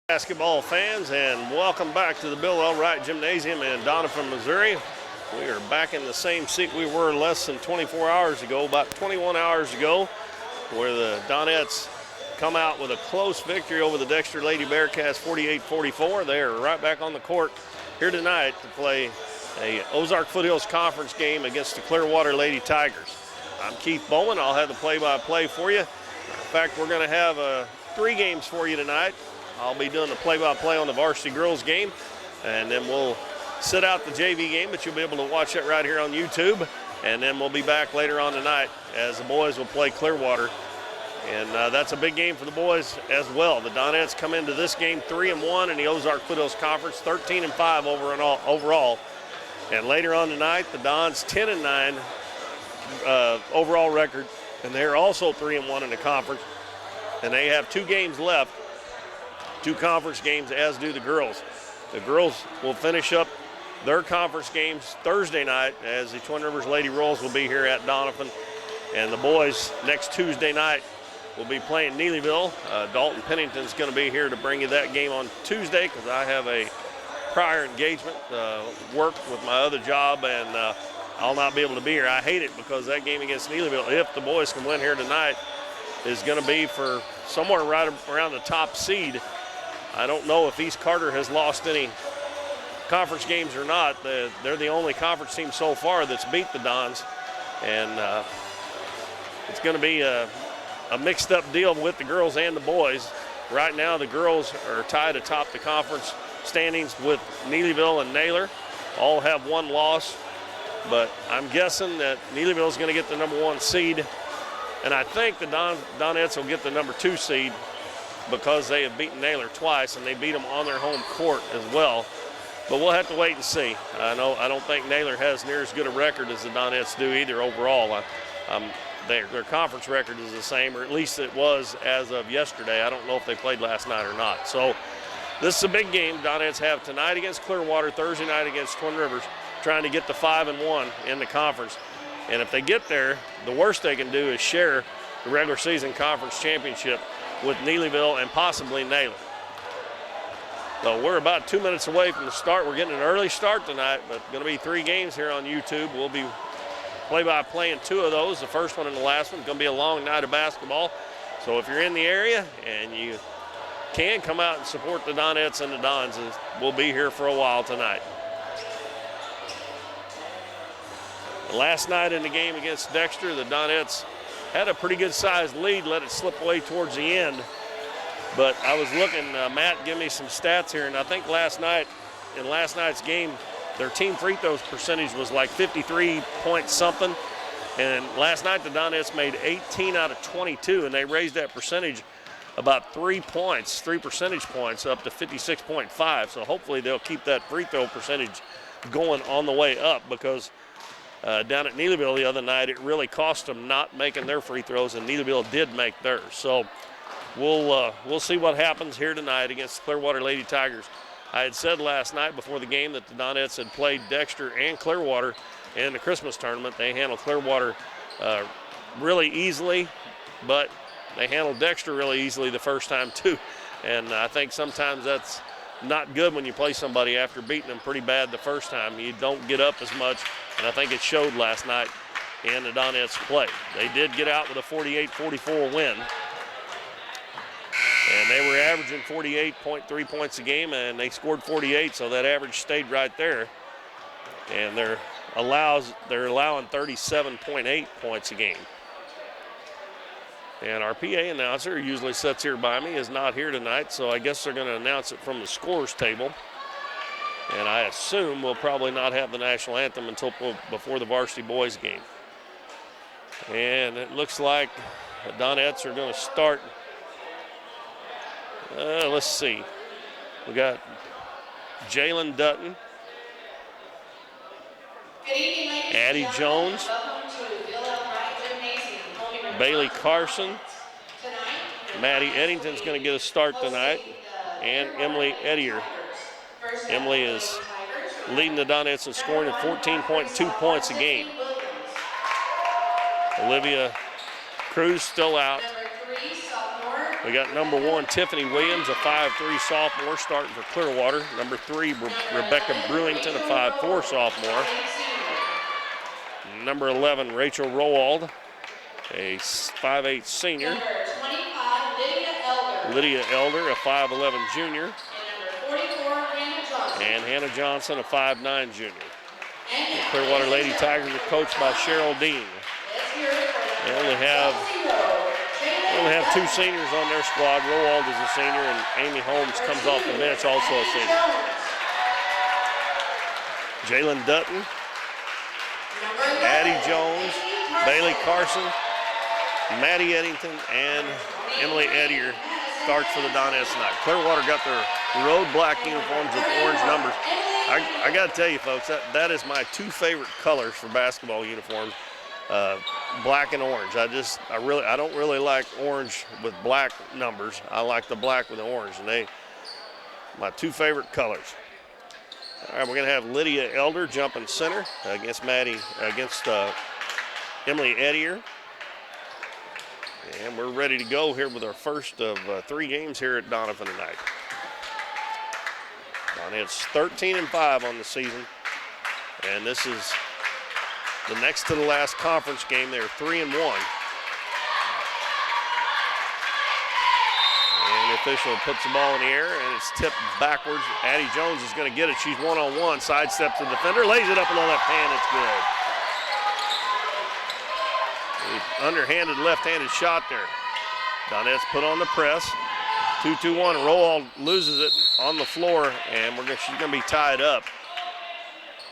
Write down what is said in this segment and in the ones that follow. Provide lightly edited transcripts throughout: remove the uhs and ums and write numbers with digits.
Basketball fans, and welcome back to the Bill L. Wright Gymnasium in Doniphan, Missouri. We are back in the same seat we were less than 24 hours ago, about 21 hours ago, where the Donettes come out with a close victory over the Dexter Lady Bearcats 48-44. They are right back on the court here tonight to play a Ozark Foothills Conference game against the Clearwater Lady Tigers. I'm Keith Bowman. I'll have the play-by-play for you. In fact, we're going to have 3 games for you tonight. I'll be doing the play-by-play on the varsity girls game, and then we'll sit out the JV game, but you'll be able to watch it right here on YouTube. And then we'll be back later on tonight as the boys will play Clearwater. And that's a big game for the boys as well. The Donettes come into this game 3-1 in the Ozark Foothills Conference, 13-5 overall. And later on tonight, the Dons 10-9 overall record, and they're also 3-1 in the conference. And they have 2 games left. 2 conference games, as do the girls. The girls will finish up their conference games Thursday night as the Twin Rivers Lady Rolls will be here at Doniphan. And the boys next Tuesday night will be playing Neelyville. Dalton Pennington's going to be here to bring you that game on Tuesday because I have a prior engagement, work with my other job, and I'll not be able to be here. I hate it because that game against Neelyville, if the boys can win here tonight, is going to be for somewhere right around the top seed. I don't know if East Carter has lost any conference games or not. They're the only conference team so far that's beat the Dons. And it's going to be a mixed up deal with the girls and the boys. Right now the girls are tied atop the conference standings with Neelyville and Naylor. All have 1 loss. But I'm guessing that Neelyville is going to get the number 1 seed. And I think the Donettes will get the number 2 seed, because they have beaten Naylor twice, and they beat them on their home court as well. But we'll have to wait and see. I don't think Naylor has near as good a record as the Donettes do either overall. Their conference record is the same, or at least it was as of yesterday. I don't know if they played last night or not. So this is a big game Donettes have tonight against Clearwater, Thursday night against Twin Rivers, trying to get to 5-1 in the conference. And if they get there, the worst they can do is share the regular season conference championship with Neelyville and possibly Naylor. So we're about 2 minutes away from the start. We're getting an early start tonight, but going to be 3 games here on YouTube. We'll be play-by-playing 2 of those, the first one and the last one. It's going to be a long night of basketball. So if you're in the area and you can, come out and support the Donettes and the Dons. We'll be here for a while tonight. Last night in the game against Dexter, the Donettes had a pretty good sized lead, let it slip away towards the end. But I was looking, Matt gave me some stats here, and I think last night's game, their team free throws percentage was like 53 point something. And last night the Donettes made 18 out of 22, and they raised that percentage about 3 percentage points up to 56.5. So hopefully they'll keep that free throw percentage going on the way up, because down at Neelyville the other night, it really cost them not making their free throws, and Neelyville did make theirs. So we'll see what happens here tonight against the Clearwater Lady Tigers. I had said last night before the game that the Donettes had played Dexter and Clearwater in the Christmas tournament. They handled Clearwater really easily, but they handled Dexter really easily the first time too. And I think sometimes that's not good when you play somebody after beating them pretty bad the first time. You don't get up as much. And I think it showed last night in the Donettes play. They did get out with a 48-44 win. And they were averaging 48.3 points a game, and they scored 48, so that average stayed right there. And they're allowing 37.8 points a game. And our PA announcer, who usually sits here by me, is not here tonight, so I guess they're going to announce it from the scores table. And I assume we'll probably not have the national anthem until before the varsity boys game. And it looks like the Donettes are going to start. Let's see. We got Jalen Dutton, Addie Jones, Bailey Carson, Maddie Eddington's going to get a start tonight, and Emily Eddier. Emily is leading the Donettes in scoring at 14.2 points a game. Olivia Cruz still out. We got number 1, Tiffany Williams, a 5'3" sophomore, starting for Clearwater. Number 3, Rebecca Brewington, a 5'4" sophomore. Number 11, Rachel Rowald, a 5'8" senior. Number 25, Lydia Elder, a 5'11" junior. And number 44, Hannah Johnson. And Hannah Johnson, a 5'9" junior. The Clearwater Lady Tigers are coached by Cheryl Dean. They only have 2 seniors on their squad. Rowald is a senior, and Amy Holmes comes off the bench, also a senior. Jalen Dutton, Addie Jones, Bailey Carson, Maddie Eddington, and Emily Eddier starts for the Donettes tonight. Clearwater got their road black uniforms with orange numbers. I got to tell you, folks, that is my 2 favorite colors for basketball uniforms, black and orange. I don't really like orange with black numbers. I like the black with the orange, and my 2 favorite colors. All right, we're going to have Lydia Elder jumping center against Emily Eddier. And we're ready to go here with our first of 3 games here at Doniphan tonight. It's 13-5 on the season, and this is the next to the last conference game. They're 3-1. And the official puts the ball in the air, and it's tipped backwards. Addie Jones is going to get it. She's one-on-one, sidesteps the defender, lays it up in the left hand. It's good. The underhanded left-handed shot there. Donettes put on the press. 2-2-1. Rowald loses it on the floor, and she's going to be tied up.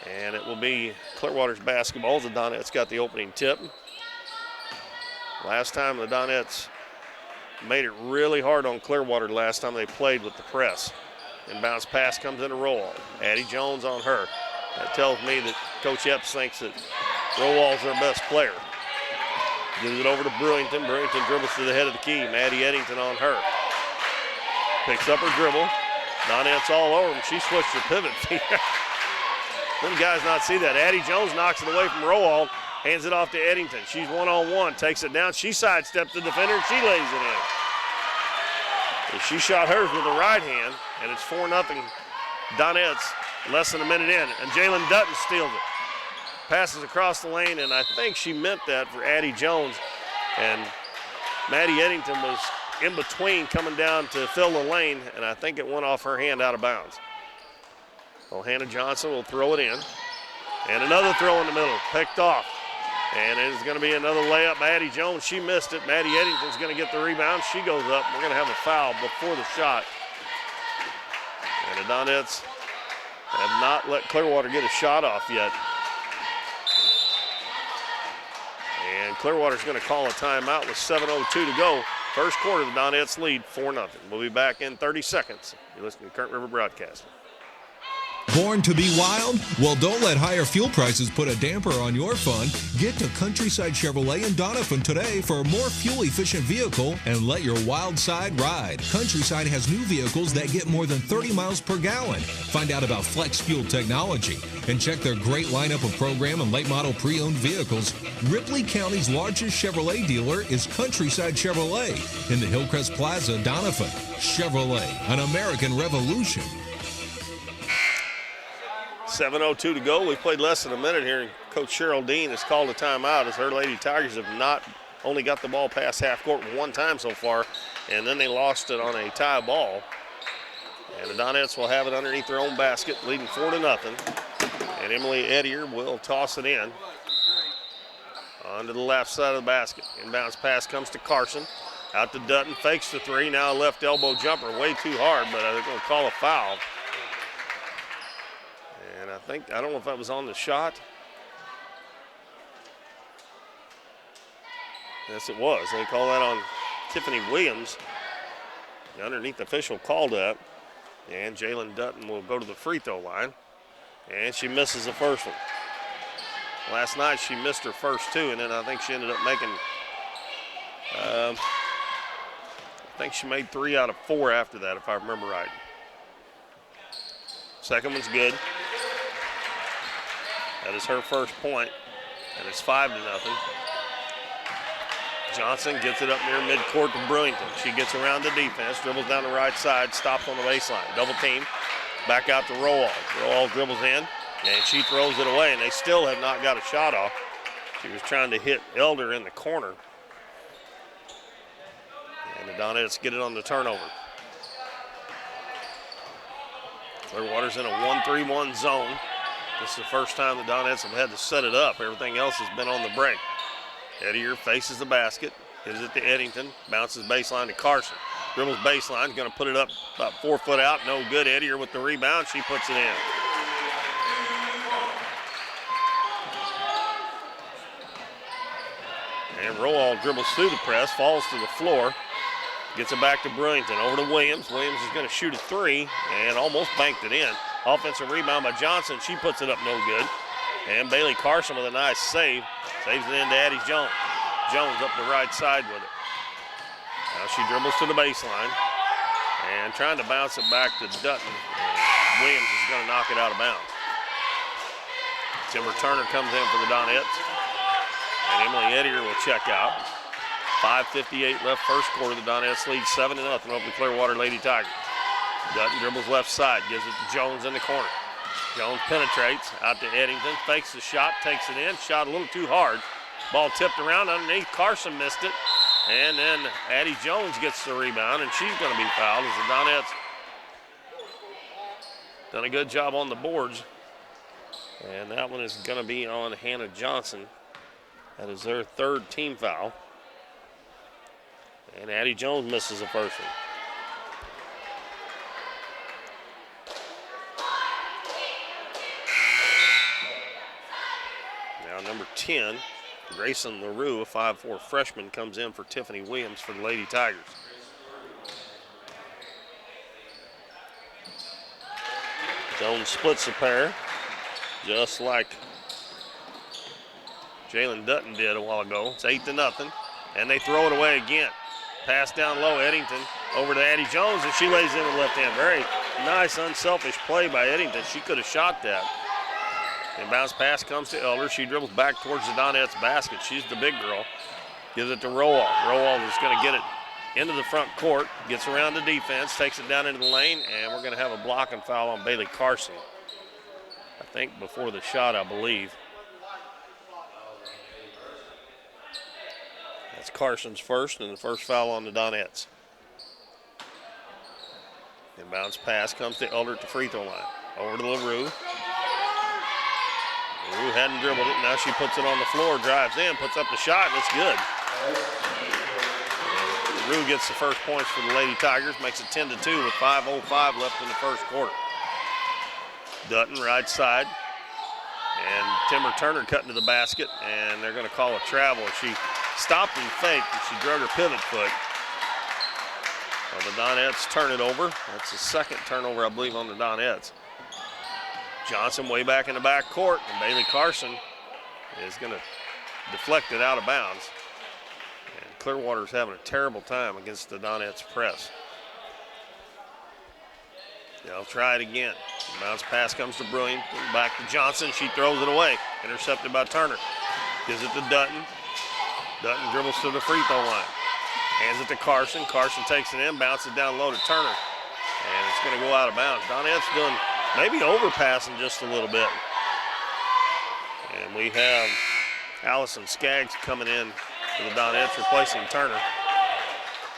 And it will be Clearwater's basketball. The Donettes got the opening tip. Last time the Donettes made it really hard on Clearwater last time they played with the press. And bounce pass comes into Rowald. Addie Jones on her. That tells me that Coach Epps thinks that Rowald's their best player. Gives it over to Brewington. Brewington dribbles to the head of the key. Maddie Eddington on her. Picks up her dribble. Donettes all over him. She switched her pivot feet. Them guys not see that. Addie Jones knocks it away from Rowald. Hands it off to Eddington. She's one-on-one. Takes it down. She sidesteps the defender, and she lays it in. And she shot hers with the right hand, and it's 4-0 Donettes, less than a minute in. And Jalen Dutton steals it. Passes across the lane, and I think she meant that for Addie Jones. And Maddie Eddington was in between coming down to fill the lane, and I think it went off her hand out of bounds. Well, Hannah Johnson will throw it in. And another throw in the middle, picked off. And it is going to be another layup by Addie Jones. She missed it. Maddie Eddington's going to get the rebound. She goes up. We're going to have a foul before the shot. And the Donettes have not let Clearwater get a shot off yet. And Clearwater's going to call a timeout with 7:02 to go. First quarter, the Donettes lead 4-0. We'll be back in 30 seconds. You're listening to Current River Broadcasting. Born to be wild? Well, don't let higher fuel prices put a damper on your fun. Get to Countryside Chevrolet in Doniphan today for a more fuel-efficient vehicle and let your wild side ride. Countryside has new vehicles that get more than 30 miles per gallon. Find out about flex fuel technology and check their great lineup of program and late model pre-owned vehicles. Ripley County's largest Chevrolet dealer is Countryside Chevrolet in the Hillcrest Plaza, Doniphan. Chevrolet, an American revolution. 7:02 to go. We played less than a minute here, and Coach Cheryl Dean has called a timeout as her Lady Tigers have not only got the ball past half court one time so far, and then they lost it on a tie ball. And the Donettes will have it underneath their own basket, leading 4-0. And Emily Eddier will toss it in onto the left side of the basket. Inbounds pass comes to Carson. Out to Dutton, fakes the three. Now a left elbow jumper, way too hard, but they're going to call a foul. And I don't know if that was on the shot. Yes, it was. They call that on Tiffany Williams. The underneath official called that. And Jalen Dutton will go to the free throw line. And she misses the first one. Last night she missed her first two, and then I think she ended up making, I think she made 3 out of 4 after that, if I remember right. Second one's good. That is her first point, and it's 5-0. Johnson gets it up near midcourt to Brewington. She gets around the defense, dribbles down the right side, stops on the baseline. Double team, back out to Rowall. Rowall dribbles in, and she throws it away, and they still have not got a shot off. She was trying to hit Elder in the corner. And the Donettes get it on the turnover. Clearwater's in a 1-3-1 zone. This is the first time the Donettes have had to set it up. Everything else has been on the break. Edier faces the basket, gives it to Eddington, bounces baseline to Carson. Dribbles baseline, going to put it up about 4 foot out. No good. Edier with the rebound. She puts it in. And Rowall dribbles through the press, falls to the floor, gets it back to Brewington. Over to Williams. Williams is going to shoot a three and almost banked it in. Offensive rebound by Johnson. She puts it up no good. And Bailey Carson with a nice save. Saves it into Addie Jones. Jones up the right side with it. Now she dribbles to the baseline and trying to bounce it back to Dutton. And Williams is going to knock it out of bounds. Timber Turner comes in for the Donettes. And Emily Edier will check out. 5:58 left first quarter. The Donettes lead 7-0 over the Clearwater Lady Tigers. Dutton dribbles left side, gives it to Jones in the corner. Jones penetrates out to Eddington, fakes the shot, takes it in, shot a little too hard. Ball tipped around underneath, Carson missed it. And then Addie Jones gets the rebound, and she's going to be fouled as the Donettes done a good job on the boards. And that one is going to be on Hannah Johnson. That is their third team foul. And Addie Jones misses the first one. Now number 10, Grayson LaRue, a 5'4" freshman, comes in for Tiffany Williams for the Lady Tigers. Jones splits the pair, just like Jalen Dutton did a while ago. It's 8-0, and they throw it away again. Pass down low, Eddington over to Addie Jones, and she lays in with left hand. Very nice, unselfish play by Eddington. She could have shot that. And bounce pass comes to Elder. She dribbles back towards the Donettes basket. She's the big girl. Gives it to Rowall. Rowall is going to get it into the front court. Gets around the defense, takes it down into the lane, and we're going to have a blocking foul on Bailey Carson. I think before the shot, I believe. That's Carson's first, and the first foul on the Donettes. And bounce pass comes to Elder at the free throw line. Over to LaRue. LaRue hadn't dribbled it. Now she puts it on the floor, drives in, puts up the shot, and it's good. And LaRue gets the first points for the Lady Tigers, makes it 10-2 with 5:05 left in the first quarter. Dutton right side. And Timber Turner cutting to the basket, and they're going to call a travel. She stopped and faked, and she drug her pivot foot. Well, the Donettes turn it over. That's the second turnover, I believe, on the Donettes. Johnson way back in the back court, and Bailey Carson is going to deflect it out of bounds. And Clearwater's having a terrible time against the Donettes press. They'll try it again. Bounce pass comes to Brilliant. Back to Johnson. She throws it away. Intercepted by Turner. Gives it to Dutton. Dutton dribbles to the free throw line. Hands it to Carson. Carson takes it in. Bounces it down low to Turner. And it's going to go out of bounds. Donette's doing maybe overpassing just a little bit. And we have Allison Skaggs coming in for the Donettes, replacing Turner.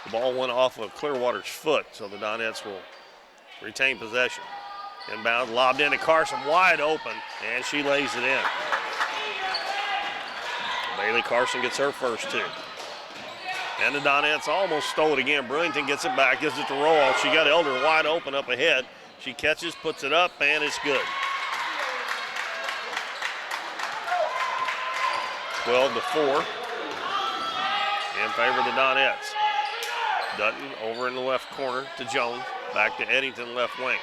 The ball went off of Clearwater's foot, so the Donettes will retain possession. Inbound, lobbed into Carson, wide open, and she lays it in. Bailey Carson gets her first two. And the Donettes almost stole it again. Brewington gets it back, gives it to Rowall. She got Elder wide open up ahead. She catches, puts it up, and it's good. 12-4 in favor of the Donettes. Dutton over in the left corner to Jones. Back to Eddington, left wing.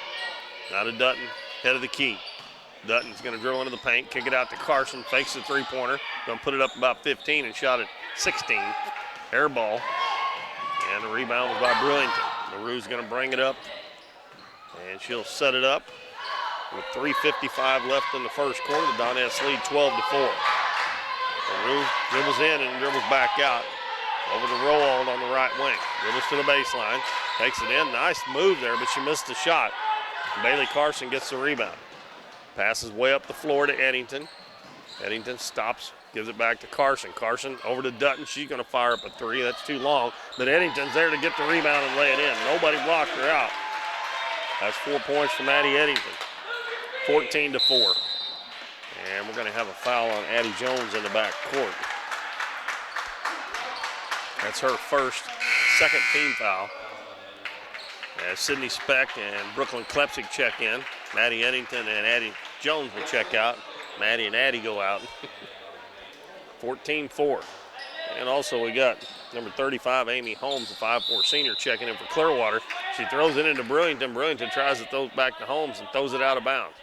Now to Dutton, head of the key. Dutton's going to drill into the paint, kick it out to Carson, fakes the three-pointer. Going to put it up about 15 and shot at 16. Air ball. And the rebound was by Brewington. LaRue's going to bring it up. And she'll set it up with 3:55 left in the first quarter. The Donettes lead 12-4. LaRue dribbles in and dribbles back out. Over to Roald on the right wing. Dribbles to the baseline. Takes it in. Nice move there, but she missed the shot. Bailey Carson gets the rebound. Passes way up the floor to Eddington. Eddington stops, gives it back to Carson. Carson over to Dutton. She's going to fire up a three. That's too long. But Eddington's there to get the rebound and lay it in. Nobody blocked her out. That's 4 points from Addie Eddington. 14-4. And we're going to have a foul on Addie Jones in the back court. That's her second team foul. As Sydney Speck and Brooklyn Klepsik check in. Maddie Eddington and Addie Jones will check out. Maddie and Addie go out. 14-4. And also we got number 35, Amy Holmes, the 5'4 senior, checking in for Clearwater. She throws it into Brewington. Brewington tries to throw it back to Holmes and throws it out of bounds.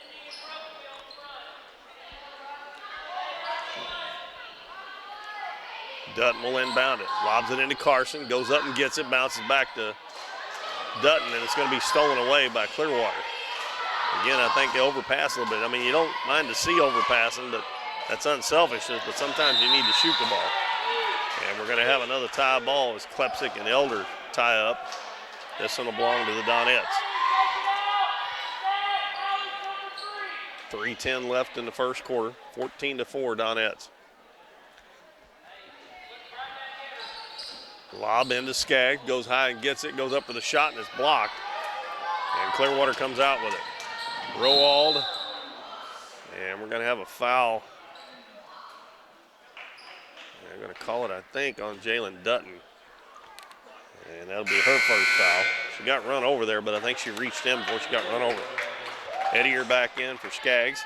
Dutton will inbound it. Lobs it into Carson. Goes up and gets it. Bounces back to Dutton, and it's going to be stolen away by Clearwater. Again, I think they overpass a little bit. I mean, you don't mind to see overpassing, but that's unselfishness, but sometimes you need to shoot the ball. And we're going to have another tie ball as Klepsik and Elder tie up. This one will belong to the Donettes. 3:10 left in the first quarter. 14-4 Donettes. Lob into Skaggs, goes high and gets it, goes up for the shot, and it's blocked. And Clearwater comes out with it. Roald, and we're going to have a foul. They're going to call it, I think, on Jalen Dutton. And that'll be her first foul. She got run over there, but I think she reached in before she got run over. Edier back in for Skaggs.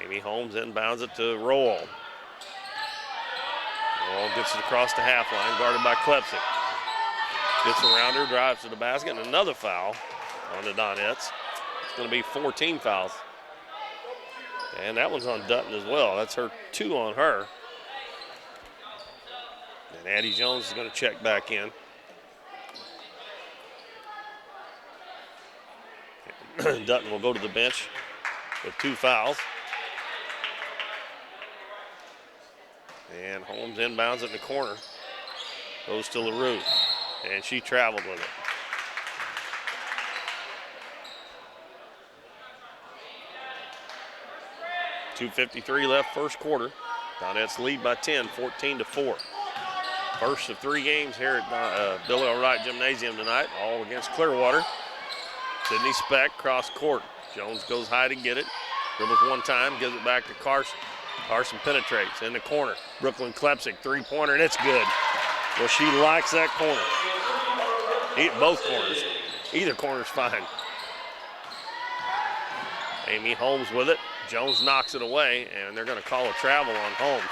Amy Holmes inbounds it to Roald. Roald gets it across the half line, guarded by Klepsik. Gets around her, drives to the basket, and another foul on the Donettes. It's going to be 14 fouls. And that one's on Dutton as well. That's her 2 on her. And Addie Jones is going to check back in. Dutton will go to the bench with 2 fouls. And Holmes inbounds it in the corner. Goes to LaRue. And she traveled with it. .253 left first quarter. Donettes lead by 10, 14-4. First of 3 games here at Billy Wright Gymnasium tonight, all against Clearwater. Sydney Speck cross court. Jones goes high to get it. Dribbles one time, gives it back to Carson. Carson penetrates in the corner. Brooklyn Klepsik, 3-pointer, and it's good. Well, she likes that corner. Both corners. Either corner's fine. Amy Holmes with it. Jones knocks it away, and they're going to call a travel on Holmes.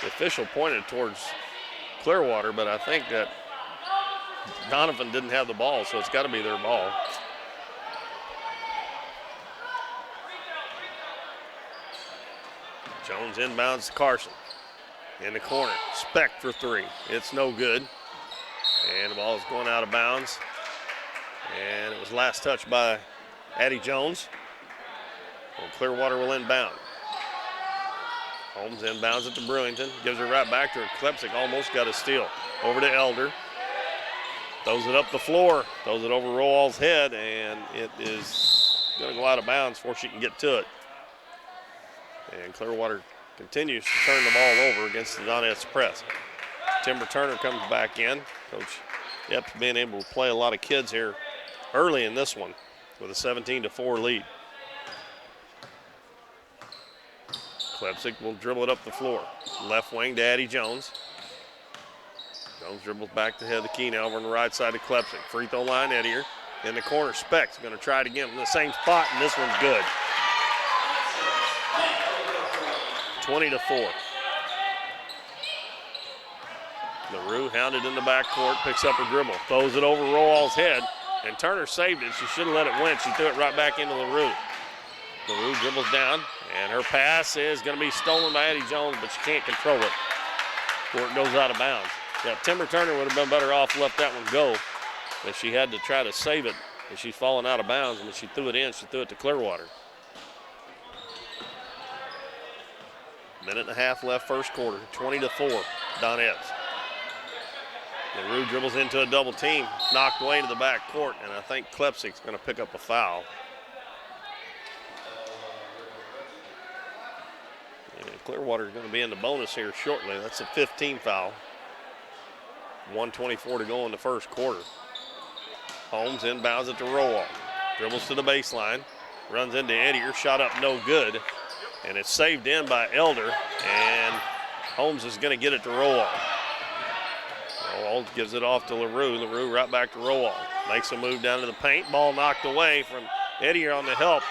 The official pointed towards Clearwater, but I think that Doniphan didn't have the ball, so it's got to be their ball. Jones inbounds to Carson. In the corner, Speck for 3. It's no good. And the ball is going out of bounds. And it was last touched by Addie Jones. Well, Clearwater will inbound. Holmes inbounds it to Brewington. Gives it right back to her. Klepsik almost got a steal. Over to Elder. Throws it up the floor. Throws it over Roald's head. And it is going to go out of bounds before she can get to it. And Clearwater continues to turn the ball over against the Donettes press. Timber Turner comes back in. Coach Epps being able to play a lot of kids here early in this one with a 17-4 lead. Klepsik will dribble it up the floor. Left wing to Addie Jones. Jones dribbles back to head of the key now over on the right side of Klepsik. Free throw line, Edier. In the corner, Speck's going to try it again from the same spot, and this one's good. 20-4. LaRue hounded in the backcourt, picks up her dribble, throws it over Roald's head, and Turner saved it. She shouldn't let it win. She threw it right back into LaRue. LaRue dribbles down, and her pass is going to be stolen by Addie Jones, but she can't control it before it goes out of bounds. Yeah, Timber Turner would have been better off let that one go, but she had to try to save it, and she's falling out of bounds. And when she threw it in, she threw it to Clearwater. Minute and a half left first quarter, 20-4, Donets. LaRue dribbles into a double team, knocked away to the back court, and I think Klepsik's going to pick up a foul. And Clearwater is going to be in the bonus here shortly. That's a 15 foul. 1:24 to go in the first quarter. Holmes inbounds it to Rowall. Dribbles to the baseline, runs into Edier, shot up no good, and it's saved in by Elder, and Holmes is going to get it to Rowall. Rowall gives it off to LaRue. LaRue right back to Rowall. Makes a move down to the paint. Ball knocked away from Edier on the help,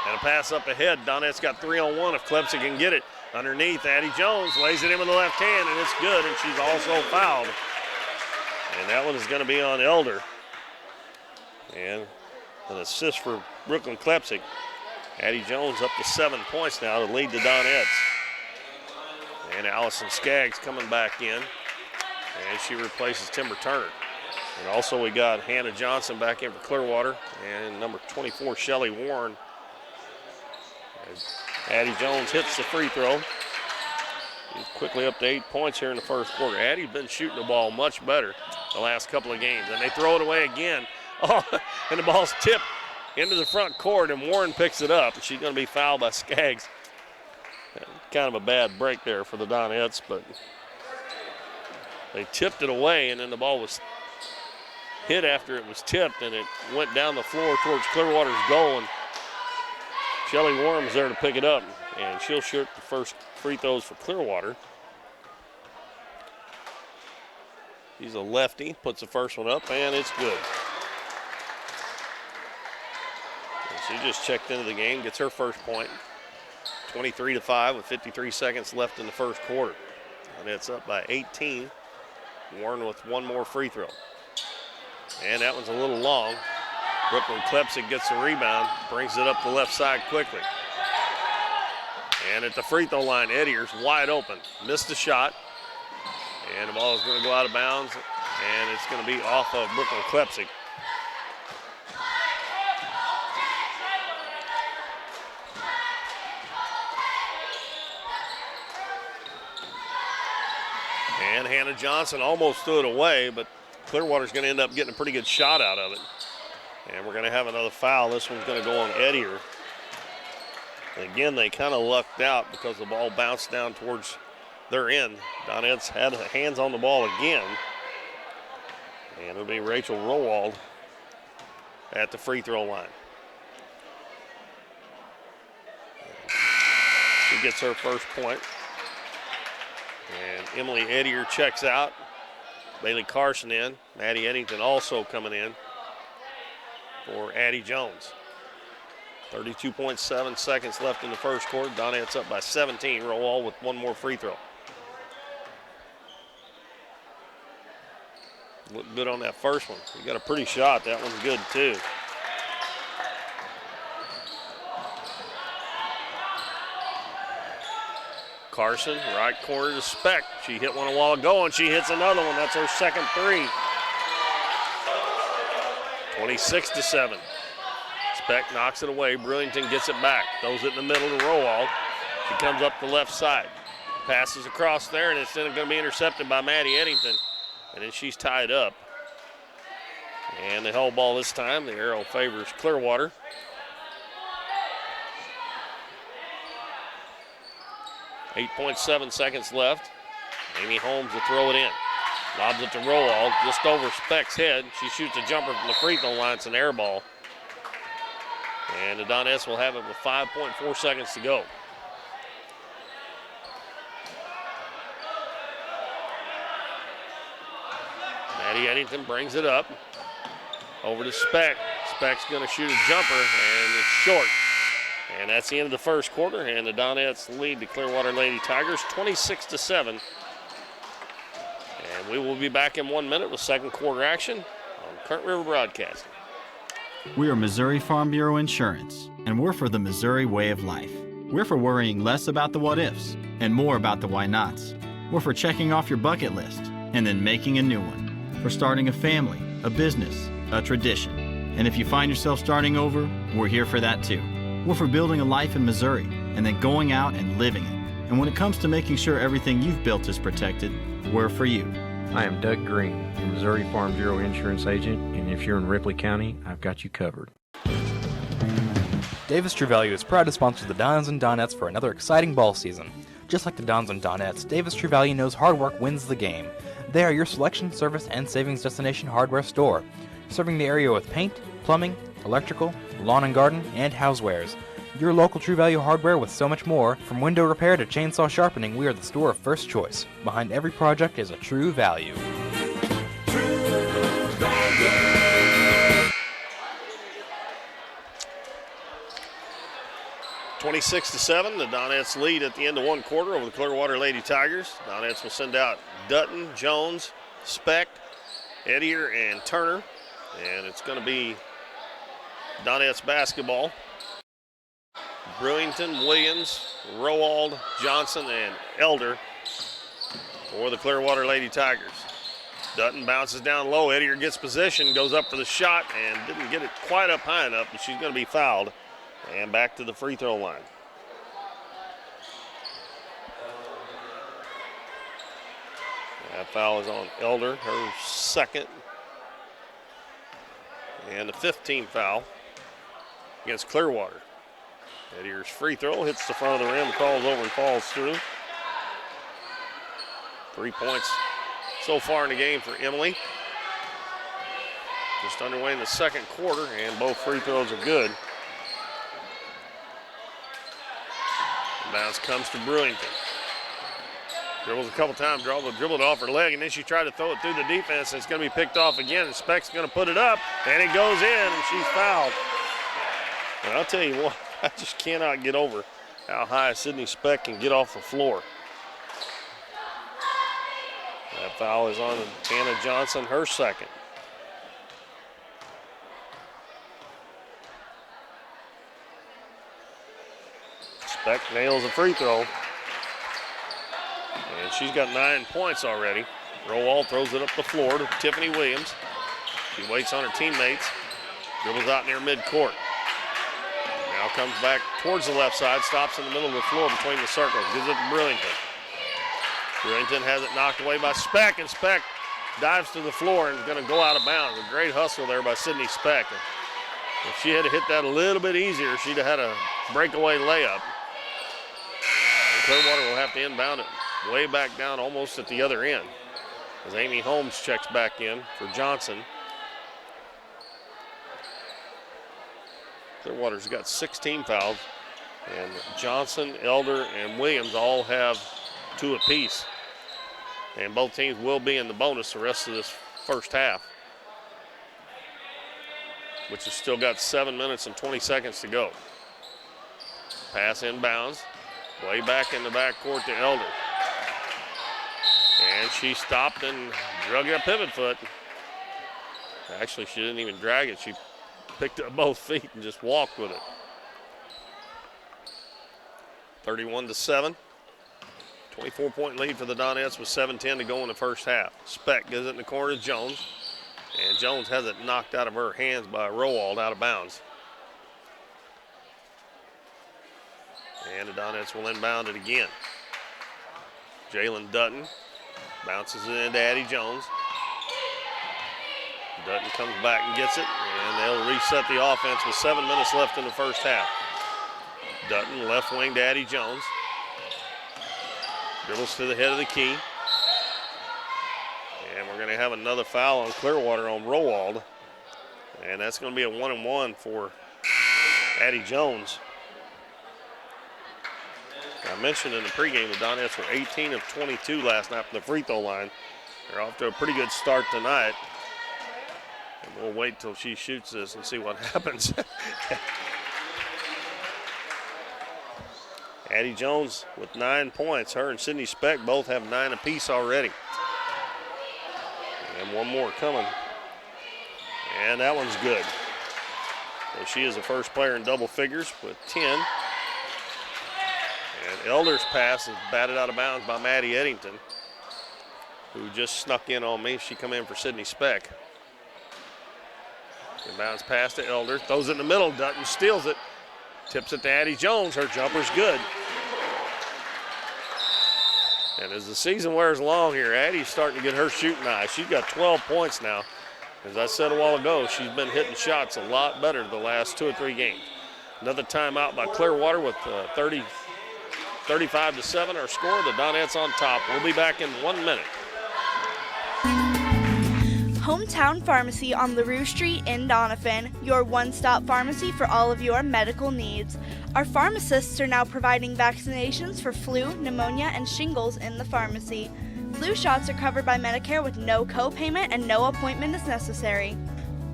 and a pass up ahead. Donet's got 3-on-1 if Klepsik can get it. Underneath, Addie Jones lays it in with the left hand, and it's good, and she's also fouled. And that one is going to be on Elder. And an assist for Brooklyn Klepsik. Addie Jones up to 7 points now to lead the Donets. And Allison Skaggs coming back in. And she replaces Timber Turner. And also we got Hannah Johnson back in for Clearwater. And number 24, Shelly Warren. As Addie Jones hits the free throw. He's quickly up to 8 points here in the first quarter. Addie's been shooting the ball much better the last couple of games. And they throw it away again. Oh, and the ball's tipped into the front court, and Warren picks it up. She's going to be fouled by Skaggs. Kind of a bad break there for the Donets, but they tipped it away, and then the ball was hit after it was tipped, and it went down the floor towards Clearwater's goal, and Shelly Warren was there to pick it up, and she'll shoot the first free throws for Clearwater. He's a lefty, puts the first one up, and it's good. She just checked into the game, gets her first point. 23-5 with 53 seconds left in the first quarter. And it's up by 18. Warren with one more free throw. And that one's a little long. Brooklyn Klepsik gets the rebound, brings it up the left side quickly. And at the free throw line, Edier's wide open. Missed the shot. And the ball is going to go out of bounds. And it's going to be off of Brooklyn Klepsik. And Hannah Johnson almost threw it away, but Clearwater's going to end up getting a pretty good shot out of it. And we're going to have another foul. This one's going to go on Edier. And again, they kind of lucked out because the ball bounced down towards their end. Donet's had hands on the ball again. And it'll be Rachel Rowald at the free throw line. She gets her first point. And Emily Edier checks out. Bailey Carson in. Maddie Eddington also coming in for Addie Jones. 32.7 seconds left in the first quarter. Donet's up by 17. Rowall with one more free throw. Looked good on that first one. You got a pretty shot. That one's good too. Carson, right corner to Speck. She hit one a while ago, and she hits another one. That's her second three. 26-7. Speck knocks it away. Brewington gets it back. Throws it in the middle to Rowald. She comes up the left side. Passes across there, and it's going to be intercepted by Maddie Eddington. And then she's tied up. And the held ball this time. The arrow favors Clearwater. .7 seconds left. Amy Holmes will throw it in. Lobs it to Rowald, just over Speck's head. She shoots a jumper from the free throw line. It's an air ball. And the Donets will have it with 5.4 seconds to go. Maddie Eddington brings it up. Over to Speck. Speck's going to shoot a jumper, and it's short. And that's the end of the first quarter, and the Donets lead the Clearwater Lady Tigers 26-7. And we will be back in 1 minute with second quarter action on Current River Broadcasting. We are Missouri Farm Bureau Insurance, and we're for the Missouri way of life. We're for worrying less about the what-ifs and more about the why-nots. We're for checking off your bucket list and then making a new one. For starting a family, a business, a tradition. And if you find yourself starting over, we're here for that too. We're for building a life in Missouri and then going out and living it. And when it comes to making sure everything you've built is protected, we're for you. I am Doug Green, the Missouri Farm Bureau Insurance Agent, and if you're in Ripley County, I've got you covered. Davis True Value is proud to sponsor the Dons and Donettes for another exciting ball season. Just like the Dons and Donettes, Davis True Value knows hard work wins the game. They are your selection, service, and savings destination hardware store, serving the area with paint, plumbing, electrical, lawn and garden, and housewares. Your local True Value hardware with so much more. From window repair to chainsaw sharpening, we are the store of first choice. Behind every project is a True Value. 26-7, the Donettes lead at the end of one quarter over the Clearwater Lady Tigers. Donettes will send out Dutton, Jones, Speck, Edier, and Turner. And it's going to be Donettes basketball. Brewington, Williams, Rowald, Johnson, and Elder for the Clearwater Lady Tigers. Dutton bounces down low. Edier gets position, goes up for the shot, and didn't get it quite up high enough, but she's going to be fouled. And back to the free throw line. That foul is on Elder, her second. And the 15th foul against Clearwater. Edier's free throw hits the front of the rim, crawls over and falls through. 3 points so far in the game for Emily. Just underway in the second quarter, and both free throws are good. Bounce comes to Brewington. Dribbles a couple times, dribbled off her leg, and then she tried to throw it through the defense, and it's going to be picked off again, and Speck's going to put it up, and it goes in, and she's fouled. And I'll tell you what, I just cannot get over how high Sydney Speck can get off the floor. That foul is on Anna Johnson, her second. Speck nails a free throw. And she's got 9 points already. Rowald throws it up the floor to Tiffany Williams. She waits on her teammates. Dribbles out near midcourt. Now comes back towards the left side. Stops in the middle of the floor between the circles. Gives it to Brewington. Brewington has it knocked away by Speck. And Speck dives to the floor and is going to go out of bounds. A great hustle there by Sydney Speck. If she had hit that a little bit easier, she'd have had a breakaway layup. Clearwater will have to inbound it way back down almost at the other end as Amy Holmes checks back in for Johnson. Clearwater's got 16 fouls, and Johnson, Elder, and Williams all have 2 apiece. And both teams will be in the bonus the rest of this first half, which has still got 7 minutes and 20 seconds to go. Pass inbounds. Way back in the backcourt to Elder. And she stopped and drug that pivot foot. Actually, she didn't even drag it. She picked up both feet and just walked with it. 31-7. 24-point lead for the Donettes with 7:10 to go in the first half. Speck gives it in the corner to Jones. And Jones has it knocked out of her hands by Rowald out of bounds. And the Donettes will inbound it again. Jalen Dutton bounces it into Addie Jones. Dutton comes back and gets it, and they'll reset the offense with 7 minutes left in the first half. Dutton left wing to Addie Jones. Dribbles to the head of the key. And we're going to have another foul on Clearwater on Rowald. And that's going to be a 1-and-1 for Addie Jones. I mentioned in the pregame the Donettes were 18 of 22 last night from the free throw line. They're off to a pretty good start tonight. And we'll wait till she shoots this and see what happens. Addie Jones with 9 points. Her and Sydney Speck both have 9 apiece already. And one more coming. And that one's good. So she is the first player in double figures with 10. And Elder's pass is batted out of bounds by Maddie Eddington, who just snuck in on me. She come in for Sydney Speck. Inbounds pass to Elder, throws it in the middle. Dutton steals it, tips it to Addie Jones. Her jumper's good. And as the season wears along here, Addie's starting to get her shooting eye. She's got 12 points now. As I said a while ago, she's been hitting shots a lot better the last 2 or 3 games. Another timeout by Clearwater with 35-7 our score. The Donettes on top. We'll be back in 1 minute. Hometown Pharmacy on LaRue Street in Doniphan, your one-stop pharmacy for all of your medical needs. Our pharmacists are now providing vaccinations for flu, pneumonia, and shingles in the pharmacy. Flu shots are covered by Medicare with no co-payment and no appointment is necessary.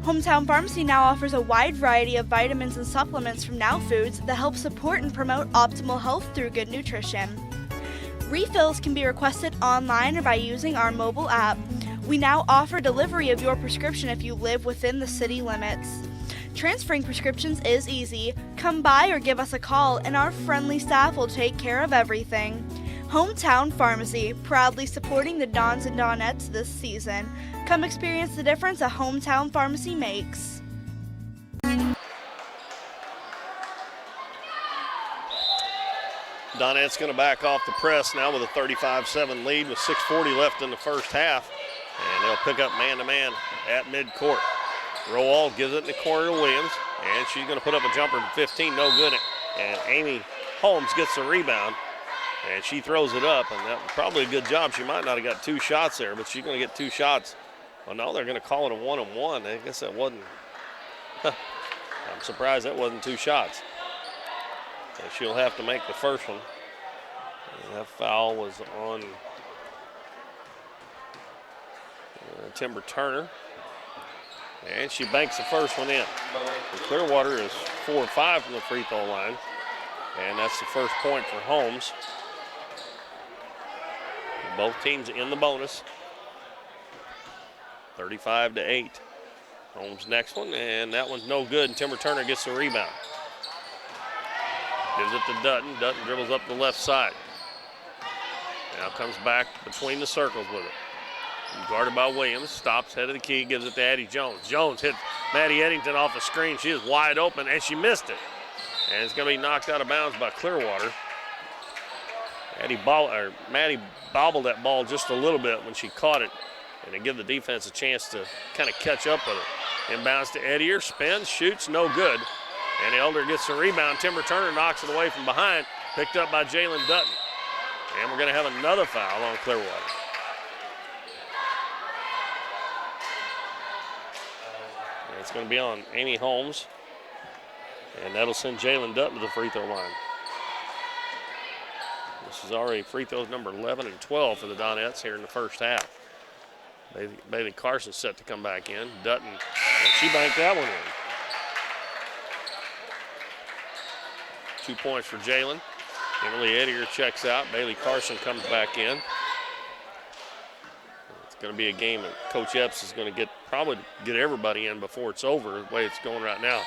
Hometown Pharmacy now offers a wide variety of vitamins and supplements from Now Foods that help support and promote optimal health through good nutrition. Refills can be requested online or by using our mobile app. We now offer delivery of your prescription if you live within the city limits. Transferring prescriptions is easy. Come by or give us a call and our friendly staff will take care of everything. Hometown Pharmacy, proudly supporting the Dons and Donettes this season. Come experience the difference a Hometown Pharmacy makes. Donettes going to back off the press now with a 35-7 lead with 6:40 left in the first half. And they'll pick up man-to-man at midcourt. Rowald gives it in the corner to Williams, and she's going to put up a jumper from 15, no good. And Amy Holmes gets the rebound, and she throws it up, and that was probably a good job. She might not have got 2 shots there, but she's going to get 2 shots. Well, no, they're going to call it a 1-on-1. I guess that wasn't. I'm surprised that wasn't 2 shots. So she'll have to make the first one. And that foul was on Timber Turner. And she banks the first one in. And Clearwater is 4 or 5 from the free throw line. And that's the first point for Holmes. Both teams in the bonus. 35-8. Holmes next one, and that one's no good, and Timber Turner gets the rebound. Gives it to Dutton. Dutton dribbles up the left side. Now comes back between the circles with it. Guarded by Williams, stops, head of the key, gives it to Addie Jones. Jones hits Maddie Eddington off the screen. She is wide open, and she missed it. And it's going to be knocked out of bounds by Clearwater. Maddie bobbled that ball just a little bit when she caught it, and it gave the defense a chance to kind of catch up with it. Inbounds to Eddier, spins, shoots, no good. And Elder gets the rebound. Timber Turner knocks it away from behind, picked up by Jalen Dutton. And we're going to have another foul on Clearwater. And it's going to be on Amy Holmes. And that'll send Jalen Dutton to the free throw line. This is already free throws number 11 and 12 for the Donettes here in the first half. Bailey Carson set to come back in. Dutton, and she banked that one in. 2 points for Jalen. Emily Eddier checks out. Bailey Carson comes back in. It's going to be a game that Coach Epps is going to probably get everybody in before it's over, the way it's going right now.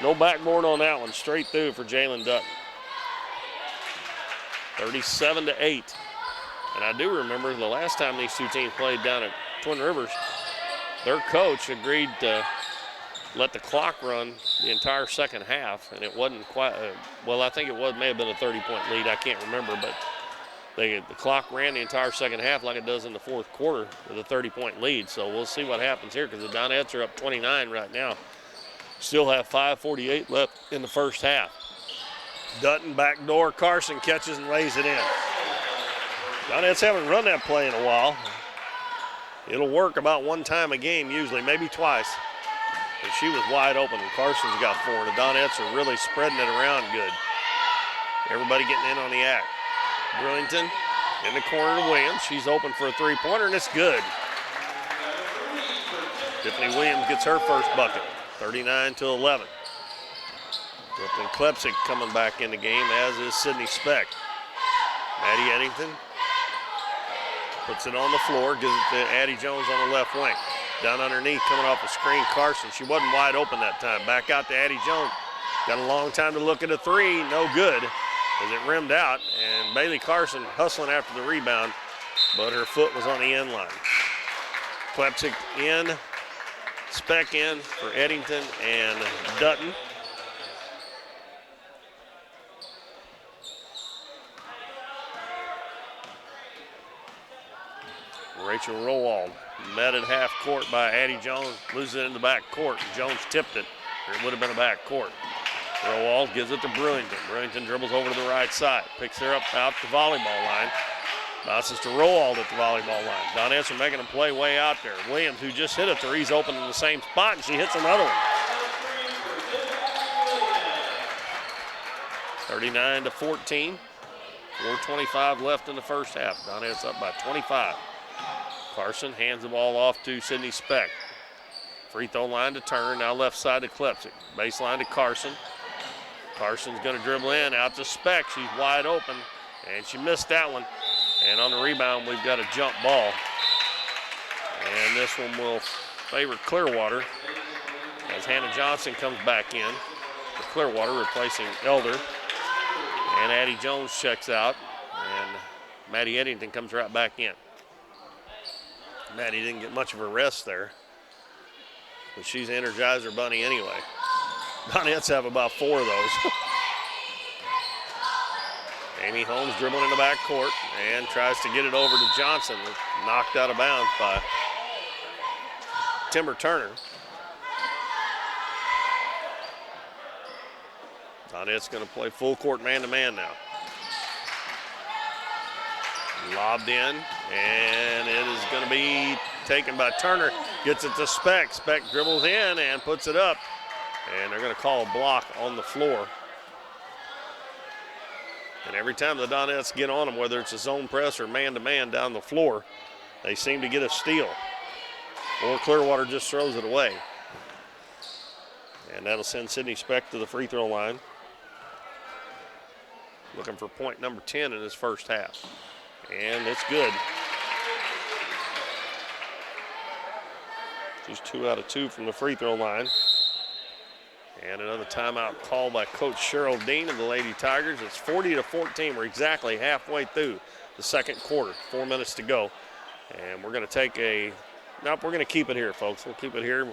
No backboard on that one. Straight through for Jalen Dutton. 37-8. And I do remember the last time these two teams played down at Twin Rivers, their coach agreed to let the clock run the entire second half, and it wasn't quite, well, I think it may have been a 30-point lead. I can't remember, but the clock ran the entire second half like it does in the fourth quarter with a 30-point lead. So we'll see what happens here because the Donettes are up 29 right now. Still have 5:48 left in the first half. Dutton backdoor, Carson catches and lays it in. Donettes haven't run that play in a while. It'll work about one time a game usually, maybe twice. And she was wide open, and Carson's got 4. The Donettes are really spreading it around good. Everybody getting in on the act. Brewington in the corner to Williams. She's open for a three-pointer, and it's good. Tiffany Williams gets her first bucket, 39-11. Brooklyn Klepsik coming back in the game, as is Sydney Speck. Maddie Eddington puts it on the floor, gives it to Addie Jones on the left wing. Down underneath, coming off the screen, Carson. She wasn't wide open that time. Back out to Addie Jones. Got a long time to look at a three, no good, as it rimmed out. And Bailey Carson hustling after the rebound, but her foot was on the end line. Klepsik in, Speck in for Eddington and Dutton. Rachel Rowald met at half court by Addie Jones, loses it in the back court. Jones tipped it, or it would have been a back court. Rowald gives it to Brewington. Brewington dribbles over to the right side, picks her up out the volleyball line. Bounces to Rowald at the volleyball line. Donettes are making a play way out there. Williams, who just hit a three, is open in the same spot, and she hits another one. 39-14. 4:25 left in the first half. Donettes up by 25. Carson hands the ball off to Sydney Speck. Free throw line to Turner, now left side to Klepsik. Baseline to Carson. Carson's going to dribble in, out to Speck. She's wide open, and she missed that one. And on the rebound, we've got a jump ball. And this one will favor Clearwater as Hannah Johnson comes back in for Clearwater, replacing Elder. And Addie Jones checks out, and Maddie Eddington comes right back in. Maddie didn't get much of a rest there, but she's Energizer Bunny anyway. Donettes have about 4 of those. Amy Holmes dribbling in the back court and tries to get it over to Johnson. Knocked out of bounds by Timber Turner. Donettes going to play full court man-to-man now. Lobbed in, and it is going to be taken by Turner. Gets it to Speck. Speck dribbles in and puts it up. And they're going to call a block on the floor. And every time the Donettes get on them, whether it's a zone press or man-to-man down the floor, they seem to get a steal. Or Clearwater just throws it away. And that'll send Sydney Speck to the free throw line. Looking for point number 10 in his first half. And it's good. She's 2 out of 2 from the free throw line. And another timeout called by Coach Cheryl Dean of the Lady Tigers. It's 40-14. We're exactly halfway through the second quarter. 4 minutes to go. And we're going to take a, nope, we're going to keep it here, folks. We'll keep it here.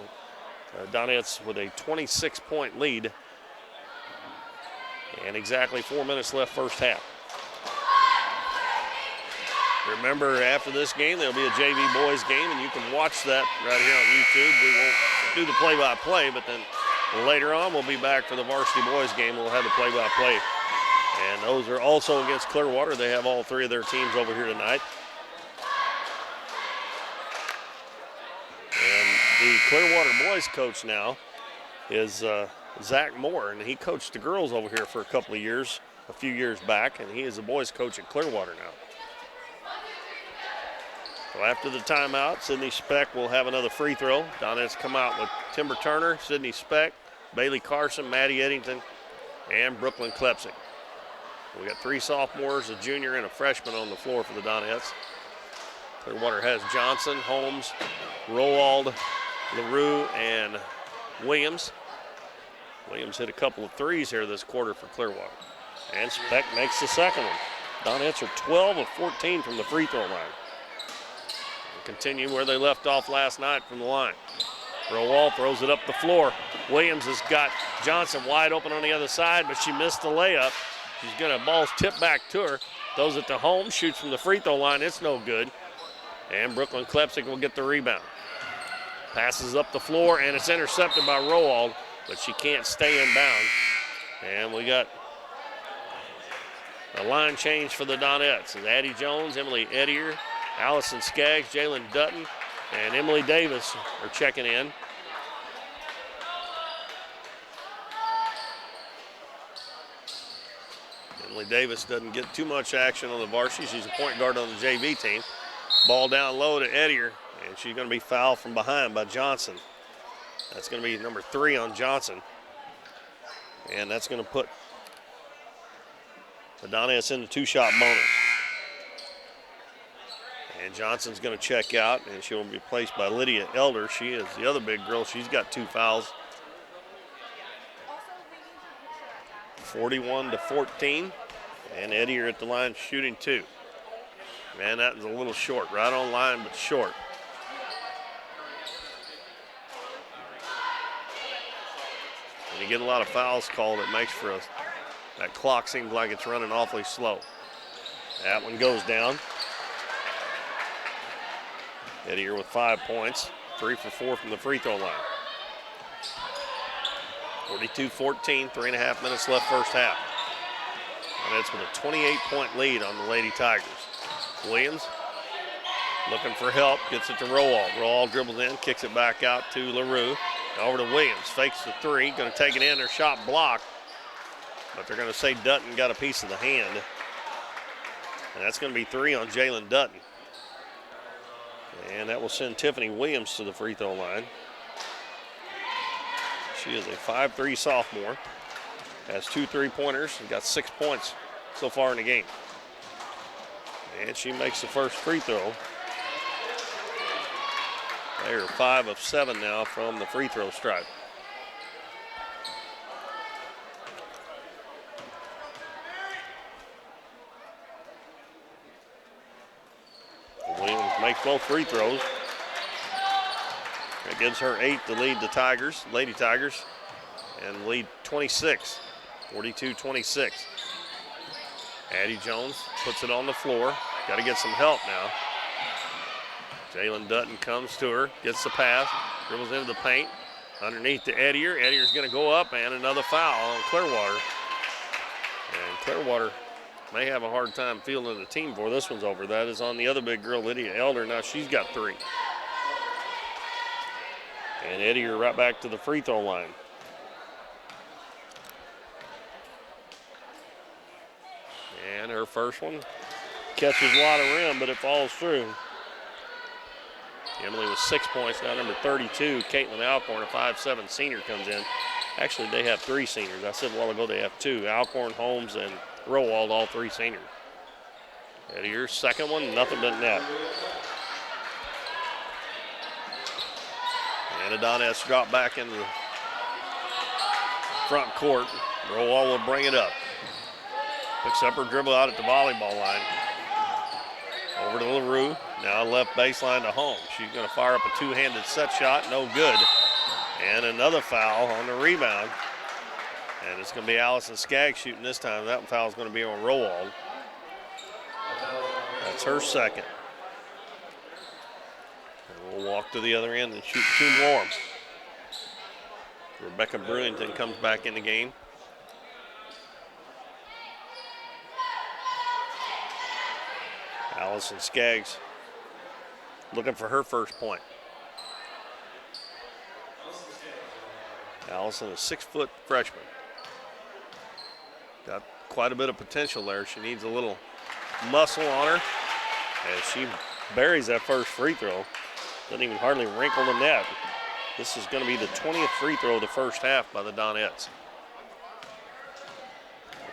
Donettes with a 26-point lead. And exactly 4 minutes left first half. Remember, after this game, there'll be a JV boys game, and you can watch that right here on YouTube. We won't do the play-by-play, but then later on, we'll be back for the varsity boys game. We'll have the play-by-play. And those are also against Clearwater. They have all 3 of their teams over here tonight. And the Clearwater boys coach now is Zach Moore, and he coached the girls over here for a couple of years, a few years back, and he is the boys coach at Clearwater now. So after the timeout, Sydney Speck will have another free throw. Donettes come out with Timber Turner, Sydney Speck, Bailey Carson, Maddie Eddington, and Brooklyn Klepsik. We got 3 sophomores, a junior, and a freshman on the floor for the Donettes. Clearwater has Johnson, Holmes, Rowald, LaRue, and Williams. Williams hit a couple of threes here this quarter for Clearwater. And Speck makes the second one. Donettes are 12 of 14 from the free throw line. Continue where they left off last night from the line. Rowald throws it up the floor. Williams has got Johnson wide open on the other side, but she missed the layup. She's going to ball's tipped back to her. Throws it to Holmes, shoots from the free throw line. It's no good. And Brooklyn Klepsik will get the rebound. Passes up the floor, and it's intercepted by Rowald, but she can't stay in bounds. And we got a line change for the Donettes. It's Addie Jones, Emily Edier, Allison Skaggs, Jalen Dutton, and Emily Davis are checking in. Emily Davis doesn't get too much action on the varsity. She's a point guard on the JV team. Ball down low to Edier, and she's going to be fouled from behind by Johnson. That's going to be number 3 on Johnson. And that's going to put the Donettes in the 2-shot bonus. And Johnson's going to check out, and she'll be replaced by Lydia Elder. She is the other big girl. She's got 2 fouls. 41-14, and Edier at the line shooting 2. Man, that was a little short. Right on line, but short. When you get a lot of fouls called, it makes for that clock seems like it's running awfully slow. That one goes down. Ettier with 5 points, 3 for 4 from the free throw line. 42-14, 3.5 minutes left first half. And it's with a 28-point lead on the Lady Tigers. Williams looking for help, gets it to Rowald. Rowald dribbles in, kicks it back out to LaRue. Over to Williams, fakes the three, going to take it in. Their shot blocked, but they're going to say Dutton got a piece of the hand. And that's going to be 3 on Jalen Dutton. And that will send Tiffany Williams to the free throw line. She is a 5'3" sophomore. Has 2 3-pointers and got 6 points so far in the game. And she makes the first free throw. They are 5 of 7 now from the free throw stripe. Williams makes both free throws. That gives her 8 to lead the Tigers, Lady Tigers, and lead 26, 42-26. Addie Jones puts it on the floor. Got to get some help now. Jalen Dutton comes to her, gets the pass, dribbles into the paint. Underneath to Ettier. Ettier's going to go up, and another foul on Clearwater. And Clearwater may have a hard time fielding the team before this one's over. That is on the other big girl, Lydia Elder. Now she's got 3. And Ettier right back to the free throw line. And her first one catches a lot of rim, but it falls through. Emily with 6 points, now number 32, Caitlin Alcorn, a 5'7" senior, comes in. Actually, they have 3 seniors. I said a while ago they have 2. Alcorn, Holmes, and Rowald, all 3 seniors. Ettier's second one, nothing but net. And Adonis drop back into the front court. Rowald will bring it up. Picks up her dribble out at the volleyball line. Over to LaRue. Now left baseline to Holmes. She's going to fire up a two-handed set shot. No good. And another foul on the rebound. And it's going to be Allison Skaggs shooting this time. That foul is going to be on Rowald. That's her second. And we'll walk to the other end and shoot 2 more. Rebecca Brewington comes back in the game. Allison Skaggs looking for her first point. Allison, a 6-foot freshman. Got quite a bit of potential there. She needs a little muscle on her. And she buries that first free throw. Doesn't even hardly wrinkle the net. This is going to be the 20th free throw of the first half by the Donettes.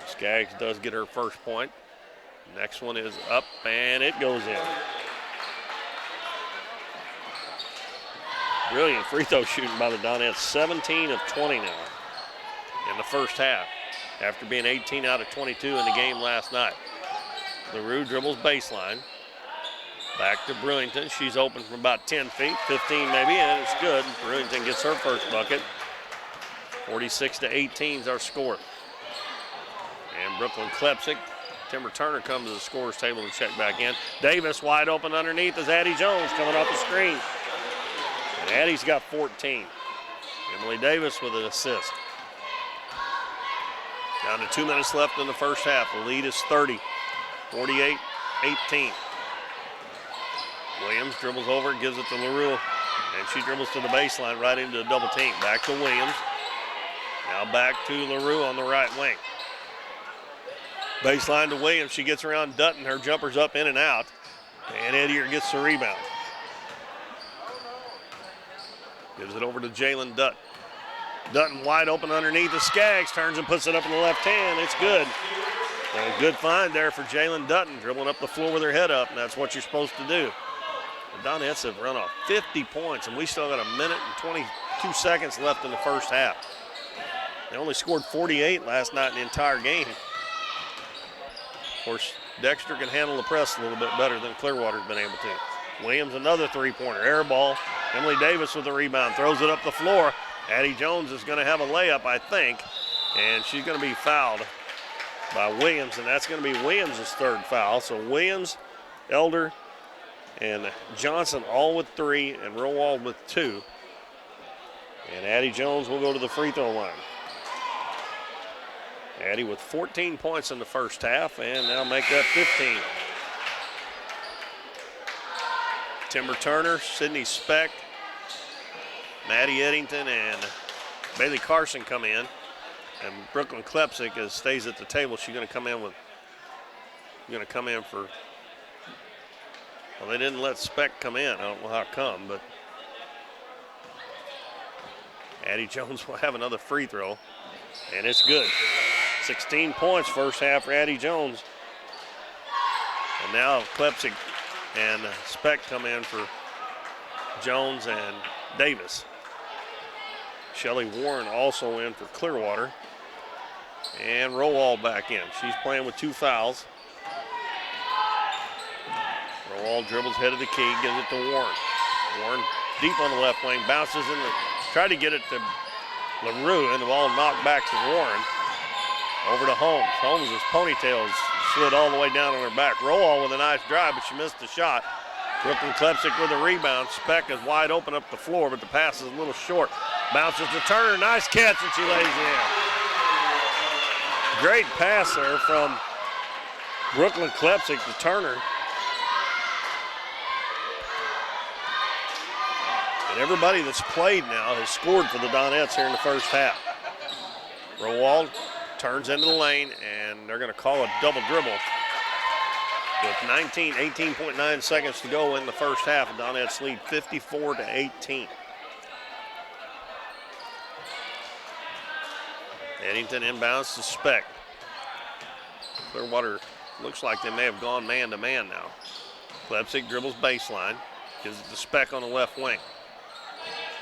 Skaggs does get her first point. Next one is up, and it goes in. Brilliant free throw shooting by the Donettes. 17 of 20 now in the first half, after being 18 out of 22 in the game last night. LaRue dribbles baseline. Back to Brewington. She's open from about 10 feet, 15 maybe, and it's good. Brewington gets her first bucket. 46-18 is our score. And Brooklyn Klepsik. Timber Turner comes to the scorer's table to check back in. Davis wide open underneath as Addie Jones coming off the screen. And Addie's got 14. Emily Davis with an assist. Down to 2 minutes left in the first half. The lead is 30, 48-18. Williams dribbles over, gives it to LaRue, and she dribbles to the baseline right into a double team. Back to Williams. Now back to LaRue on the right wing. Baseline to Williams. She gets around Dutton. Her jumper's up in and out. And Ettier gets the rebound. Gives it over to Jalen Dutton. Dutton wide open underneath the Skaggs. Turns and puts it up in the left hand. It's good. And a good find there for Jalen Dutton. Dribbling up the floor with her head up, and that's what you're supposed to do. The Donettes have run off 50 points, and we still got a minute and 22 seconds left in the first half. They only scored 48 last night in the entire game. Of course, Dexter can handle the press a little bit better than Clearwater's been able to. Williams, another three-pointer, air ball. Emily Davis with the rebound, throws it up the floor. Addie Jones is going to have a layup, I think, and she's going to be fouled by Williams, and that's going to be Williams' third foul. So Williams, Elder, and Johnson all with 3 and Rowald with 2. And Addie Jones will go to the free throw line. Addie with 14 points in the first half and now make that 15. Timber Turner, Sydney Speck, Maddie Eddington, and Bailey Carson come in. And Brooklyn Klepsik stays at the table. She's going to come in for, well, they didn't let Speck come in. I don't know how come, but Addie Jones will have another free throw, and it's good. 16 points first half for Addie Jones. And now Klepsik and Speck come in for Jones and Davis. Shelly Warren also in for Clearwater. And Rowald back in. She's playing with 2 fouls. Rowald dribbles head of the key, gives it to Warren. Warren deep on the left wing, bounces in the, tried to get it to LaRue, and the ball knocked back to Warren. Over to Holmes. Holmes' ponytails slid all the way down on her back. Rowald with a nice drive, but she missed the shot. Brooklyn Klepsik with a rebound. Speck is wide open up the floor, but the pass is a little short. Bounces to Turner, nice catch, and she lays it in. Great pass there from Brooklyn Klepsik to Turner. And everybody that's played now has scored for the Donettes here in the first half. Rowald turns into the lane, and they're going to call a double dribble. With 18.9 seconds to go in the first half, the Donettes lead 54-18. Eddington inbounds to Speck. Clearwater looks like they may have gone man-to-man now. Klepsik dribbles baseline, gives it to Speck on the left wing.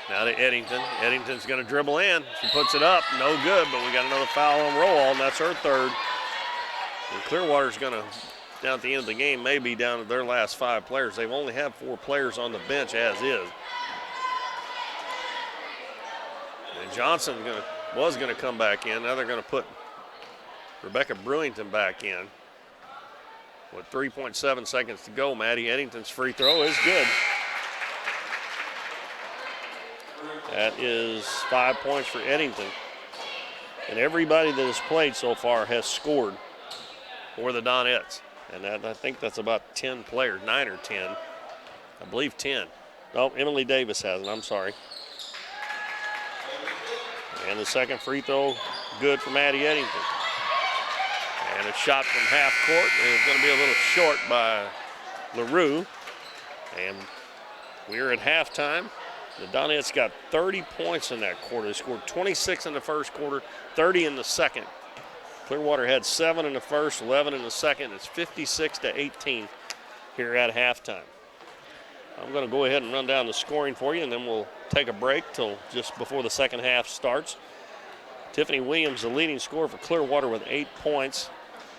Now to Eddington. Eddington's going to dribble in. She puts it up, no good, but we got another foul on Rowald, and that's her third. And Clearwater's going to, down at the end of the game, maybe down to their last 5 players. They've only had 4 players on the bench as is. And Johnson was going to come back in. Now they're going to put Rebecca Brewington back in. With 3.7 seconds to go, Maddie Eddington's free throw is good. That is 5 points for Eddington. And everybody that has played so far has scored for the Donettes. And I think that's about 10 players, 9 or 10. I believe 10. No, Emily Davis hasn't, I'm sorry. And the second free throw, good for Maddie Eddington. And a shot from half court, and it's going to be a little short by LaRue. And we're at halftime. The Donettes got 30 points in that quarter. They scored 26 in the first quarter, 30 in the second. Clearwater had 7 in the first, 11 in the second. It's 56-18 here at halftime. I'm going to go ahead and run down the scoring for you, and then we'll take a break till just before the second half starts. Tiffany Williams, the leading scorer for Clearwater with 8 points,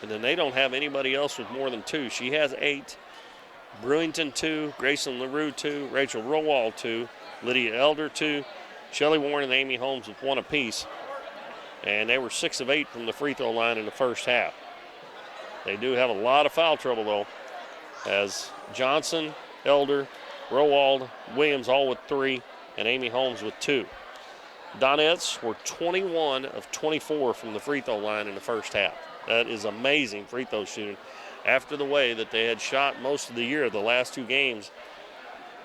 and then they don't have anybody else with more than 2. She has 8. Brewington 2, Grayson LaRue 2, Rachel Rowald 2, Lydia Elder 2, Shelly Warren and Amy Holmes with 1 apiece. And they were 6 of 8 from the free throw line in the first half. They do have a lot of foul trouble though, as Johnson, Elder, Rowald, Williams all with 3, and Amy Holmes with 2. Donettes were 21 of 24 from the free throw line in the first half. That is amazing free throw shooting after the way that they had shot most of the year, the last 2 games.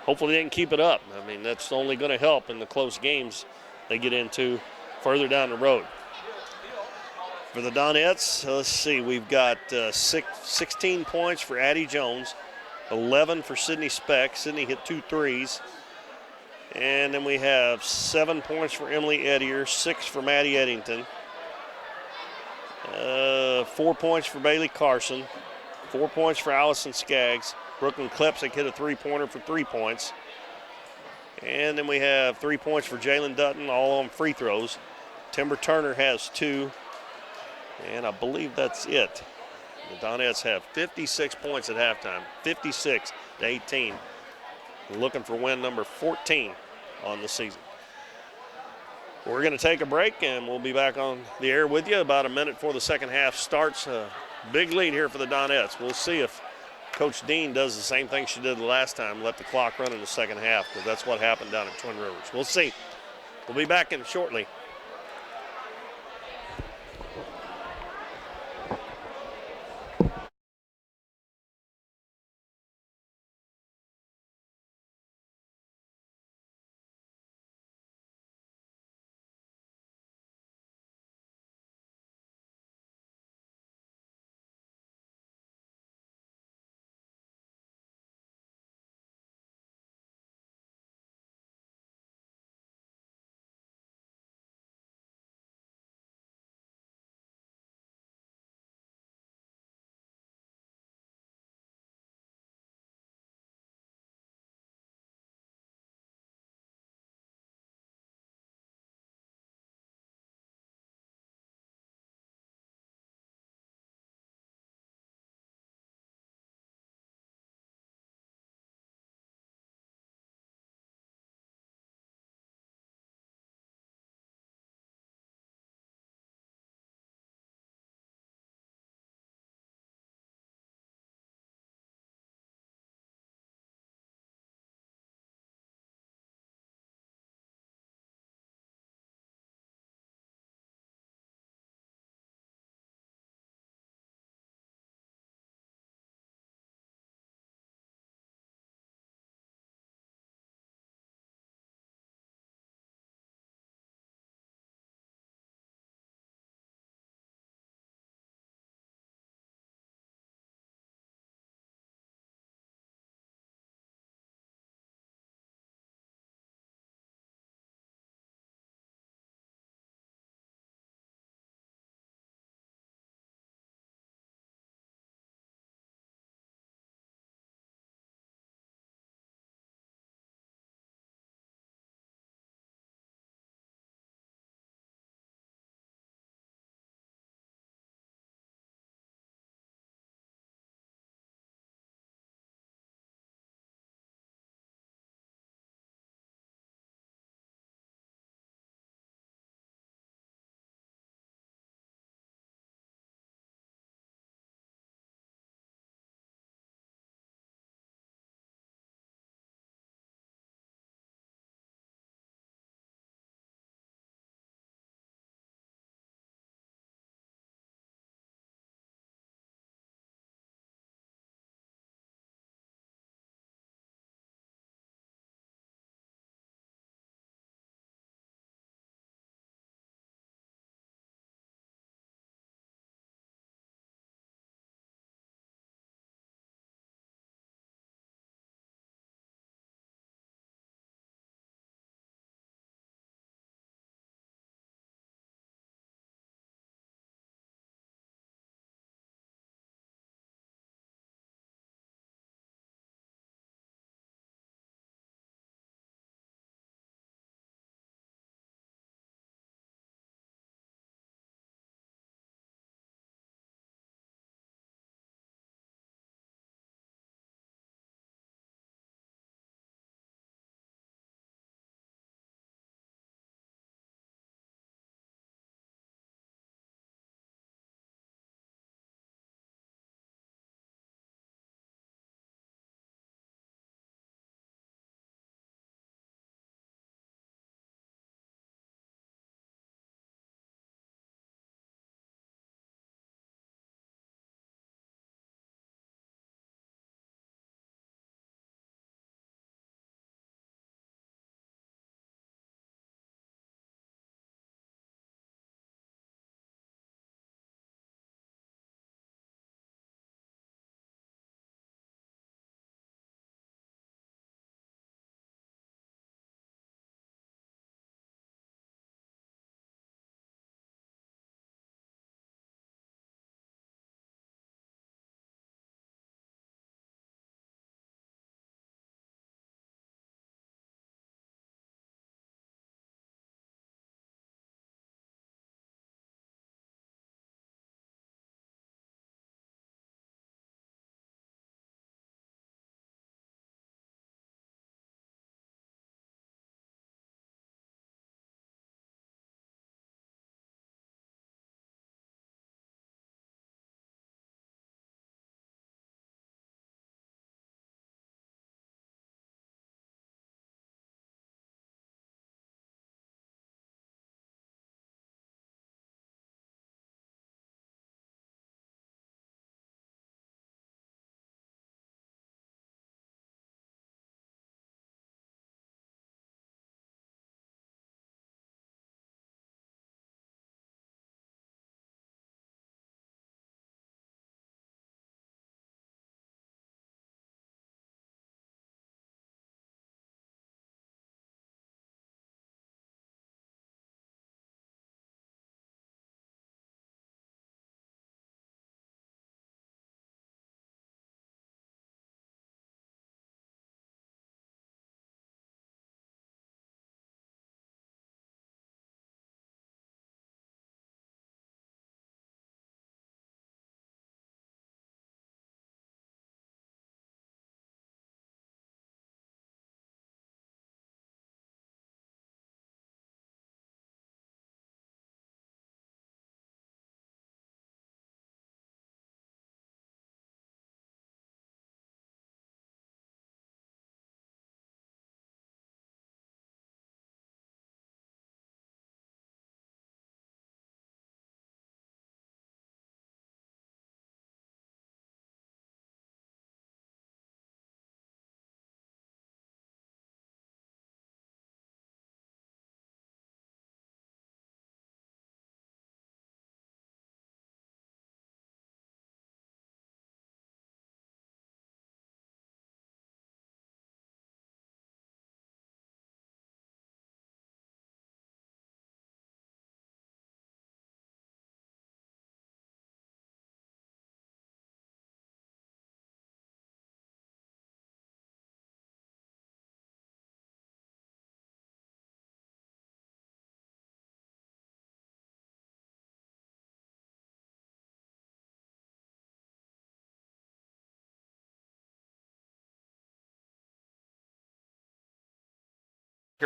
Hopefully they can keep it up. I mean, that's only going to help in the close games they get into further down the road. For the Donettes, let's see, we've got 16 points for Addie Jones, 11 for Sydney Speck. Sydney hit 2 threes. And then we have 7 points for Emily Eddier, 6 for Maddie Eddington, 4 points for Bailey Carson, 4 points for Allison Skaggs. Brooklyn Klepsik hit a 3-pointer for 3 points. And then we have 3 points for Jalen Dutton, all on free throws. Timber Turner has 2. And I believe that's it. The Donettes have 56 points at halftime, 56-18. Looking for win number 14 on the season. We're going to take a break, and we'll be back on the air with you about a minute before the second half starts. Big lead here for the Donettes. We'll see if Coach Dean does the same thing she did the last time, let the clock run in the second half, because that's what happened down at Twin Rivers. We'll see. We'll be back in shortly.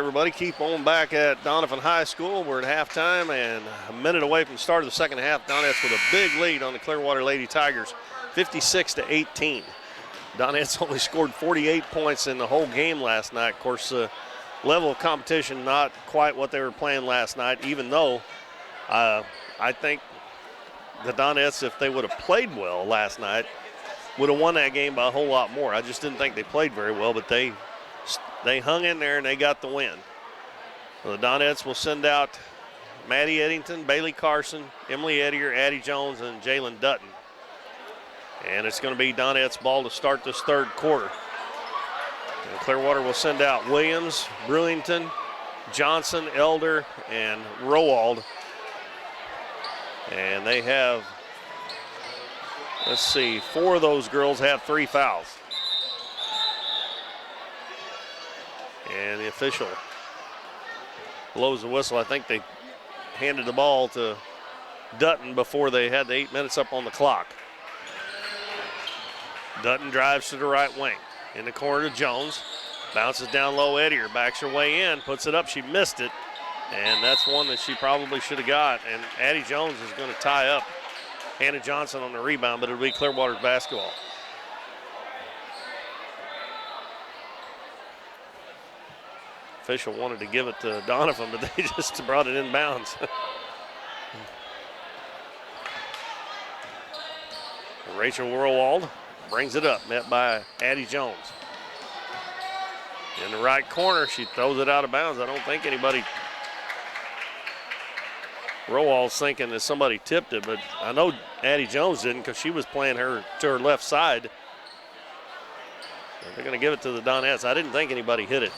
everybody. Keep on back at Doniphan High School. We're at halftime and a minute away from the start of the second half. Donettes with a big lead on the Clearwater Lady Tigers, 56-18. Donettes only scored 48 points in the whole game last night. Of course, level of competition not quite what they were playing last night, even though I think the Donettes, if they would have played well last night, would have won that game by a whole lot more. I just didn't think they played very well, but they hung in there and they got the win. So the Donettes will send out Maddie Eddington, Bailey Carson, Emily Ettier, Addie Jones, and Jalen Dutton. And it's going to be Donettes ball to start this third quarter. And Clearwater will send out Williams, Brewington, Johnson, Elder, and Rowald. And they have, let's see, 4 of those girls have 3 fouls. And the official blows the whistle. I think they handed the ball to Dutton before they had the 8 minutes up on the clock. Dutton drives to the right wing. In the corner to Jones. Bounces down low. Ettier backs her way in, puts it up. She missed it. And that's one that she probably should have got. And Addie Jones is going to tie up Hannah Johnson on the rebound, but it'll be Clearwater's basketball. Official wanted to give it to Doniphan, but they just brought it in bounds. Rachel Rowald brings it up, met by Addie Jones. In the right corner, she throws it out of bounds. I don't think anybody, Rowald's thinking that somebody tipped it, but I know Addie Jones didn't because she was playing her to her left side. They're going to give it to the Donettes. I didn't think anybody hit it.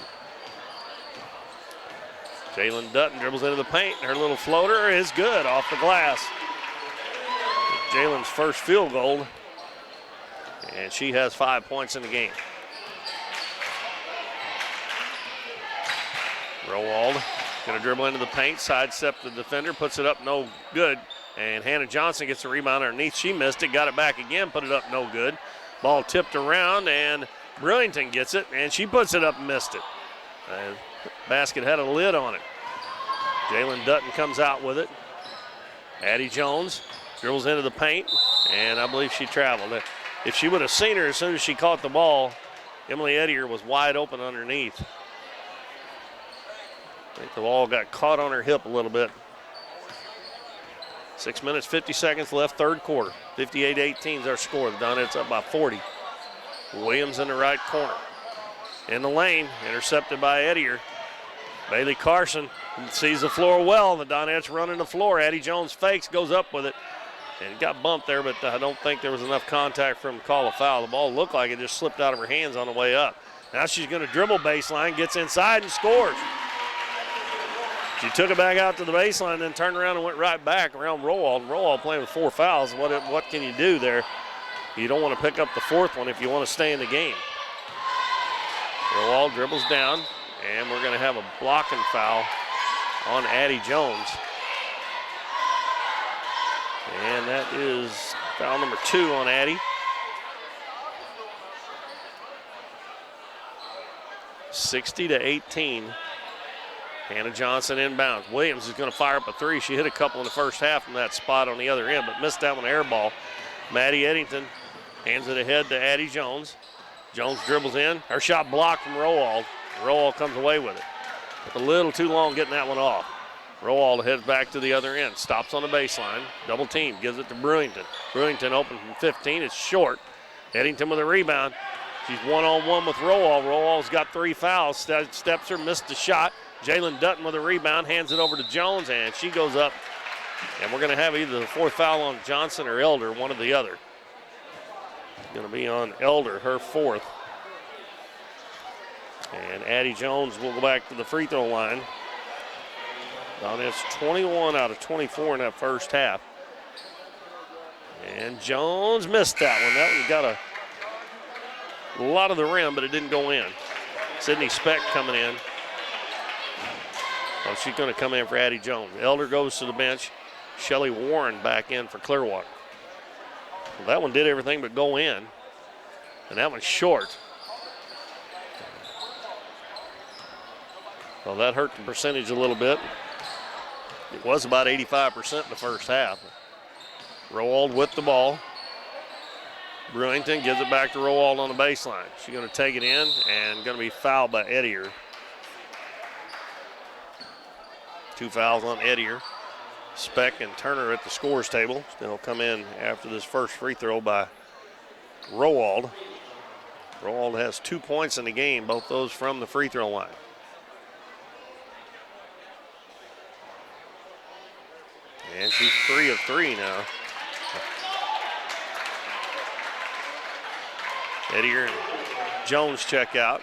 Jalen Dutton dribbles into the paint, and her little floater is good off the glass. Jalen's first field goal, and she has 5 points in the game. Rowald going to dribble into the paint, sidestep the defender, puts it up, no good. And Hannah Johnson gets a rebound underneath. She missed it, got it back again, put it up, no good. Ball tipped around, and Brewington gets it, and she puts it up and missed it. Basket had a lid on it. Jalen Dutton comes out with it. Addie Jones dribbles into the paint, and I believe she traveled. If she would have seen her as soon as she caught the ball, Emily Ettier was wide open underneath. I think the ball got caught on her hip a little bit. 6 minutes, 50 seconds left, third quarter. 58-18 is our score. The Donettes up by 40. Williams in the right corner. In the lane, intercepted by Ettier. Bailey Carson sees the floor well. The Donettes running the floor. Addie Jones fakes, goes up with it. And it got bumped there, but I don't think there was enough contact for him to call a foul. The ball looked like it just slipped out of her hands on the way up. Now she's going to dribble baseline, gets inside and scores. She took it back out to the baseline, then turned around and went right back around Rowald. Rowald playing with 4 fouls. What can you do there? You don't want to pick up the 4th one if you want to stay in the game. Rowald dribbles down, and we're going to have a blocking foul on Addie Jones. And that is foul number 2 on Addie. 60-18. Hannah Johnson inbounds. Williams is going to fire up a 3. She hit a couple in the first half from that spot on the other end, but missed that one air ball. Maddie Eddington hands it ahead to Addie Jones. Jones dribbles in. Her shot blocked from Rowald. Rowald comes away with it. A little too long getting that one off. Rowald heads back to the other end. Stops on the baseline. Double team. Gives it to Brewington. Brewington open from 15. It's short. Eddington with a rebound. She's one-on-one with Rowald. Rowald's got 3 fouls. Steps her, missed the shot. Jalen Dutton with a rebound, hands it over to Jones, and she goes up. And we're going to have either the 4th foul on Johnson or Elder, one or the other. It's going to be on Elder, her 4th. And Addie Jones will go back to the free throw line. It's 21 out of 24 in that first half. And Jones missed that one. That one got a lot of the rim, but it didn't go in. Sydney Speck coming in. Oh, she's going to come in for Addie Jones. Elder goes to the bench. Shelly Warren back in for Clearwater. Well, that one did everything but go in. And that one's short. Well, that hurt the percentage a little bit. It was about 85% in the first half. Rowald with the ball. Brewington gives it back to Rowald on the baseline. She's going to take it in and going to be fouled by Edier. 2 fouls on Edier. Speck and Turner at the scores table. They'll come in after this first free throw by Rowald. Rowald has 2 points in the game, both those from the free throw line. And she's 3 of 3 now. Edier and Jones check out.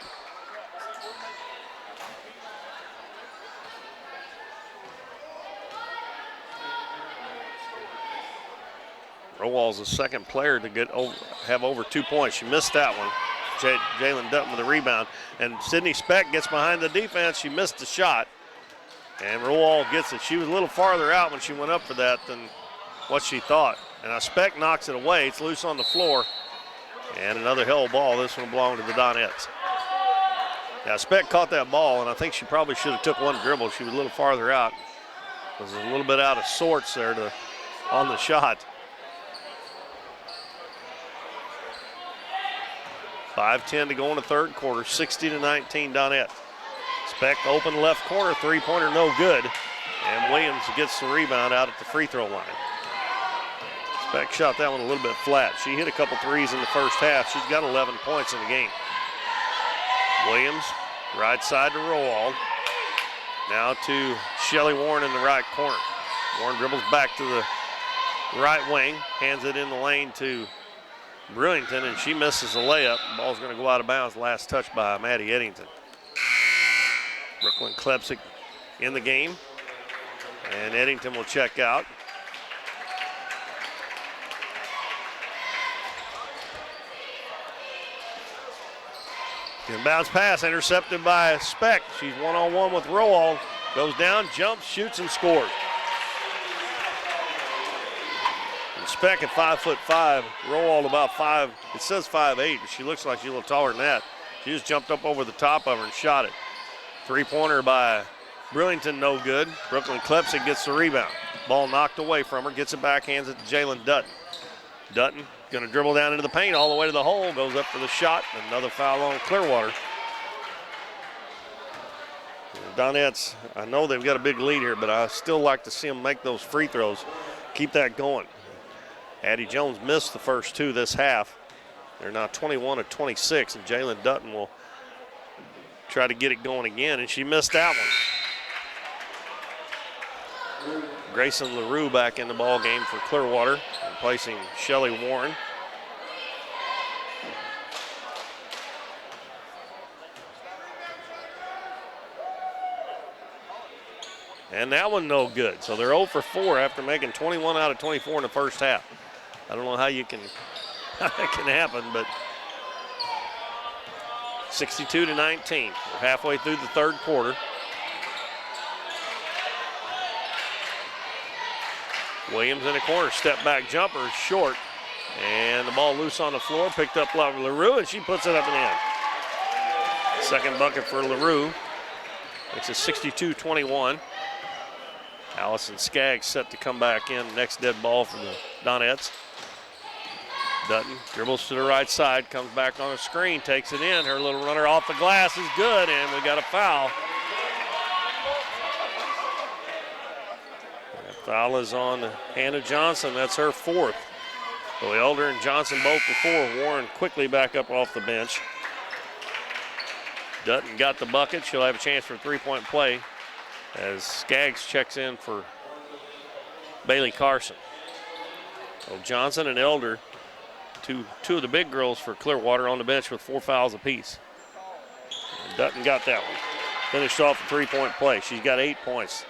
Rowald's the second player to have over 2 points. She missed that one. Jalen Dutton with the rebound. And Sydney Speck gets behind the defense. She missed the shot. And Rowald gets it. She was a little farther out when she went up for that than what she thought. And now Speck knocks it away. It's loose on the floor. And another held ball. This one belonged to the Donettes. Now Speck caught that ball, and I think she probably should have took one dribble. She was a little farther out. Was a little bit out of sorts there on the shot. 5:10 to go in the third quarter. 60-19 Donette. Speck open left corner, three-pointer no good. And Williams gets the rebound out at the free throw line. Speck shot that one a little bit flat. She hit a couple threes in the first half. She's got 11 points in the game. Williams, right side to Rowald. Now to Shelly Warren in the right corner. Warren dribbles back to the right wing, hands it in the lane to Brewington, and she misses a layup. The ball's going to go out of bounds. Last touch by Maddie Eddington. Brooklyn Klepsik in the game, and Eddington will check out. Inbounds pass intercepted by Speck. She's one-on-one with Rowald. Goes down, jumps, shoots, and scores. And Speck at 5'5", Rowald about 5. It says 5'8", but she looks like she's a little taller than that. She just jumped up over the top of her and shot it. Three-pointer by Brewington, no good. Brooklyn Klepsik gets the rebound. Ball knocked away from her, gets it back, hands it to Jalen Dutton. Dutton going to dribble down into the paint all the way to the hole, goes up for the shot. Another foul on Clearwater. Donettes, I know they've got a big lead here, but I still like to see them make those free throws. Keep that going. Addie Jones missed the first 2 this half. They're now 21 of 26, and Jalen Dutton will try to get it going again, and she missed that one. Grayson LaRue back in the ball game for Clearwater, replacing Shelly Warren. And that one no good. So they're 0 for 4 after making 21 out of 24 in the first half. I don't know how that can happen, but 62-19. We're halfway through the third quarter. Williams in the corner, step back jumper, short. And the ball loose on the floor, picked up by LaRue, and she puts it up and in. Second bucket for LaRue. Makes it 62-21. Allison Skaggs set to come back in. Next dead ball for the Donettes. Dutton dribbles to the right side, comes back on the screen, takes it in. Her little runner off the glass is good, and we got a foul. That foul is on Hannah Johnson. That's her 4th. So Elder and Johnson both before. Warren quickly back up off the bench. Dutton got the bucket. She'll have a chance for a three-point play as Skaggs checks in for Bailey Carson. So Johnson and Elder, two of the big girls for Clearwater, on the bench with 4 fouls apiece. And Dutton got that one. Finished off a three-point play. She's got 8 points.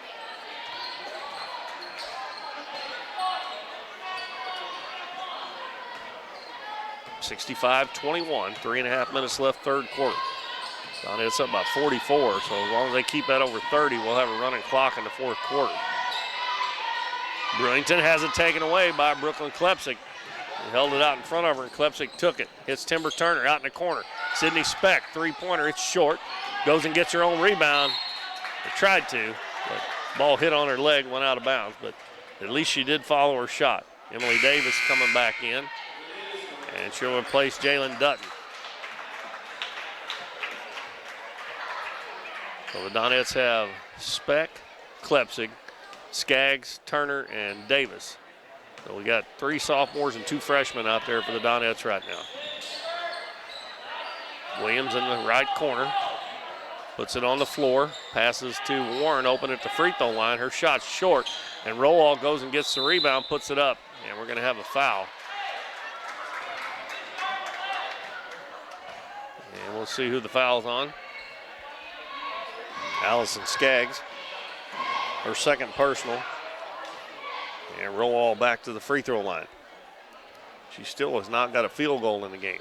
(65-21), 3.5 minutes left, third quarter. It's up by 44, so as long as they keep that over 30, we'll have a running clock in the fourth quarter. Brewington has it taken away by Brooklyn Klepsik. He held it out in front of her, and Klepsik took it. Hits Timber Turner out in the corner. Sydney Speck, three-pointer, it's short. Goes and gets her own rebound, They tried to, but ball hit on her leg, went out of bounds, but at least she did follow her shot. Emily Davis coming back in, and she'll replace Jalen Dutton. So the Donettes have Speck, Klepsig, Skaggs, Turner, and Davis. So we got 3 sophomores and 2 freshmen out there for the Donettes right now. Williams in the right corner. Puts it on the floor. Passes to Warren open at the free throw line. Her shot's short. And Rowall goes and gets the rebound, puts it up. And we're going to have a foul. And we'll see who the foul's on. Allison Skaggs. Her second personal. And Rowall back to the free throw line. She still has not got a field goal in the game.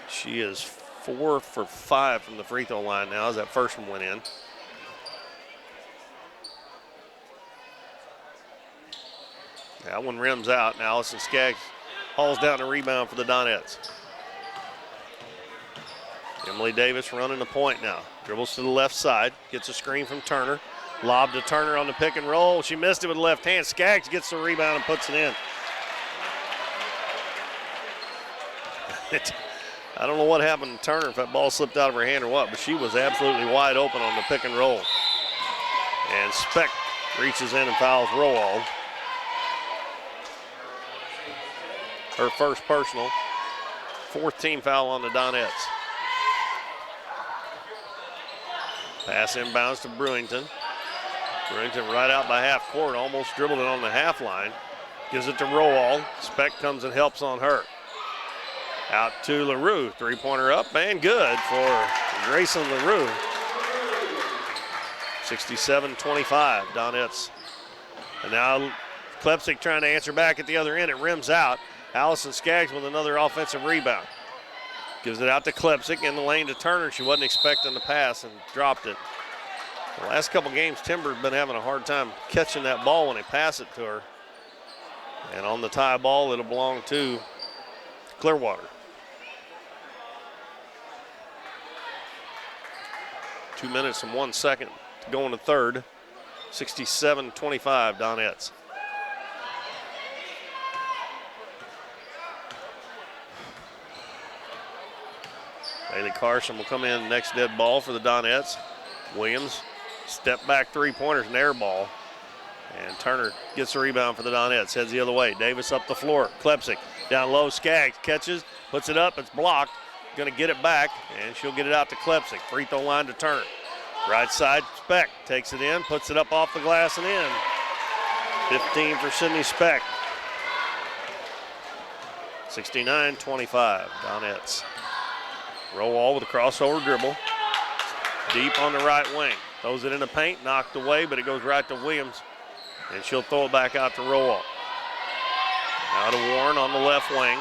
She is 4 for 5 from the free throw line now as that first one went in. That one rims out, and Allison Skaggs hauls down the rebound for the Donettes. Emily Davis running the point now. Dribbles to the left side, gets a screen from Turner. Lob to Turner on the pick and roll. She missed it with the left hand. Skaggs gets the rebound and puts it in. I don't know what happened to Turner, if that ball slipped out of her hand or what, but she was absolutely wide open on the pick and roll. And Speck reaches in and fouls Rowall. Her first personal. 4th team foul on the Donettes. Pass inbounds to Brewington. Brewington right out by half court, almost dribbled it on the half line. Gives it to Rowall. Speck comes and helps on her. Out to LaRue, 3-pointer up and good for Grayson LaRue. 67-25, Donettes. And now Klepsig trying to answer back at the other end. It rims out. Allison Skaggs with another offensive rebound. Gives it out to Klepsig in the lane to Turner. She wasn't expecting the pass and dropped it. The last couple games, Timber's been having a hard time catching that ball when they pass it to her. And on the tie ball, it'll belong to Clearwater. 2 minutes and 1 second to go in the third. 67-25, Donettes. Bailey Carson will come in next dead ball for the Donettes. Williams, step back 3-pointers and air ball. And Turner gets the rebound for the Donettes, heads the other way. Davis up the floor, Klepsig down low, Skaggs catches, puts it up, it's blocked. Gonna get it back, and she'll get it out to Klepsig. Free throw line to Turner. Right side, Speck takes it in, puts it up off the glass and in. 15 for Sydney Speck. 69-25, Donettes. Rowall with a crossover dribble. Deep on the right wing. Throws it in the paint, knocked away, but it goes right to Williams. And she'll throw it back out to Rowall. Now to Warren on the left wing.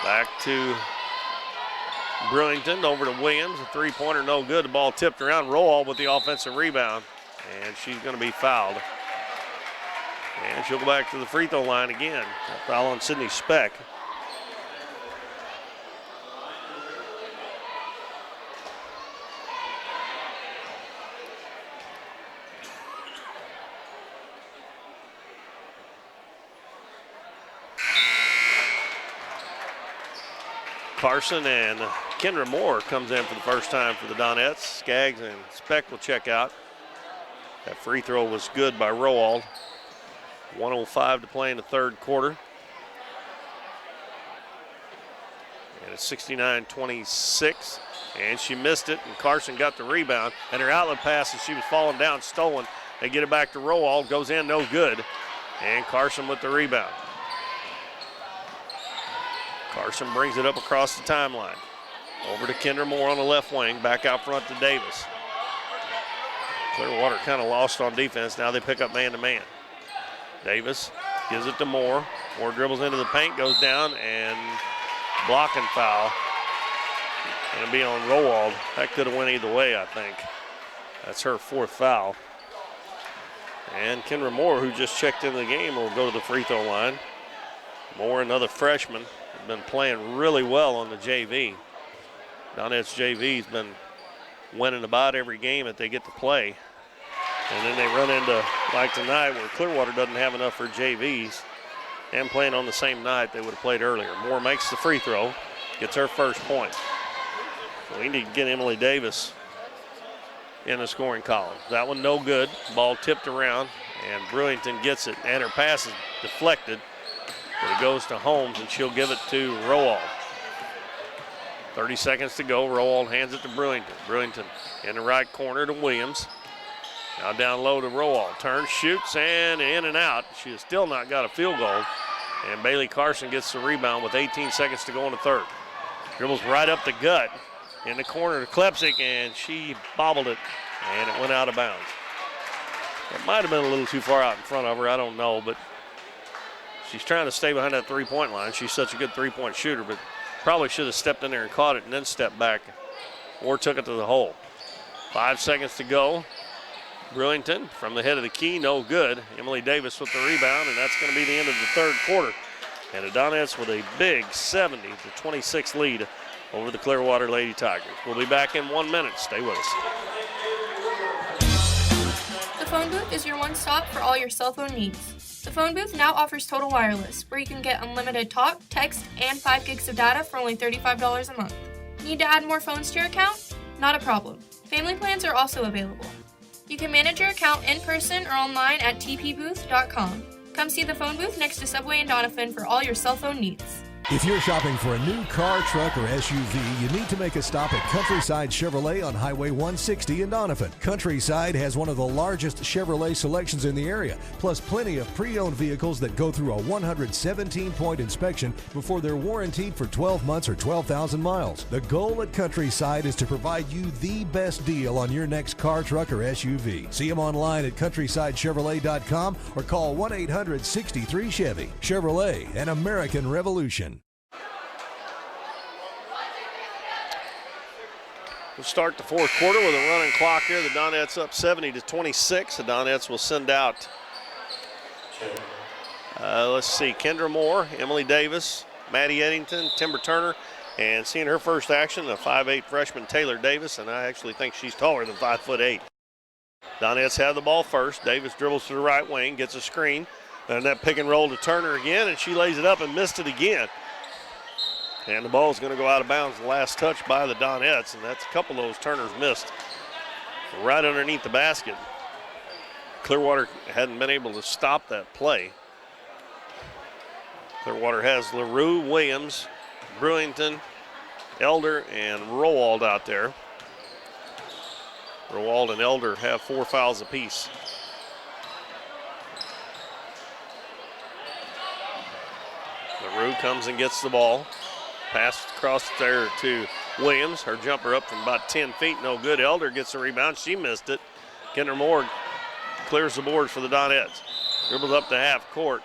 Back to Brewington, over to Williams. A 3-pointer, no good. The ball tipped around. Rowall with the offensive rebound. And she's going to be fouled. And she'll go back to the free throw line again. A foul on Sydney Speck. Carson and Kendra Moore comes in for the first time for the Donettes. Skaggs and Speck will check out. That free throw was good by Rowall. 1:05 to play in the third quarter. And it's 69-26. And she missed it, and Carson got the rebound. And her outlet pass as she was falling down, stolen. They get it back to Rowall. Goes in, no good. And Carson with the rebound. Carson brings it up across the timeline. Over to Kendra Moore on the left wing, back out front to Davis. Clearwater kind of lost on defense. Now they pick up man-to-man. Davis gives it to Moore. Moore dribbles into the paint, goes down, and blocking foul. Gonna be on Rowall. That could have went either way, I think. That's her 4th foul. And Kendra Moore, who just checked into the game, will go to the free throw line. Moore, another freshman. Been playing really well on the JV. Donette's JV's been winning about every game that they get to play. And then they run into, like tonight, where Clearwater doesn't have enough for JVs. And playing on the same night they would have played earlier. Moore makes the free throw, gets her first point. So we need to get Emily Davis in the scoring column. That one no good. Ball tipped around, and Brewington gets it, and her pass is deflected. But it goes to Holmes, and she'll give it to Rowald. 30 seconds to go. Rowald hands it to Brewington. Brewington in the right corner to Williams. Now down low to Rowald. Turns, shoots, and in and out. She has still not got a field goal. And Bailey Carson gets the rebound with 18 seconds to go in the third. Dribbles right up the gut in the corner to Klepsik, and she bobbled it, and it went out of bounds. It might have been a little too far out in front of her. I don't know, but she's trying to stay behind that three-point line. She's such a good three-point shooter, but probably should have stepped in there and caught it and then stepped back or took it to the hole. 5 seconds to go. Brewington from the head of the key, no good. Emily Davis with the rebound, and that's going to be the end of the third quarter. And the Donettes with a big 70-26 lead over the Clearwater Lady Tigers. We'll be back in 1 minute. Stay with us. The phone booth is your one stop for all your cell phone needs. The phone booth now offers Total Wireless, where you can get unlimited talk, text, and 5 gigs of data for only $35 a month. Need to add more phones to your account? Not a problem. Family plans are also available. You can manage your account in person or online at tpbooth.com. Come see the phone booth next to Subway in Doniphan for all your cell phone needs. If you're shopping for a new car, truck, or SUV, you need to make a stop at Countryside Chevrolet on Highway 160 in Doniphan. Countryside has one of the largest Chevrolet selections in the area, plus plenty of pre-owned vehicles that go through a 117-point inspection before they're warranted for 12 months or 12,000 miles. The goal at Countryside is to provide you the best deal on your next car, truck, or SUV. See them online at CountrysideChevrolet.com or call 1-800-63-CHEVY. Chevrolet, an American revolution. We'll start the fourth quarter with a running clock here. The Donettes up 70-26. The Donettes will send out, let's see, Kendra Moore, Emily Davis, Maddie Eddington, Timber Turner, and seeing her first action, a 5'8" freshman Taylor Davis, and I actually think she's taller than 5'8". Donettes have the ball first. Davis dribbles to the right wing, gets a screen, and that pick and roll to Turner again, and she lays it up and missed it again. And the ball is going to go out of bounds. The last touch by the Donettes, and that's a couple of those Turners missed right underneath the basket. Clearwater hadn't been able to stop that play. Clearwater has LaRue, Williams, Brewington, Elder, and Rowald out there. Rowald and Elder have 4 fouls apiece. LaRue comes and gets the ball. Pass across there to Williams. Her jumper up from about 10 feet, no good. Elder gets the rebound. She missed it. Kendra Moore clears the boards for the Donettes. Dribbles up to half court.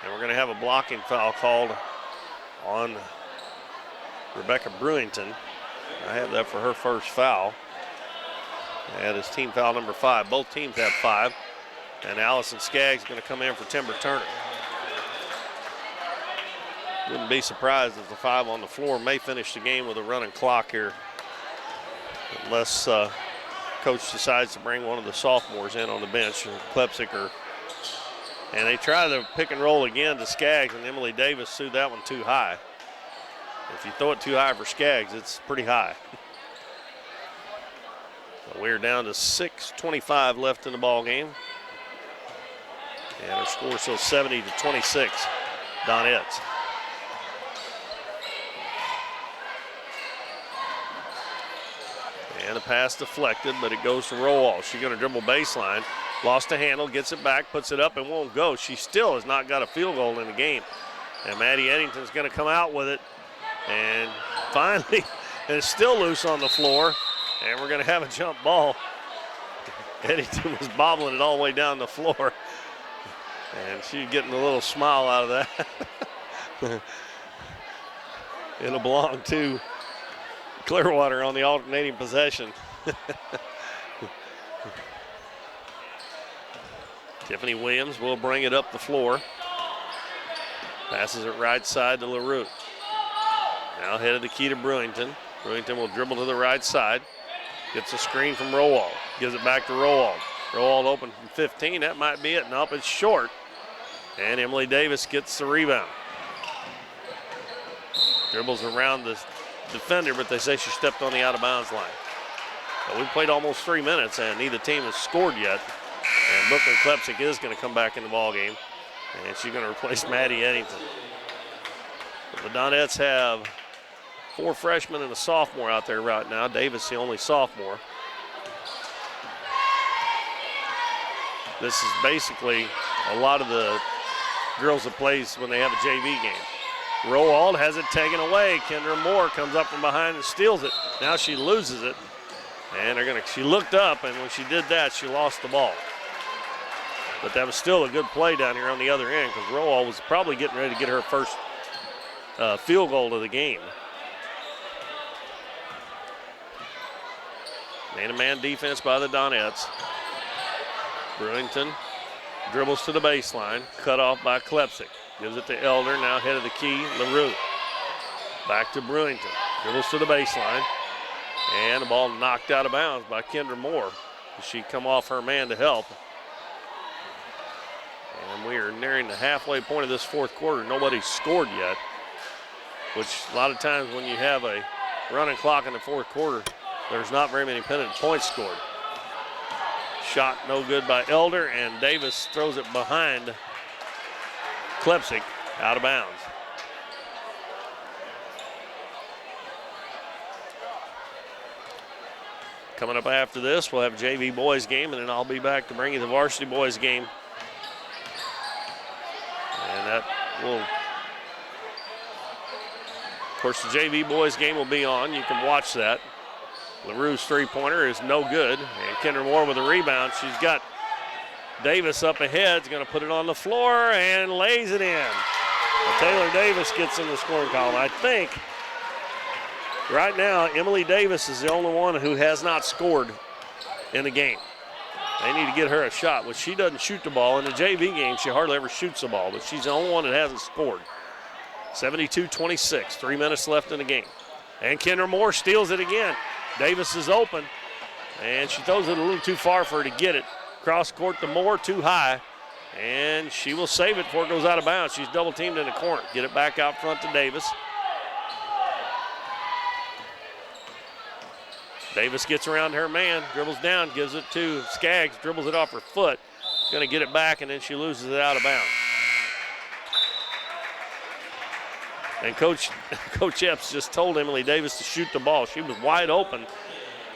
And we're going to have a blocking foul called on Rebecca Brewington. I have that for her first foul. That is team foul number 5. Both teams have 5. And Allison Skaggs going to come in for Timber Turner. Wouldn't be surprised if the 5 on the floor may finish the game with a running clock here, unless coach decides to bring one of the sophomores in on the bench, Klepsik. And they try the pick and roll again to Skaggs, and Emily Davis threw that one too high. If you throw it too high for Skaggs, it's pretty high. So we're down to 6:25 left in the ball game. And our score is still 70-26, Donettes. And the pass deflected, but it goes to Rowald. She's going to dribble baseline. Lost a handle, gets it back, puts it up, and won't go. She still has not got a field goal in the game. And Maddie Eddington's going to come out with it. And finally, it's still loose on the floor. And we're going to have a jump ball. Eddington was bobbling it all the way down the floor. And she's getting a little smile out of that. It'll belong to Clearwater on the alternating possession. Tiffany Williams will bring it up the floor. Passes it right side to LaRue. Now head of the key to Brewington. Brewington will dribble to the right side. Gets a screen from Rowald. Gives it back to Rowald. Rowald open from 15. That might be it. Nope, it's short. And Emily Davis gets the rebound. Dribbles around the defender, but they say she stepped on the out-of-bounds line. But we've played almost 3 minutes, and neither team has scored yet. And Brooklyn Klepsik is going to come back in the ballgame, and she's going to replace Maddie Eddington. But the Donettes have 4 freshmen and a sophomore out there right now. Davis, the only sophomore. This is basically a lot of the girls that plays when they have a JV game. Rowald has it taken away. Kendra Moore comes up from behind and steals it. Now she loses it. And she looked up, and when she did that, she lost the ball. But that was still a good play down here on the other end because Rowald was probably getting ready to get her first field goal of the game. Man-to-man defense by the Donettes. Brewington dribbles to the baseline, cut off by Klepsik. Gives it to Elder, now head of the key, LaRue. Back to Brewington, dribbles to the baseline, and the ball knocked out of bounds by Kendra Moore. She come off her man to help. And we are nearing the halfway point of this fourth quarter. Nobody's scored yet, which a lot of times when you have a running clock in the fourth quarter, there's not very many pennant points scored. Shot no good by Elder, and Davis throws it behind Klepsik, out of bounds. Coming up after this, we'll have JV boys game, and then I'll be back to bring you the varsity boys game. And that will, of course, the JV boys game will be on. You can watch that. LaRue's three-pointer is no good, and Kendra Moore with a rebound. She's got Davis up ahead, is going to put it on the floor and lays it in. Well, Taylor Davis gets in the scoring column. I think right now Emily Davis is the only one who has not scored in the game. They need to get her a shot, which she doesn't shoot the ball. In the JV game, she hardly ever shoots the ball, but she's the only one that hasn't scored. 72-26, 3 minutes left in the game. And Kendra Moore steals it again. Davis is open, and she throws it a little too far for her to get it. Cross court to Moore, too high, and she will save it before it goes out of bounds. She's double teamed in the corner. Get it back out front to Davis. Davis gets around her man, dribbles down, gives it to Skaggs, dribbles it off her foot. Going to get it back, and then she loses it out of bounds. And Coach Epps just told Emily Davis to shoot the ball. She was wide open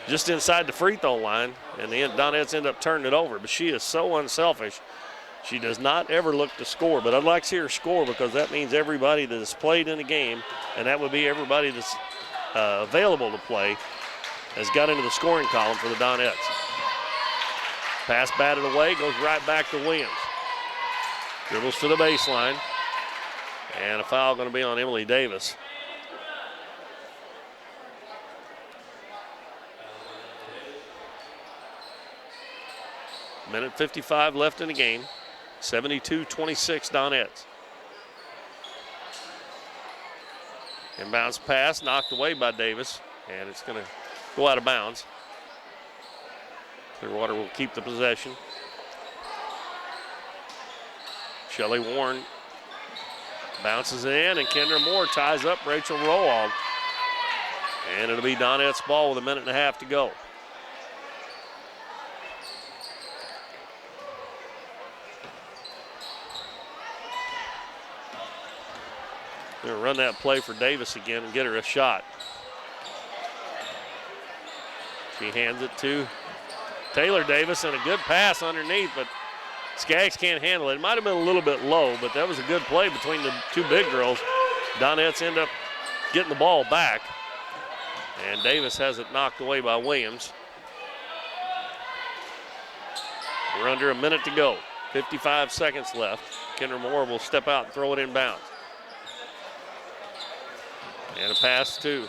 just inside the free throw line, and the Donettes end up turning it over. But she is so unselfish. She does not ever look to score. But I'd like to see her score because that means everybody that has played in the game, and that would be everybody that's available to play, has got into the scoring column for the Donettes. Pass batted away, goes right back to Williams. Dribbles to the baseline. And a foul going to be on Emily Davis. Minute 55 left in the game. 72-26 Donettes. Inbounds pass knocked away by Davis, and it's going to go out of bounds. Clearwater will keep the possession. Shelley Warren bounces in, and Kendra Moore ties up Rachel Rowald. And it'll be Donette's ball with a minute and a half to go. They're going to run that play for Davis again and get her a shot. She hands it to Taylor Davis, and a good pass underneath, but Skaggs can't handle it. It might have been a little bit low, but that was a good play between the two big girls. Donettes end up getting the ball back, and Davis has it knocked away by Williams. We're under a minute to go. 55 seconds left. Kendra Moore will step out and throw it in bounds. And a pass to.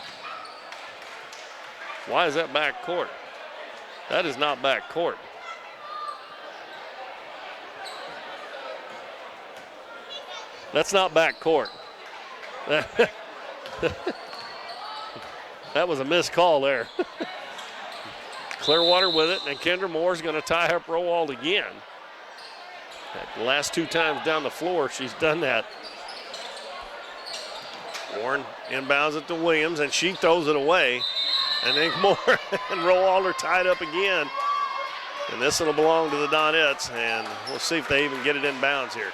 Why is that back court? That is not back court. That's not back court. That was a missed call there. Clearwater with it, and Kendra Moore's going to tie up Rowald again. The last 2 times down the floor, she's done that. Warren inbounds it to Williams, and she throws it away. And then Moore and Rowald are tied up again. And this will belong to the Donettes, and we'll see if they even get it in bounds here.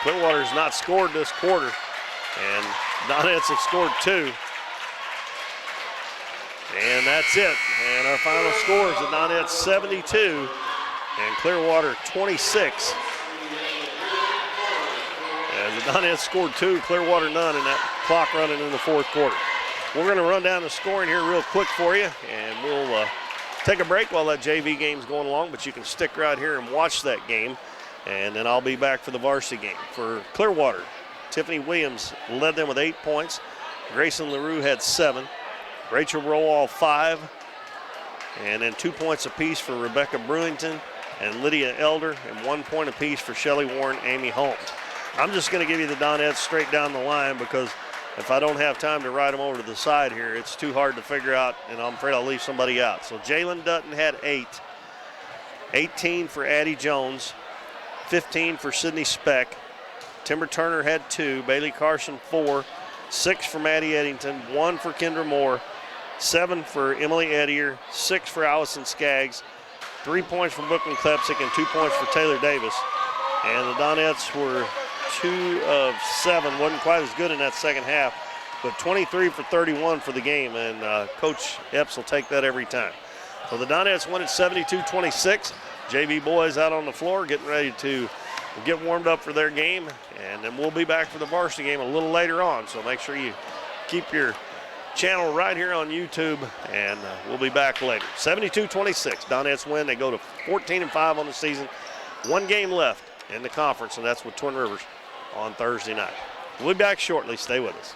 Clearwater's not scored this quarter, and Donettes have scored 2. And that's it. And our final score is the Donettes 72 and Clearwater 26. As the Donettes scored 2, Clearwater none, and that clock running in the 4th quarter. We're going to run down the scoring here real quick for you, and we'll take a break while that JV game's going along, but you can stick right here and watch that game, and then I'll be back for the varsity game. For Clearwater, Tiffany Williams led them with 8 points. Grayson LaRue had 7. Rachel Rowall 5. And then 2 points apiece for Rebecca Brewington and Lydia Elder, and 1 point apiece for Shelley Warren, Amy Holmes. I'm just going to give you the Donettes straight down the line because if I don't have time to ride them over to the side here, it's too hard to figure out, and I'm afraid I'll leave somebody out. So Jalen Dutton had 8. 18 for Addie Jones. 15 for Sydney Speck. Timber Turner had 2. Bailey Carson 4. 6 for Maddie Eddington. 1 for Kendra Moore. 7 for Emily Edier. 6 for Allison Skaggs. 3 points from Brooklyn Klepsik and 2 points for Taylor Davis. And the Donettes were 2 of 7. Wasn't quite as good in that second half, but 23 for 31 for the game, and Coach Epps will take that every time. So the Donettes won at 72-26. JV boys out on the floor getting ready to get warmed up for their game, and then we'll be back for the varsity game a little later on. So make sure you keep your channel right here on YouTube, and we'll be back later. 72-26, Donettes win. They go to 14-5 on the season. 1 game left in the conference, and that's with Twin Rivers on Thursday night. We'll be back shortly. Stay with us.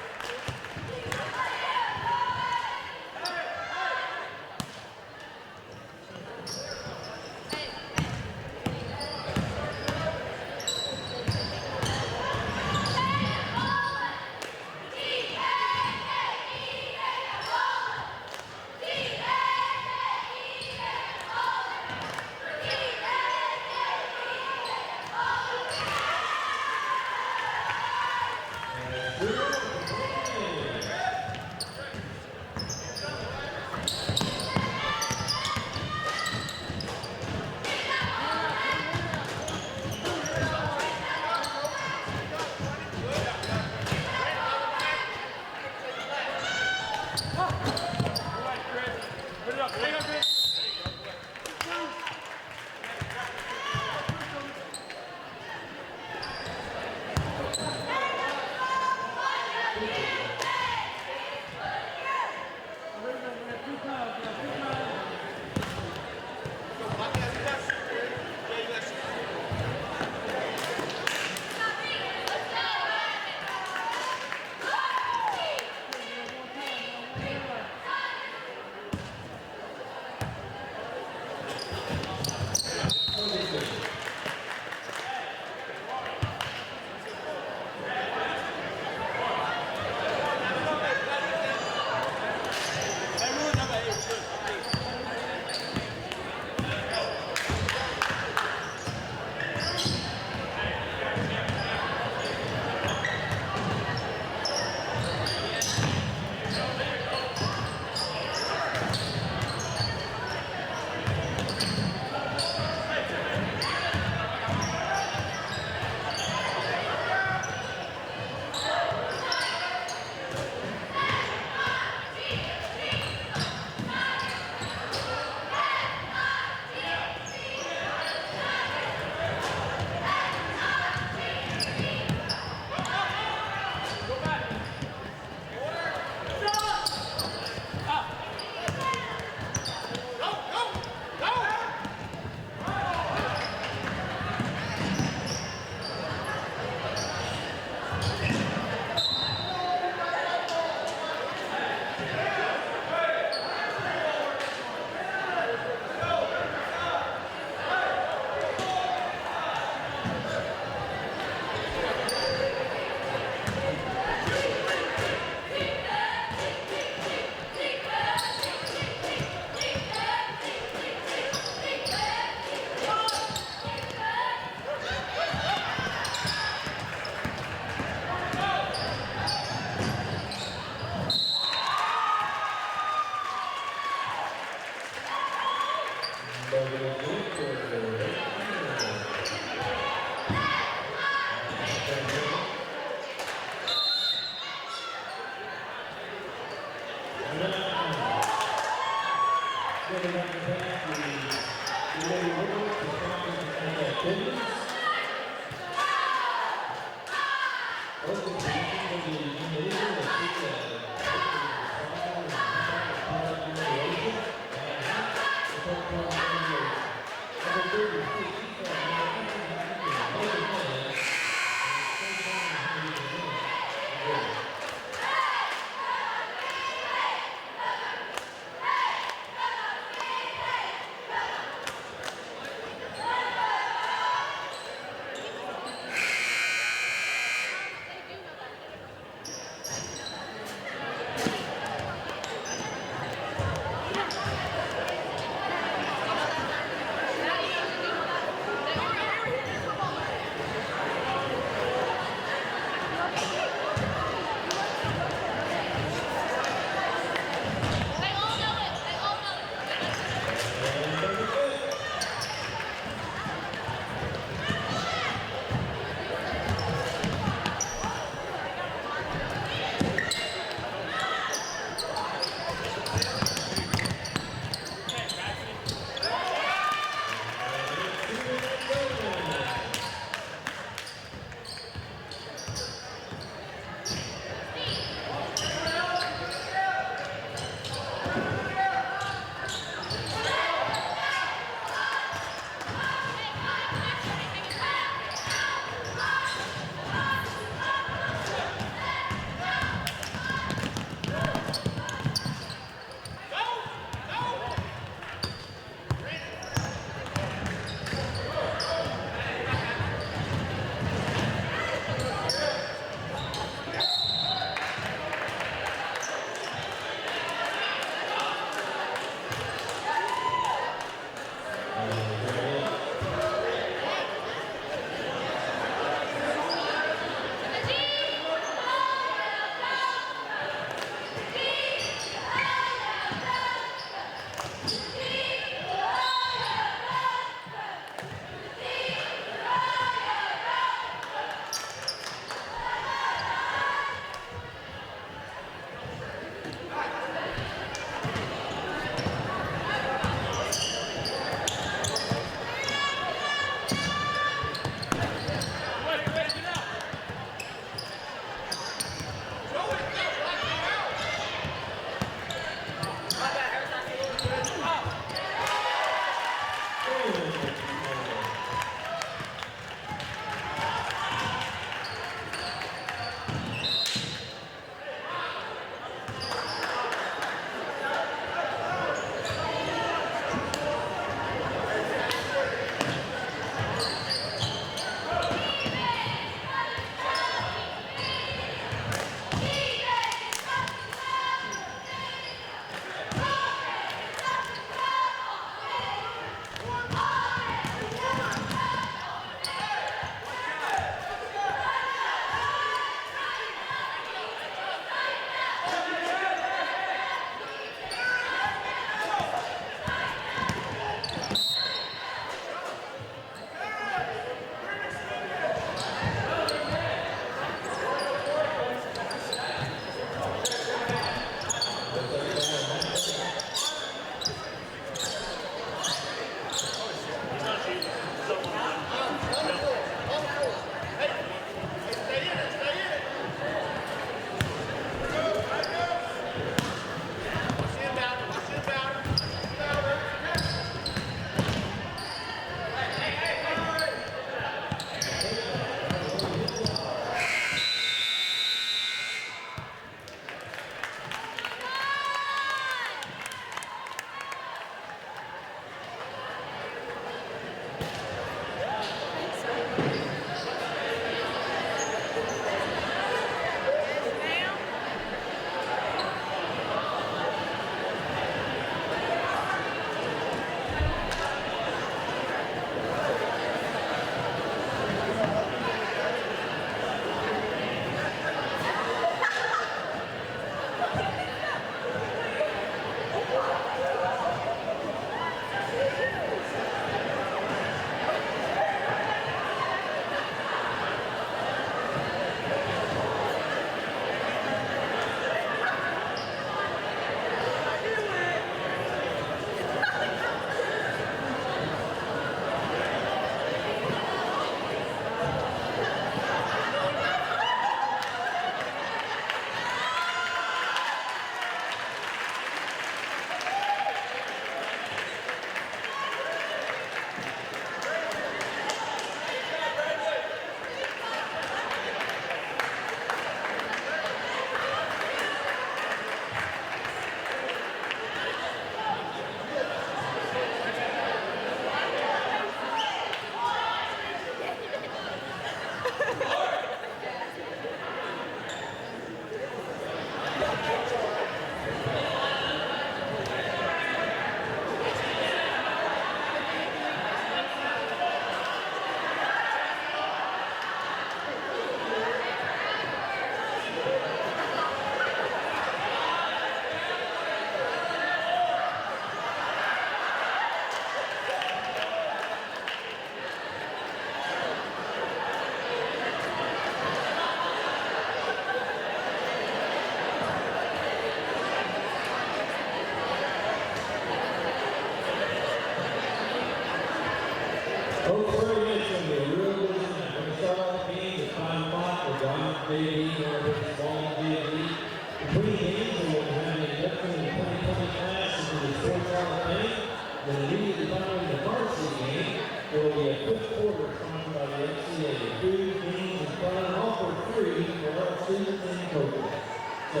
So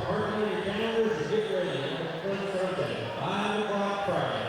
mark on your calendars and get ready. First Thursday, 5 o'clock Friday.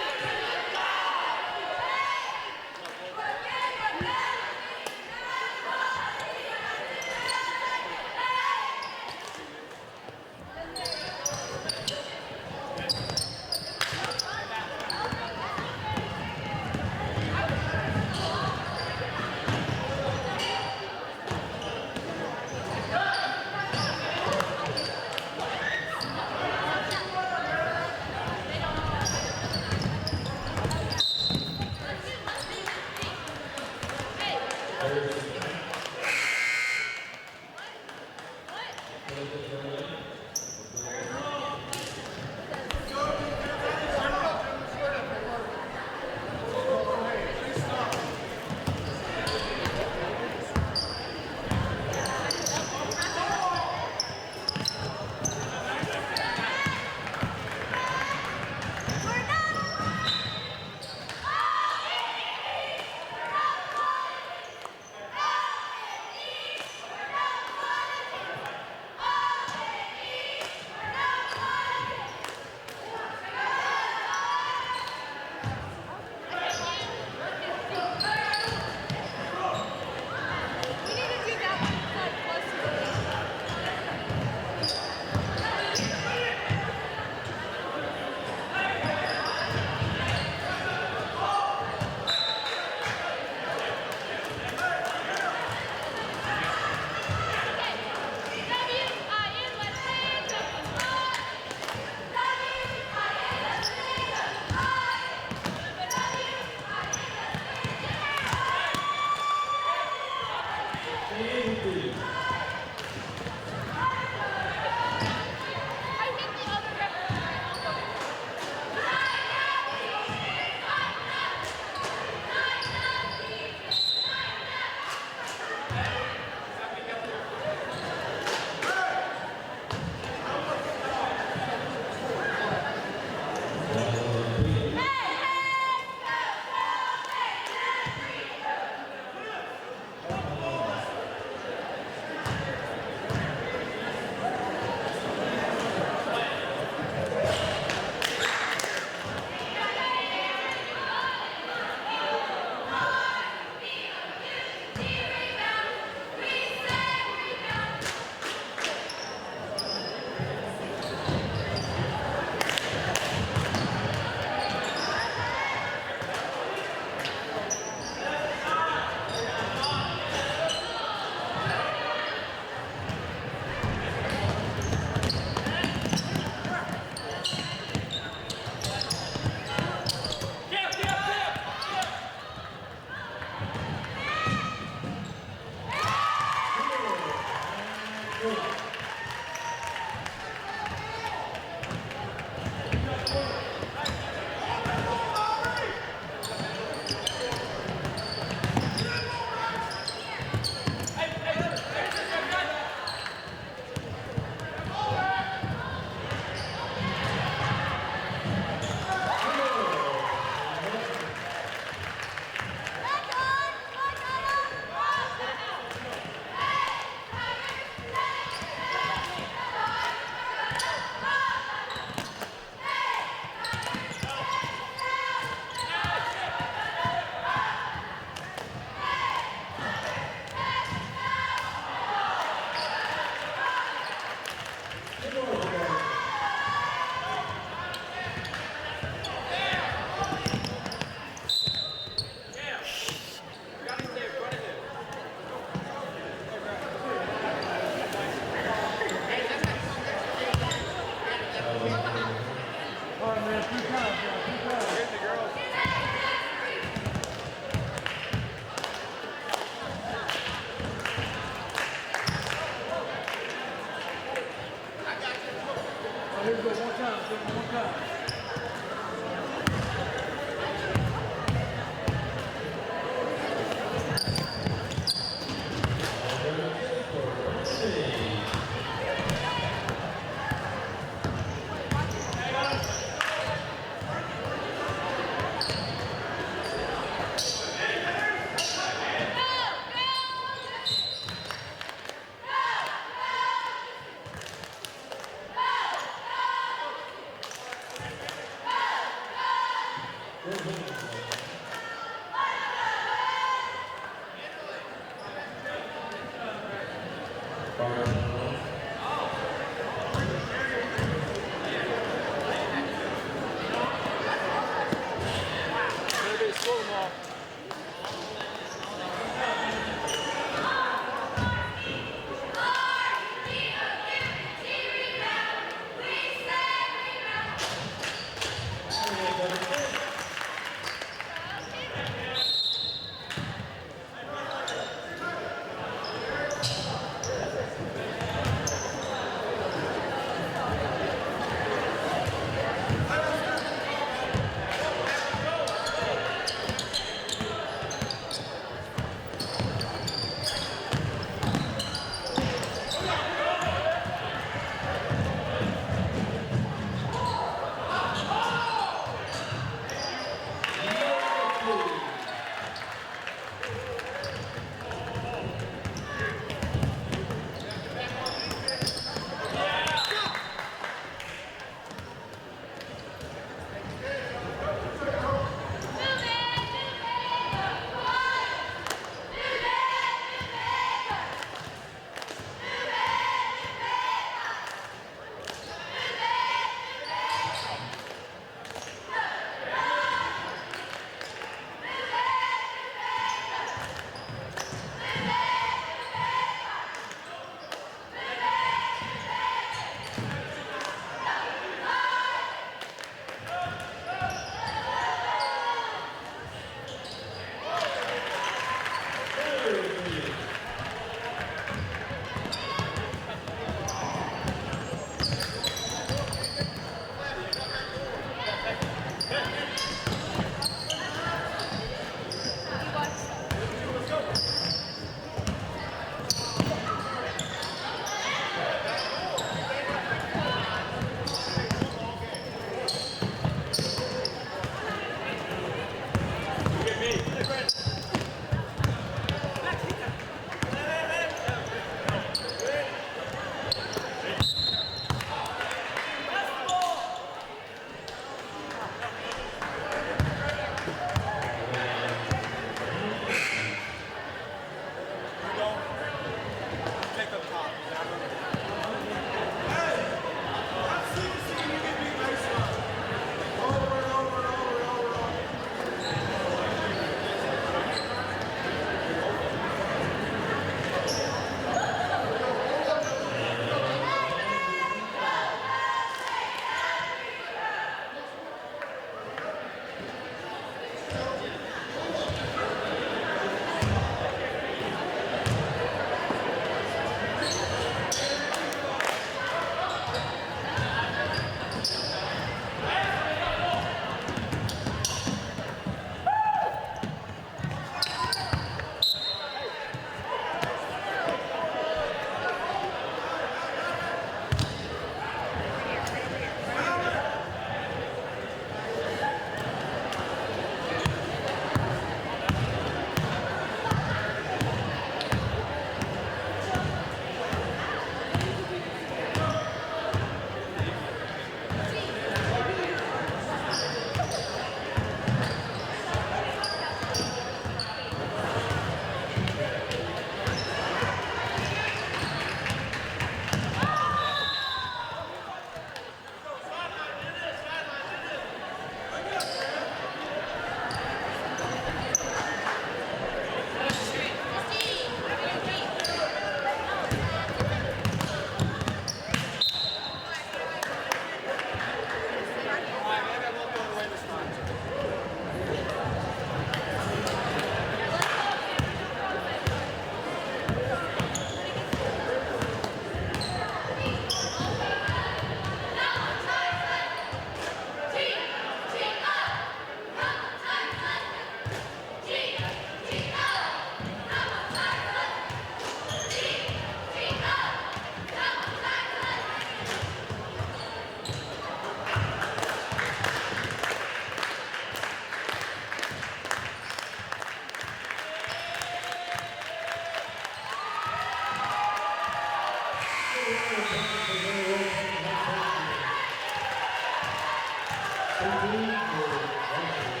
13 for Varsity.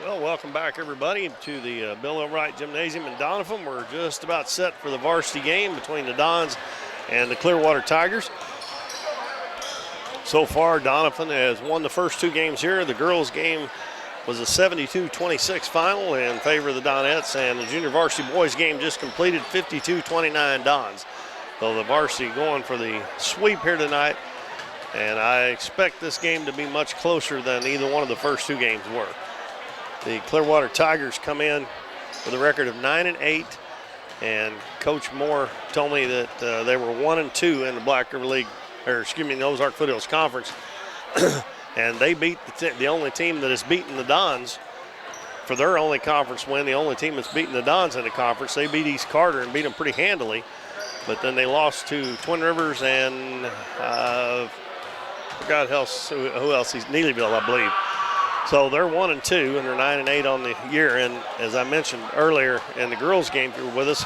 Well, welcome back, everybody, to the Bill L. Wright Gymnasium in Doniphan. We're just about set for the varsity game between the Dons and the Clearwater Tigers. So far, Doniphan has won the first two games here. The girls' game was a 72-26 final in favor of the Donettes, and the junior varsity boys game just completed 52-29 Dons. So the varsity going for the sweep here tonight, and I expect this game to be much closer than either one of the first two games were. The Clearwater Tigers come in with a record of 9-8, and Coach Moore told me that they were 1-2 in the Black River League, the Ozark Foothills Conference, and they beat the only team that has beaten the Dons for their only conference win. The only team that's beaten the Dons in the conference. They beat East Carter and beat them pretty handily, but then they lost to Twin Rivers and forgot who else. Neelyville, I believe. So they're 1-2, and they're 9-8 on the year. And as I mentioned earlier in the girls' game, if you were with us,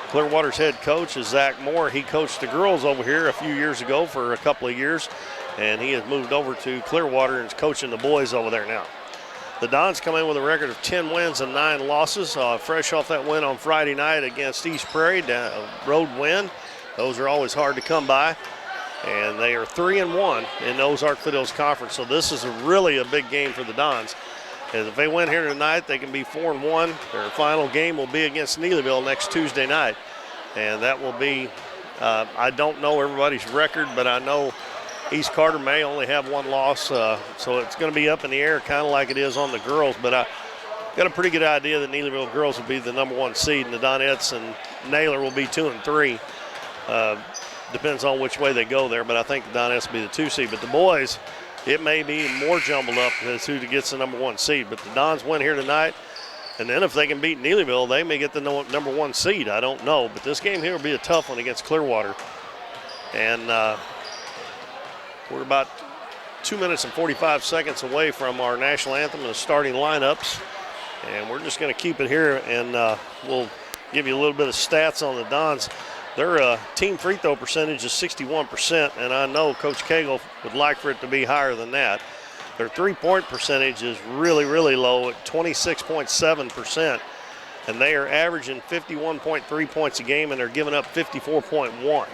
Clearwater's head coach is Zach Moore. He coached the girls over here a few years ago for a couple of years, and he has moved over to Clearwater and is coaching the boys over there now. The Dons come in with a record of 10 wins and 9 losses, fresh off that win on Friday night against East Prairie, a road win. Those are always hard to come by. And they are 3-1 in the Ozark Foothills Conference. So this is really a big game for the Dons. And if they win here tonight, they can be 4-1. Their final game will be against Neelyville next Tuesday night. And that will be, I don't know everybody's record, but I know East Carter may only have one loss. So it's going to be up in the air, kind of like it is on the girls. But I got a pretty good idea that Neelyville girls will be the number 1 seed, and the Donettes and Naylor will be 2 and 3. Depends on which way they go there, but I think the Donettes will be the 2 seed. But the boys, it may be more jumbled up as who gets the number 1 seed. But the Dons win here tonight, and then if they can beat Neelyville, they may get the number 1 seed. I don't know, but this game here will be a tough one against Clearwater. And we're about 2 minutes and 45 seconds away from our national anthem and the starting lineups. And we're just going to keep it here, and we'll give you a little bit of stats on the Dons. Their team free throw percentage is 61%, and I know Coach Cagle would like for it to be higher than that. Their three-point percentage is really, really low at 26.7%, and they are averaging 51.3 points a game, and they're giving up 54.1.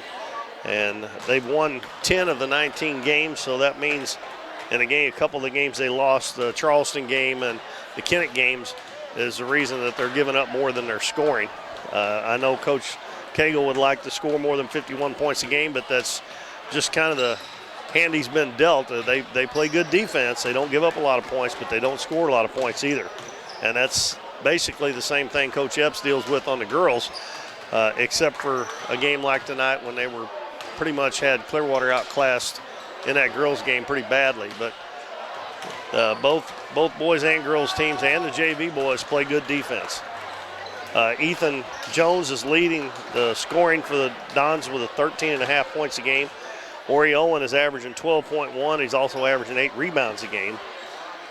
And they've won 10 of the 19 games, so that means in a couple of the games they lost, the Charleston game and the Kennett games, is the reason that they're giving up more than they're scoring. I know Coach Cagle would like to score more than 51 points a game, but that's just kind of the hand he's been dealt. They play good defense. They don't give up a lot of points, but they don't score a lot of points either. And that's basically the same thing Coach Epps deals with on the girls, except for a game like tonight when they were pretty much had Clearwater outclassed in that girls game pretty badly. But both boys and girls teams and the JV boys play good defense. Ethan Jones is leading the scoring for the Dons with 13.5 points a game. Ori Owen is averaging 12.1. He's also averaging 8 rebounds a game.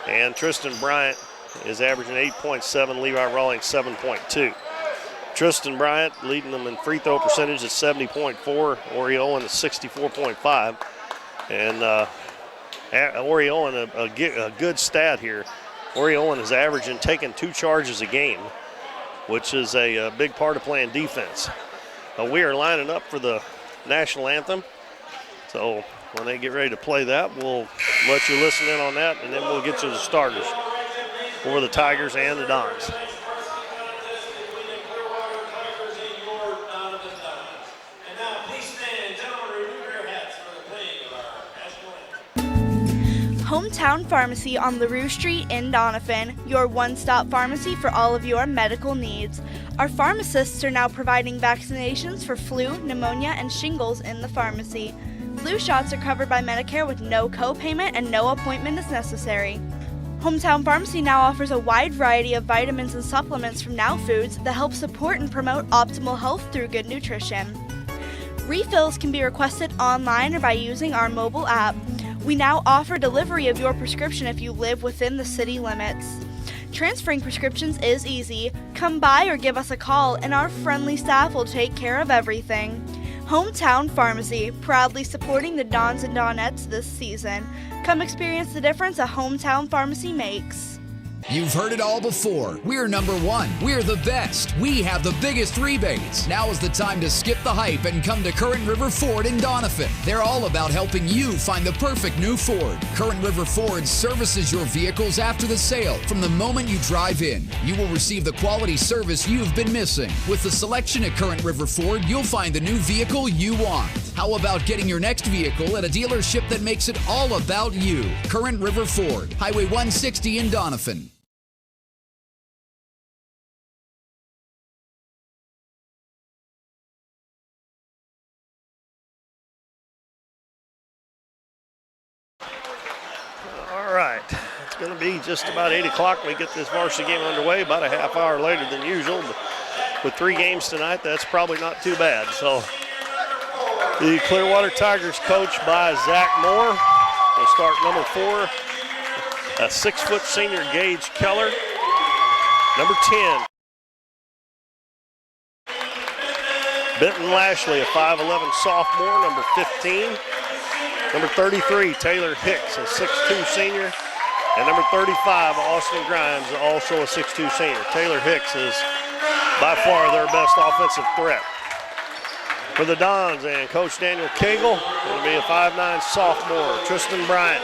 And Tristan Bryant is averaging 8.7. Levi Rawlings 7.2. Tristan Bryant leading them in free throw percentage at 70.4. Ori Owen is 64.5. And Ori Owen, a good stat here. Ori Owen is averaging taking 2 charges a game, which is a big part of playing defense. We are lining up for the national anthem. So when they get ready to play that, we'll let you listen in on that, and then we'll get you the starters for the Tigers and the Dons. Hometown Pharmacy on LaRue Street in Doniphan, your one-stop pharmacy for all of your medical needs. Our pharmacists are now providing vaccinations for flu, pneumonia, and shingles in the pharmacy. Flu shots are covered by Medicare with no co-payment and no appointment is necessary. Hometown Pharmacy now offers a wide variety of vitamins and supplements from Now Foods that help support and promote optimal health through good nutrition. Refills can be requested online or by using our mobile app. We now offer delivery of your prescription if you live within the city limits. Transferring prescriptions is easy. Come by or give us a call, and our friendly staff will take care of everything. Hometown Pharmacy, proudly supporting the Dons and Donettes this season. Come experience the difference a hometown pharmacy makes. You've heard it all before. We're number one. We're the best. We have the biggest rebates. Now is the time to skip the hype and come to Current River Ford in Doniphan. They're all about helping you find the perfect new Ford. Current River Ford services your vehicles after the sale. From the moment you drive in, you will receive the quality service you've been missing. With the selection at Current River Ford, you'll find the new vehicle you want. How about getting your next vehicle at a dealership that makes it all about you? Current River Ford, Highway 160 in Doniphan. All right, it's going to be just about 8 o'clock when we get this varsity game underway, about a half hour later than usual. But with 3 games tonight, that's probably not too bad. So the Clearwater Tigers, coached by Zach Moore, will start number 4, a 6-foot senior Gage Keller. Number 10, Benton Lashley, a 5'11 sophomore. Number 15. Number 33, Taylor Hicks, a 6'2 senior. And number 35, Austin Grimes, also a 6'2 senior. Taylor Hicks is by far their best offensive threat. For the Dons and Coach Daniel Cagle, going to be a 5'9 sophomore, Tristan Bryant.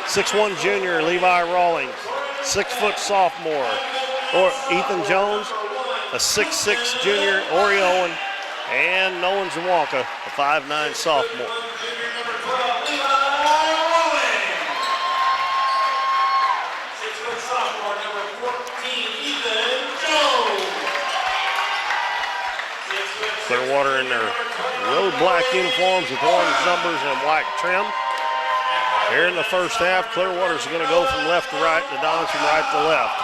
6'1 junior, Levi Rawlings. 6-foot sophomore, or Ethan Jones. A 6'6 junior, Ori Owen. And Nolan Zawonka, a 5'9 sophomore. Clearwater in their road black uniforms with orange numbers and white trim. Here in the first half, Clearwater's going to go from left to right, the Dons from right to left.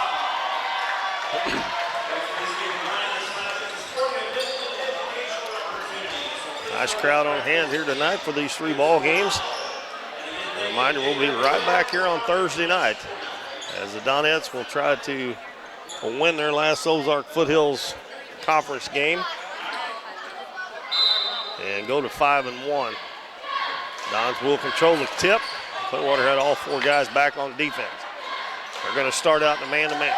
Nice crowd on hand here tonight for these 3 ball games. A reminder, we'll be right back here on Thursday night as the Donettes will try to win their last Ozark Foothills conference game and go to 5-1. Dons will control the tip. Clearwater had all 4 guys back on defense. They're going to start out in the man-to-man.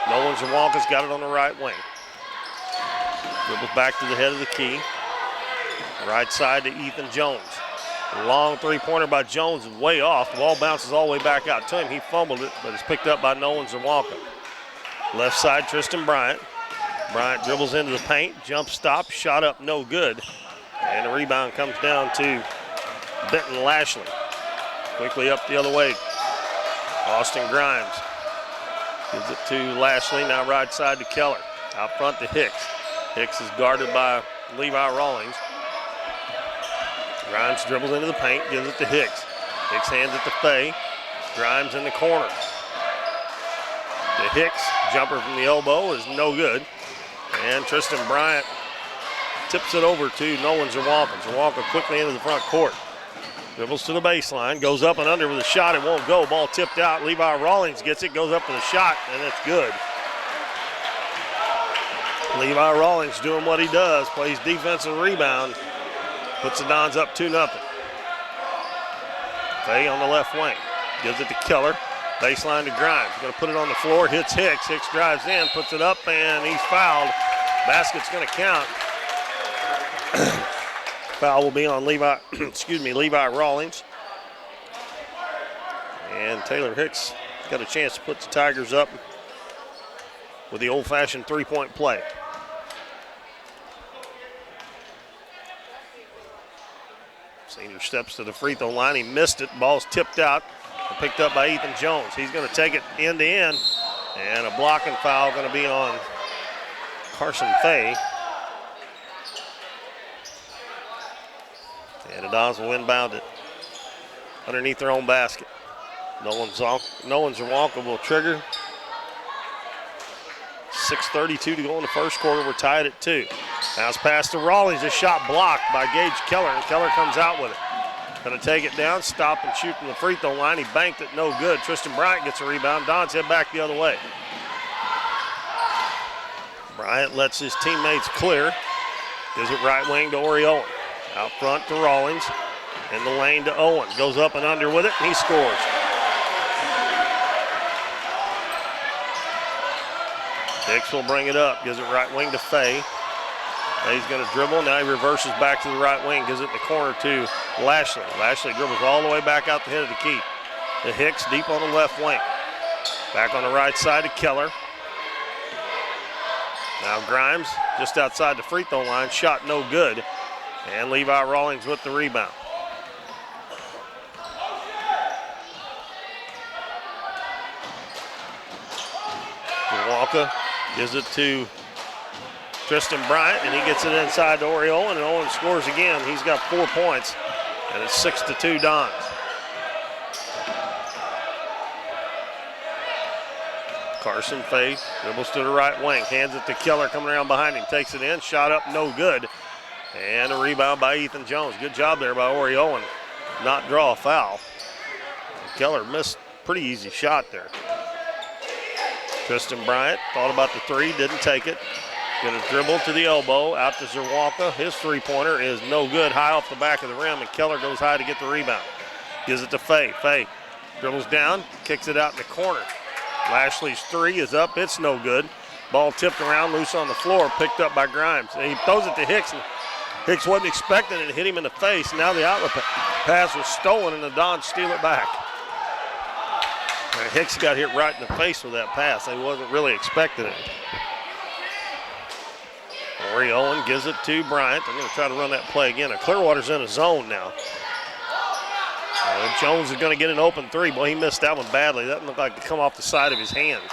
Nolan Zawonka's got it on the right wing. Dribbles back to the head of the key. Right side to Ethan Jones. Long 3-pointer by Jones is way off. The ball bounces all the way back out to him. He fumbled it, but it's picked up by Nolan Zawonka. Left side, Tristan Bryant. Bryant dribbles into the paint, jump stop, shot up, no good. And the rebound comes down to Benton Lashley. Quickly up the other way. Austin Grimes gives it to Lashley, now right side to Keller. Out front to Hicks. Hicks is guarded by Levi Rawlings. Grimes dribbles into the paint, gives it to Hicks. Hicks hands it to Fay. Grimes in the corner. To Hicks, jumper from the elbow is no good. And Tristan Bryant tips it over to Nolan Zawonka. Zawonka quickly into the front court. Dribbles to the baseline, goes up and under with a shot, it won't go. Ball tipped out, Levi Rawlings gets it, goes up with a shot, and it's good. Levi Rawlings doing what he does, plays defensive rebound, puts the Dons up 2-0. Fay on the left wing, gives it to Keller, baseline to Grimes. Going to put it on the floor, hits Hicks. Hicks drives in, puts it up, and he's fouled. Basket's going to count. Foul will be on Levi Rawlings. And Taylor Hicks got a chance to put the Tigers up with the old-fashioned 3-point play. Senior steps to the free throw line. He missed it. Ball's tipped out and picked up by Ethan Jones. He's going to take it end to end. And a blocking foul going to be on Carson Fay. And the Dons will inbound it underneath their own basket. Nolan Zawonka will trigger. 6:32 to go in the first quarter. We're tied at 2. Now it's passed to Rawlings. A shot blocked by Gage Keller, and Keller comes out with it. Going to take it down, stop and shoot from the free throw line. He banked it, no good. Tristan Bryant gets a rebound. Don's head back the other way. Bryant lets his teammates clear. Gives it right wing to Ori Owen. Out front to Rawlings. In the lane to Owen. Goes up and under with it, and he scores. Hicks will bring it up. Gives it right wing to Fay. He's going to dribble. Now he reverses back to the right wing. Gives it in the corner to Lashley. Lashley dribbles all the way back out the head of the key. To Hicks deep on the left wing. Back on the right side to Keller. Now Grimes just outside the free throw line. Shot no good. And Levi Rawlings with the rebound. Walker gives it to Tristan Bryant, and he gets it inside to Ori Owen, and Owen scores again. He's got 4 points, and it's 6-2 Dons. Carson Fay dribbles to the right wing, hands it to Keller coming around behind him, takes it in, shot up, no good. And a rebound by Ethan Jones. Good job there by Ori Owen, not draw a foul. Keller missed a pretty easy shot there. Tristan Bryant thought about the three, didn't take it. Going to dribble to the elbow, out to Zerwalka. His three-pointer is no good, high off the back of the rim, and Keller goes high to get the rebound. Gives it to Fay. Fay dribbles down, kicks it out in the corner. Lashley's three is up, it's no good. Ball tipped around, loose on the floor, picked up by Grimes. And he throws it to Hicks, and Hicks wasn't expecting it, hit him in the face. Now the outlet pass was stolen, and the Dons steal it back. And Hicks got hit right in the face with that pass. He wasn't really expecting it. Ori Owen gives it to Bryant. They're going to try to run that play again. Clearwater's in a zone now. Jones is going to get an open three. Boy, he missed that one badly. That looked like it come off the side of his hand.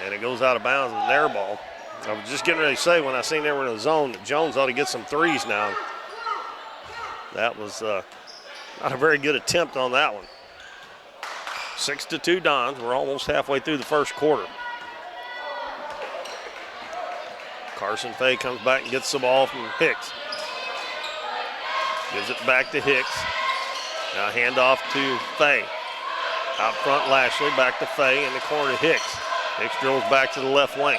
And it goes out of bounds with an air ball. I was just getting ready to say when I seen they were in a zone that Jones ought to get some threes now. That was not a very good attempt on that one. 6-2 Dons. We're almost halfway through the first quarter. Carson Fay comes back and gets the ball from Hicks. Gives it back to Hicks. Now handoff to Fay. Out front Lashley, back to Fay, in the corner to Hicks. Hicks drills back to the left wing.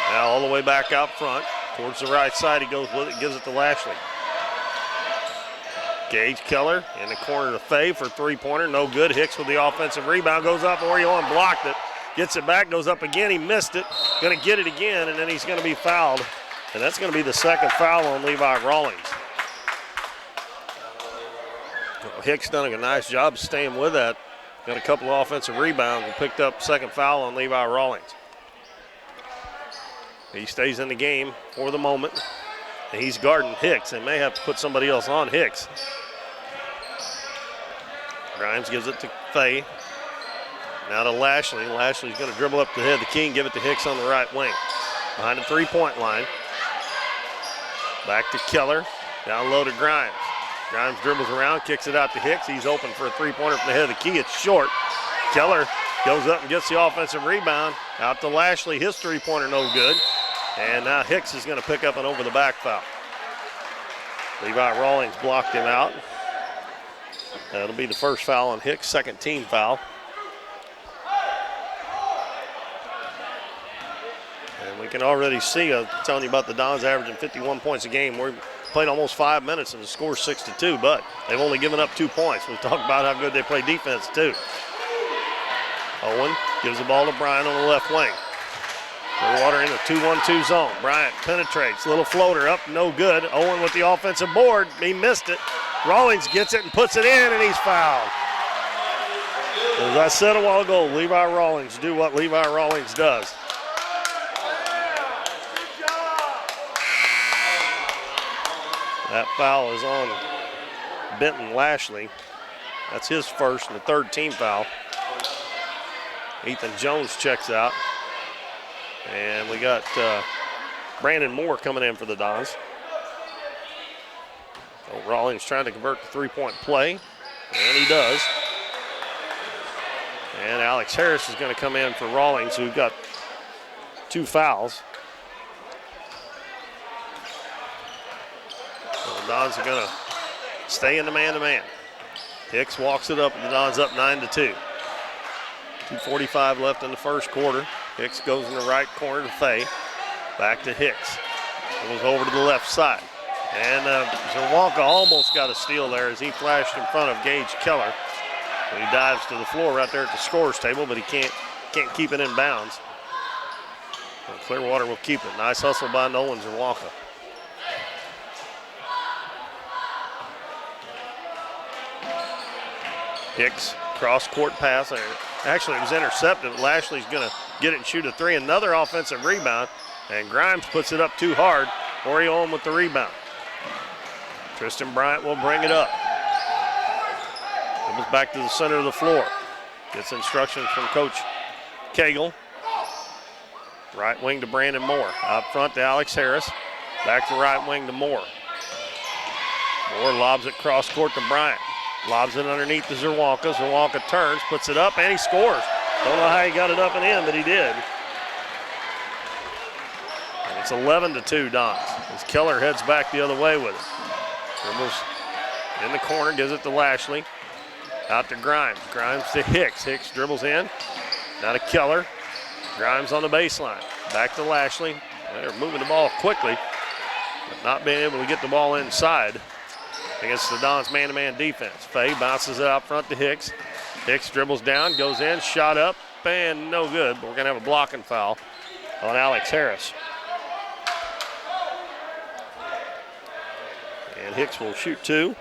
Now all the way back out front. Towards the right side he goes with it, gives it to Lashley. Gage Keller in the corner to Fay for three-pointer, no good. Hicks with the offensive rebound, goes up, Ori Owen blocked it. Gets it back, goes up again, he missed it. Gonna get it again, and then he's gonna be fouled. And that's gonna be the second foul on Levi Rawlings. Hicks done a nice job staying with that. Got a couple of offensive rebounds and picked up second foul on Levi Rawlings. He stays in the game for the moment. And he's guarding Hicks. They may have to put somebody else on Hicks. Grimes gives it to Fay. Now to Lashley. Lashley's going to dribble up the head of the key and give it to Hicks on the right wing. Behind the three-point line. Back to Keller. Down low to Grimes. Grimes dribbles around, kicks it out to Hicks. He's open for a three-pointer from the head of the key. It's short. Keller goes up and gets the offensive rebound. Out to Lashley. His three-pointer no good. And now Hicks is going to pick up an over-the-back foul. Levi Rawlings blocked him out. That'll be the first foul on Hicks, second team foul. And we can already see, I'm telling you about the Dons averaging 51 points a game. We're played almost 5 minutes and the score's 6-2, but they've only given up 2 points. We've talked about how good they play defense too. Owen gives the ball to Bryant on the left wing. Clearwater in a 2-1-2 zone. Bryant penetrates, little floater up, no good. Owen with the offensive board, he missed it. Rawlings gets it and puts it in, and he's fouled. As I said a while ago, Levi Rawlings do what Levi Rawlings does. That foul is on Benton Lashley. That's his first and the third team foul. Ethan Jones checks out. And we got Brandon Moore coming in for the Dons. So Rawlings trying to convert the three-point play, and he does. And Alex Harris is going to come in for Rawlings, who got 2 fouls. Dons are going to stay in the man-to-man. Hicks walks it up, and the Dons up 9-2. 2:45 left in the first quarter. Hicks goes in the right corner to Fay. Back to Hicks. Goes over to the left side. And Zawalka almost got a steal there as he flashed in front of Gage Keller. He dives to the floor right there at the scorer's table, but he can't keep it in bounds. And Clearwater will keep it. Nice hustle by Nolan Zawalka. Hicks, cross-court pass. Actually, it was intercepted. Lashley's going to get it and shoot a three. Another offensive rebound, and Grimes puts it up too hard. Orion with the rebound. Tristan Bryant will bring it up. Comes back to the center of the floor. Gets instructions from Coach Cagle. Right wing to Brandon Moore. Out front to Alex Harris. Back to right wing to Moore. Moore lobs it cross court to Bryant. Lobs it underneath to Zawalka. Zawalka turns, puts it up, and he scores. Don't know how he got it up and in, but he did. And it's 11-2 Dons as Keller heads back the other way with it. Dribbles in the corner, gives it to Lashley. Out to Grimes. Grimes to Hicks. Hicks dribbles in. Now to Keller. Grimes on the baseline. Back to Lashley. They're moving the ball quickly, but not being able to get the ball inside against the Dons man-to-man defense. Fay bounces it out front to Hicks. Hicks dribbles down, goes in, shot up, and no good, but we're going to have a blocking foul on Alex Harris. And Hicks will shoot two.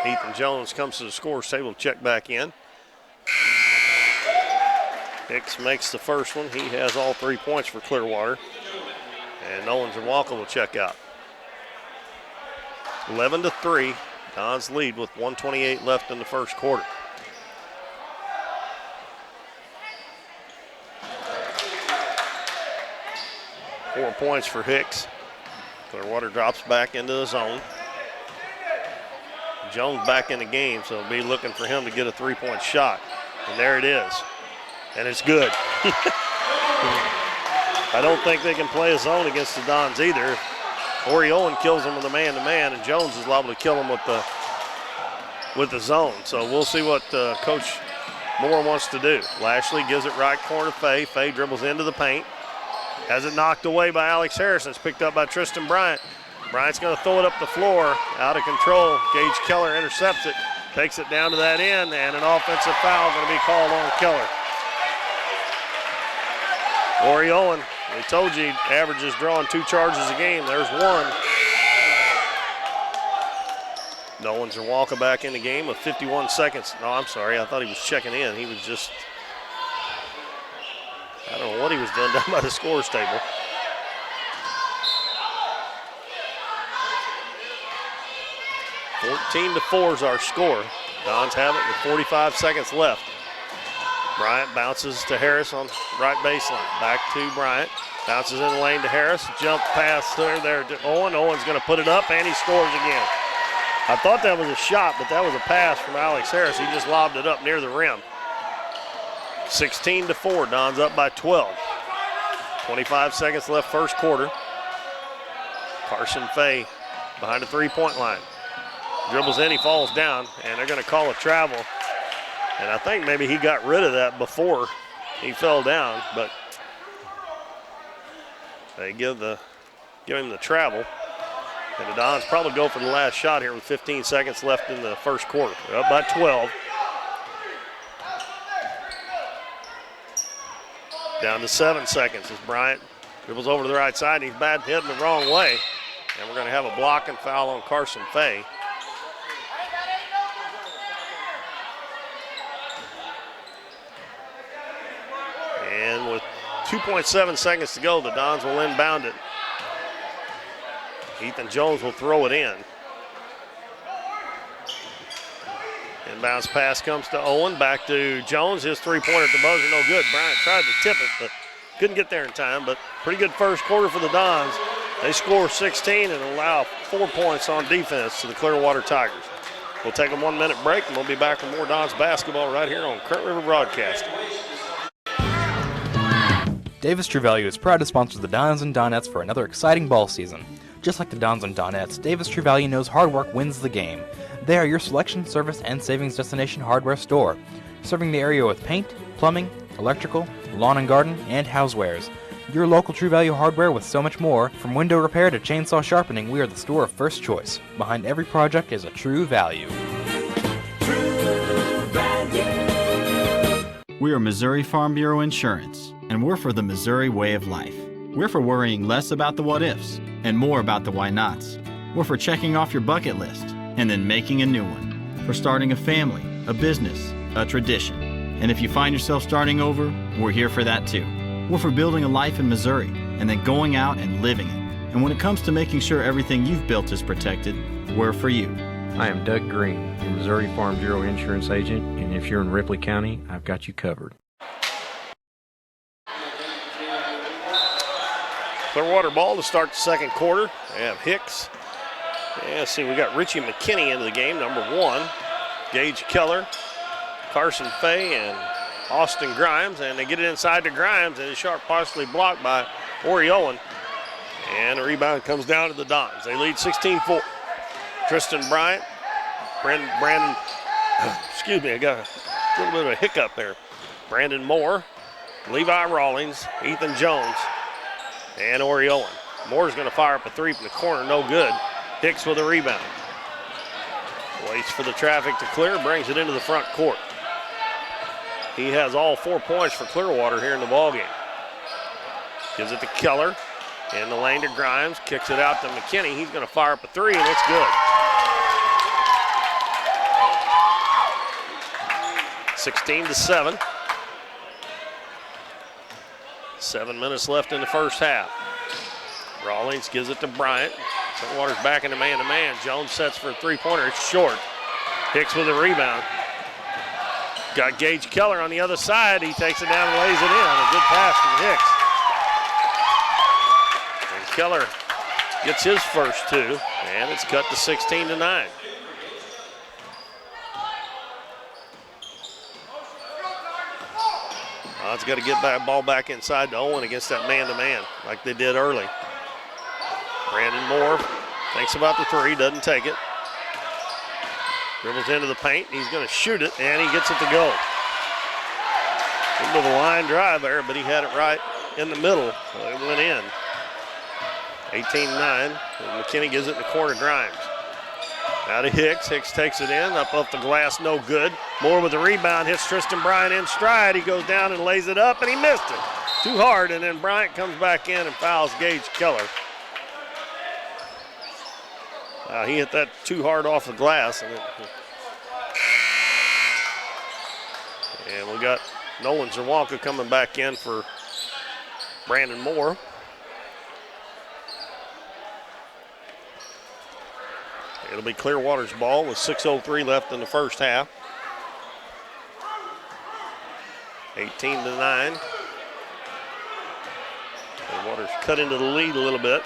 Ethan Jones comes to the scorer's table to check back in. Hicks makes the first one. He has all 3 points for Clearwater. And Nolan Zawalka will check out. 11-3. Dons lead with 1:28 left in the first quarter. Four points for Hicks. Clearwater drops back into the zone. Jones back in the game, so be looking for him to get a 3-point shot. And there it is. And it's good. I don't think they can play a zone against the Dons either. Orion kills him with a man-to-man, and Jones is liable to kill him with the zone. So we'll see what Coach Moore wants to do. Lashley gives it right corner to Fay. Fay dribbles into the paint. Has it knocked away by Alex Harris. It's picked up by Tristan Bryant. Bryant's going to throw it up the floor, out of control. Gage Keller intercepts it, takes it down to that end, and an offensive foul going to be called on Keller. Orion, we told you, averages drawing 2 charges a game. There's one. Nolan Zawalka back in the game with 51 seconds. No, I'm sorry, I thought he was checking in. He was just, I don't know what he was doing down by the scorer's table. (14-4) is our score. Dons have it with 45 seconds left. Bryant bounces to Harris on right baseline. Back to Bryant. Bounces in the lane to Harris. Jump pass there to Owen. Owen's going to put it up, and he scores again. I thought that was a shot, but that was a pass from Alex Harris. He just lobbed it up near the rim. 16-4. Dons up by 12. 25 seconds left first quarter. Carson Fay behind the three-point line. Dribbles in, he falls down, and they're going to call a travel. And I think maybe he got rid of that before he fell down, but they give him the travel. And the Dons probably go for the last shot here with 15 seconds left in the first quarter. They're up by 12. Down to 7 seconds as Bryant dribbles over to the right side, and he's heading the wrong way. And we're going to have a blocking foul on Carson Fay. And with 2.7 seconds to go, the Dons will inbound it. Ethan Jones will throw it in. Inbounds pass comes to Owen, back to Jones. His three-pointer at the buzzer, no good. Bryant tried to tip it, but couldn't get there in time. But pretty good first quarter for the Dons. They score 16 and allow 4 points on defense to the Clearwater Tigers. We'll take a 1-minute break, and we'll be back with more Dons basketball right here on Current River Broadcasting. Davis True Value is proud to sponsor the Dons and Donettes for another exciting ball season. Just like the Dons and Donettes, Davis True Value knows hard work wins the game. They are your selection, service, and savings destination hardware store, serving the area with paint, plumbing, electrical, lawn and garden, and housewares. Your local True Value hardware with so much more. From window repair to chainsaw sharpening, we are the store of first choice. Behind every project is a True Value. We are Missouri Farm Bureau Insurance, and we're for the Missouri way of life. We're for worrying less about the what-ifs and more about the why-nots. We're for checking off your bucket list and then making a new one. For starting a family, a business, a tradition. And if you find yourself starting over, we're here for that too. We're for building a life in Missouri and then going out and living it. And when it comes to making sure everything you've built is protected, we're for you. I am Doug Green, your Missouri Farm Bureau insurance agent, and if you're in Ripley County, I've got you covered. Clearwater ball to start the second quarter. We have Hicks. Yeah, let's see, we got Richie McKinney into the game, number 1. Gage Keller, Carson Fay, and Austin Grimes. And they get it inside to Grimes, and it's sharp partially blocked by Ori Owen. And the rebound comes down to the Dons. They lead 16-4. Tristan Bryant, Brandon, excuse me, I got a little bit of a hiccup there. Brandon Moore, Levi Rawlings, Ethan Jones, and Ori Owen. Moore's going to fire up a 3 from the corner, no good. Hicks with a rebound. Waits for the traffic to clear, brings it into the front court. He has all 4 points for Clearwater here in the ballgame. Gives it to Keller. In the lane to Grimes, kicks it out to McKinney. He's going to fire up a 3, and it's good. 16-7. 7 minutes left in the first half. Rawlings gives it to Bryant. Clearwater's back into man-to-man. Jones sets for a three-pointer. It's short. Hicks with a rebound. Got Gage Keller on the other side. He takes it down and lays it in. A good pass from Hicks. And Keller gets his first 2, and it's cut to 16-9. It's got to get that ball back inside to Owen against that man-to-man like they did early. Brandon Moore thinks about the 3, doesn't take it. Dribbles into the paint, he's going to shoot it, and he gets it to go. Into the line drive there, but he had it right in the middle. It went in. 18-9, and McKinney gives it in the corner, Grimes. Now to Hicks. Hicks takes it in, up off the glass, no good. Moore with the rebound, hits Tristan Bryant in stride. He goes down and lays it up, and he missed it. Too hard, and then Bryant comes back in and fouls Gage Keller. He hit that too hard off the glass. And we got Nolan Zawalka coming back in for Brandon Moore. It'll be Clearwater's ball with 6:03 left in the first half. 18-9. Clearwater's cut into the lead a little bit.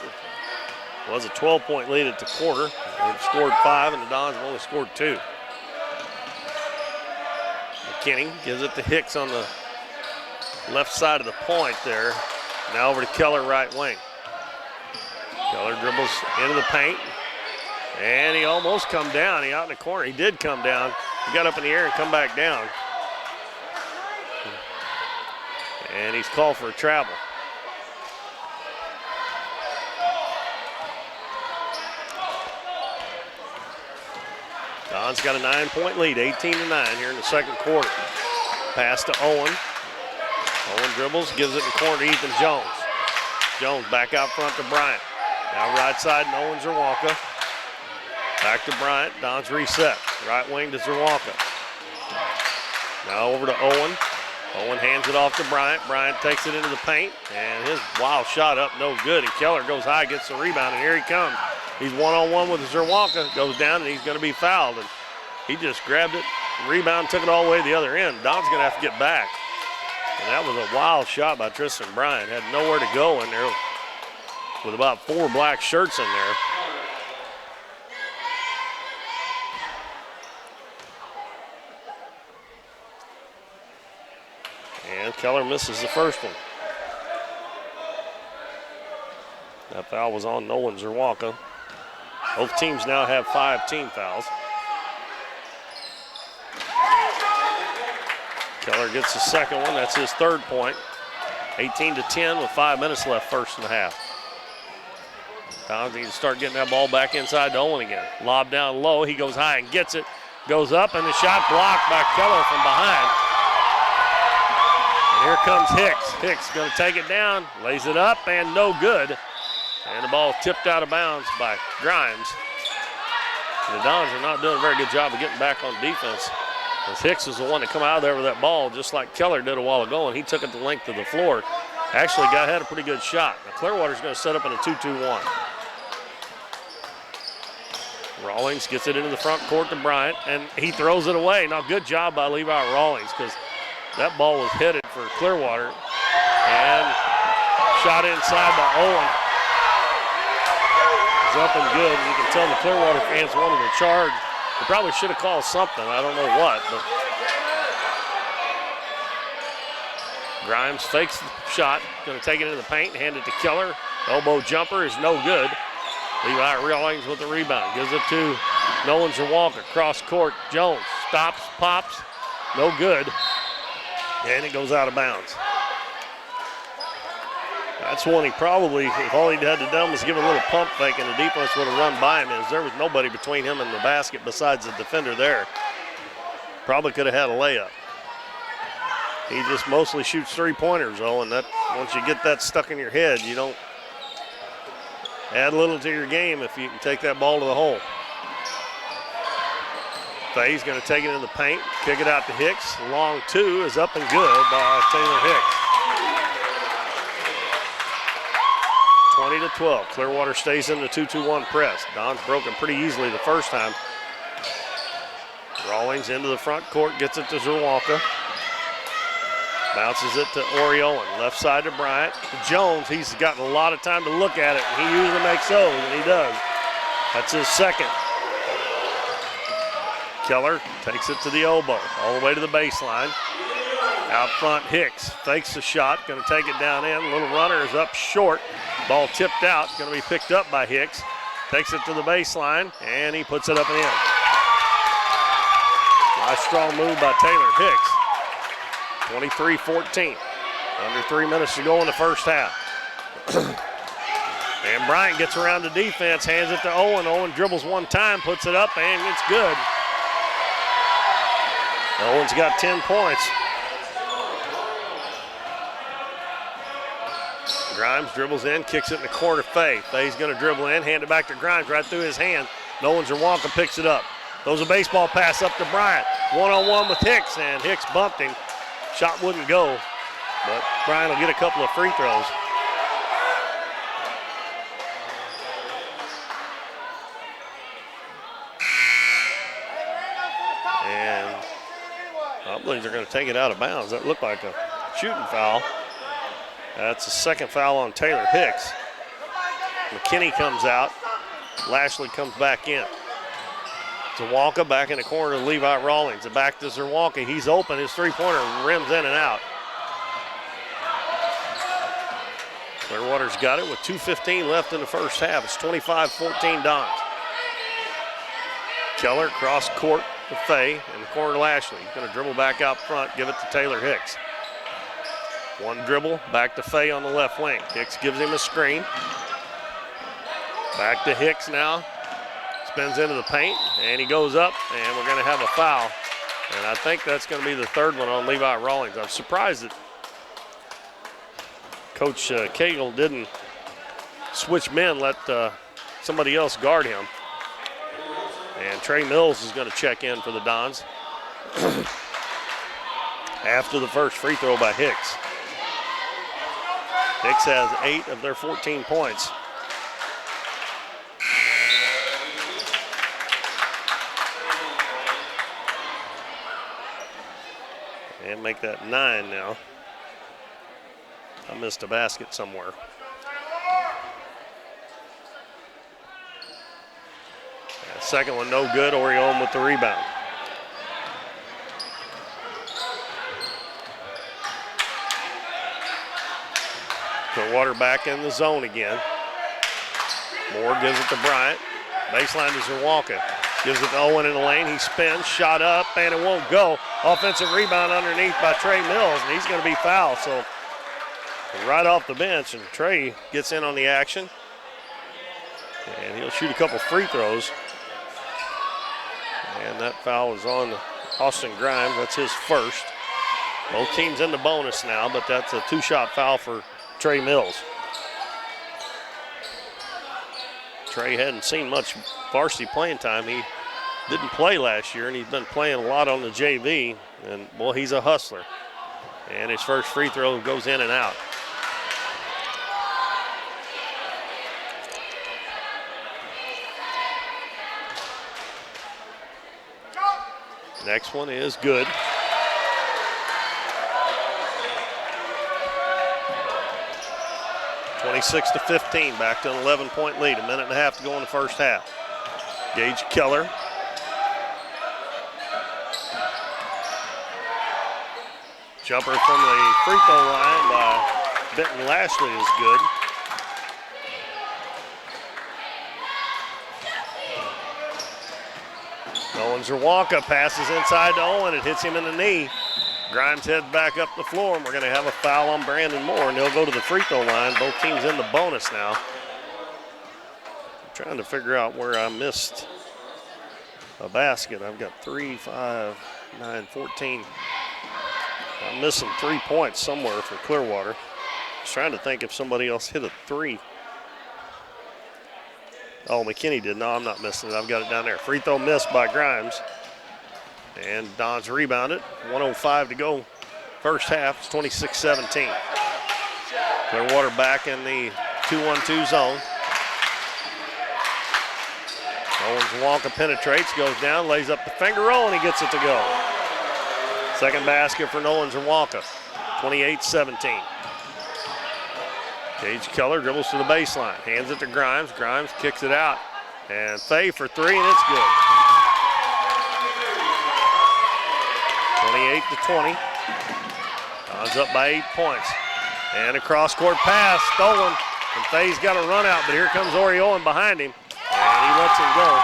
It was a 12-point lead at the quarter. They've scored 5, and the Dons have only scored 2. McKinney gives it to Hicks on the left side of the point there. Now over to Keller, right wing. Keller dribbles into the paint. And he almost come down. He out in the corner. He did come down. He got up in the air and come back down. And he's called for a travel. Don's got a 9-point lead, 18-9 here in the second quarter. Pass to Owen. Owen dribbles, gives it in the corner to Ethan Jones. Jones back out front to Bryant. Now right side, Nolan Zawalka. Back to Bryant, Don's reset. Right wing to Zawalka. Now over to Owen. Owen hands it off to Bryant. Bryant takes it into the paint, and his wild shot up, no good. And Keller goes high, gets the rebound, and here he comes. He's one-on-one with Zawalka, goes down, and he's going to be fouled. And he just grabbed it, rebound, took it all the way to the other end. Don's going to have to get back. And that was a wild shot by Tristan Bryant. Had nowhere to go in there with about 4 black shirts in there. And Keller misses the first one. That foul was on Nolan Zerwalka. Both teams now have 5 team fouls. Keller gets the second one. That's his 3rd point. 18-10 with 5 minutes left, first and a half. Dons need to start getting that ball back inside to Owen again. Lob down low. He goes high and gets it. Goes up, and the shot blocked by Keller from behind. And here comes Hicks. Hicks going to take it down, lays it up, and no good. And the ball tipped out of bounds by Grimes. And the Dons are not doing a very good job of getting back on defense, as Hicks is the one to come out of there with that ball, just like Keller did a while ago, and he took it the length of the floor. Actually, had a pretty good shot. Now, Clearwater's going to set up in a 2-2-1. Rawlings gets it into the front court to Bryant, and he throws it away. Now, good job by Levi Rawlings, because that ball was headed for Clearwater. And shot inside by Owen. It's up and good. You can tell the Clearwater fans wanted to charge. They probably should have called something. I don't know what, but Grimes fakes the shot, going to take it into the paint, hand it to Keller. Elbow jumper is no good. Levi Rawlings with the rebound. Gives it to Nolan Zerwalka. Cross court. Jones stops, pops. No good. And it goes out of bounds. That's one he probably, if all he had to do was give a little pump fake and the defense would have run by him, as there was nobody between him and the basket besides the defender there. Probably could have had a layup. He just mostly shoots 3-pointers, though, and that once you get that stuck in your head, you don't add a little to your game if you can take that ball to the hole. Fay's going to take it in the paint, kick it out to Hicks. Long 2 is up and good by Taylor Hicks. 20-12. Clearwater stays in the 2-2-1 press. Don's broken pretty easily the first time. Rawlings into the front court, gets it to Zerwalka. Bounces it to Oriolan, left side to Bryant. To Jones, he's gotten a lot of time to look at it, and he usually makes those, and he does. That's his second. Keller takes it to the elbow, all the way to the baseline. Out front, Hicks fakes the shot, going to take it down in. Little runner is up short. Ball tipped out, going to be picked up by Hicks. Takes it to the baseline, and he puts it up and in. Nice strong move by Taylor Hicks. 23-14. Under 3 minutes to go in the first half. And Bryant gets around the defense, hands it to Owen. Owen dribbles one time, puts it up, and it's good. Owen's got 10 points. Grimes dribbles in, kicks it in the corner to Fay. Fay's going to dribble in, hand it back to Grimes right through his hand. Nolan Zerwalka picks it up. Throws a baseball pass up to Bryant. One-on-one with Hicks, and Hicks bumped him. Shot wouldn't go, but Bryant will get a couple of free throws. And I believe they're going to take it out of bounds. That looked like a shooting foul. That's the second foul on Taylor Hicks. McKinney comes out. Lashley comes back in. Zerwalka back in the corner to Levi Rawlings. And back to Zerwalka. He's open. His three-pointer rims in and out. Clearwater's got it with 2:15 left in the first half. It's 25-14 Dons. Keller cross court to Fay in the corner to Lashley. He's going to dribble back out front, give it to Taylor Hicks. One dribble, back to Fay on the left wing. Hicks gives him a screen. Back to Hicks now. Spins into the paint, and he goes up, and we're going to have a foul. And I think that's going to be the third one on Levi Rawlings. I'm surprised that Coach Cagle didn't switch men, let somebody else guard him. And Trey Mills is going to check in for the Dons after the first free throw by Hicks. Hicks has 8 of their 14 points. And make that 9 now. I missed a basket somewhere. Second one no good. Orion with the rebound. Clearwater back in the zone again. Moore gives it to Bryant. Baseline to Zawalka. Gives it to Owen in the lane. He spins, shot up, and it won't go. Offensive rebound underneath by Trey Mills, and he's going to be fouled. So right off the bench, and Trey gets in on the action. And he'll shoot a couple free throws. And that foul is on Austin Grimes. That's his first. Both teams in the bonus now, but that's a two-shot foul for Trey Mills. Trey hadn't seen much varsity playing time. He didn't play last year, and he's been playing a lot on the JV. And, well, he's a hustler. And his first free throw goes in and out. Next one is good. (26-15), back to an 11-point lead. A minute and a half to go in the first half. Gage Keller. Jumper from the free throw line by Benton Lashley is good. Owen Zawalka passes inside to Owen. It hits him in the knee. Grimes heads back up the floor, and we're going to have a foul on Brandon Moore, and they'll go to the free throw line. Both teams in the bonus now. I'm trying to figure out where I missed a basket. I've got 3, 5, 9, 14. I'm missing 3 points somewhere for Clearwater. I was trying to think if somebody else hit a 3. Oh, McKinney did. No, I'm not missing it. I've got it down there. Free throw missed by Grimes. And Don's rebounded. 1:05 to go. First half, it's 26-17. Clearwater back in the 2-1-2 zone. Owens Walker penetrates, goes down, lays up the finger roll, and he gets it to go. Second basket for Nolan Zawalka. 28-17. Gage Keller dribbles to the baseline, hands it to Grimes. Grimes kicks it out. And Fay for 3, and it's good. 28-20. Don's up by 8 points. And a cross-court pass, stolen. And Fay's got a run out, but here comes Oriolan behind him. And he lets him go.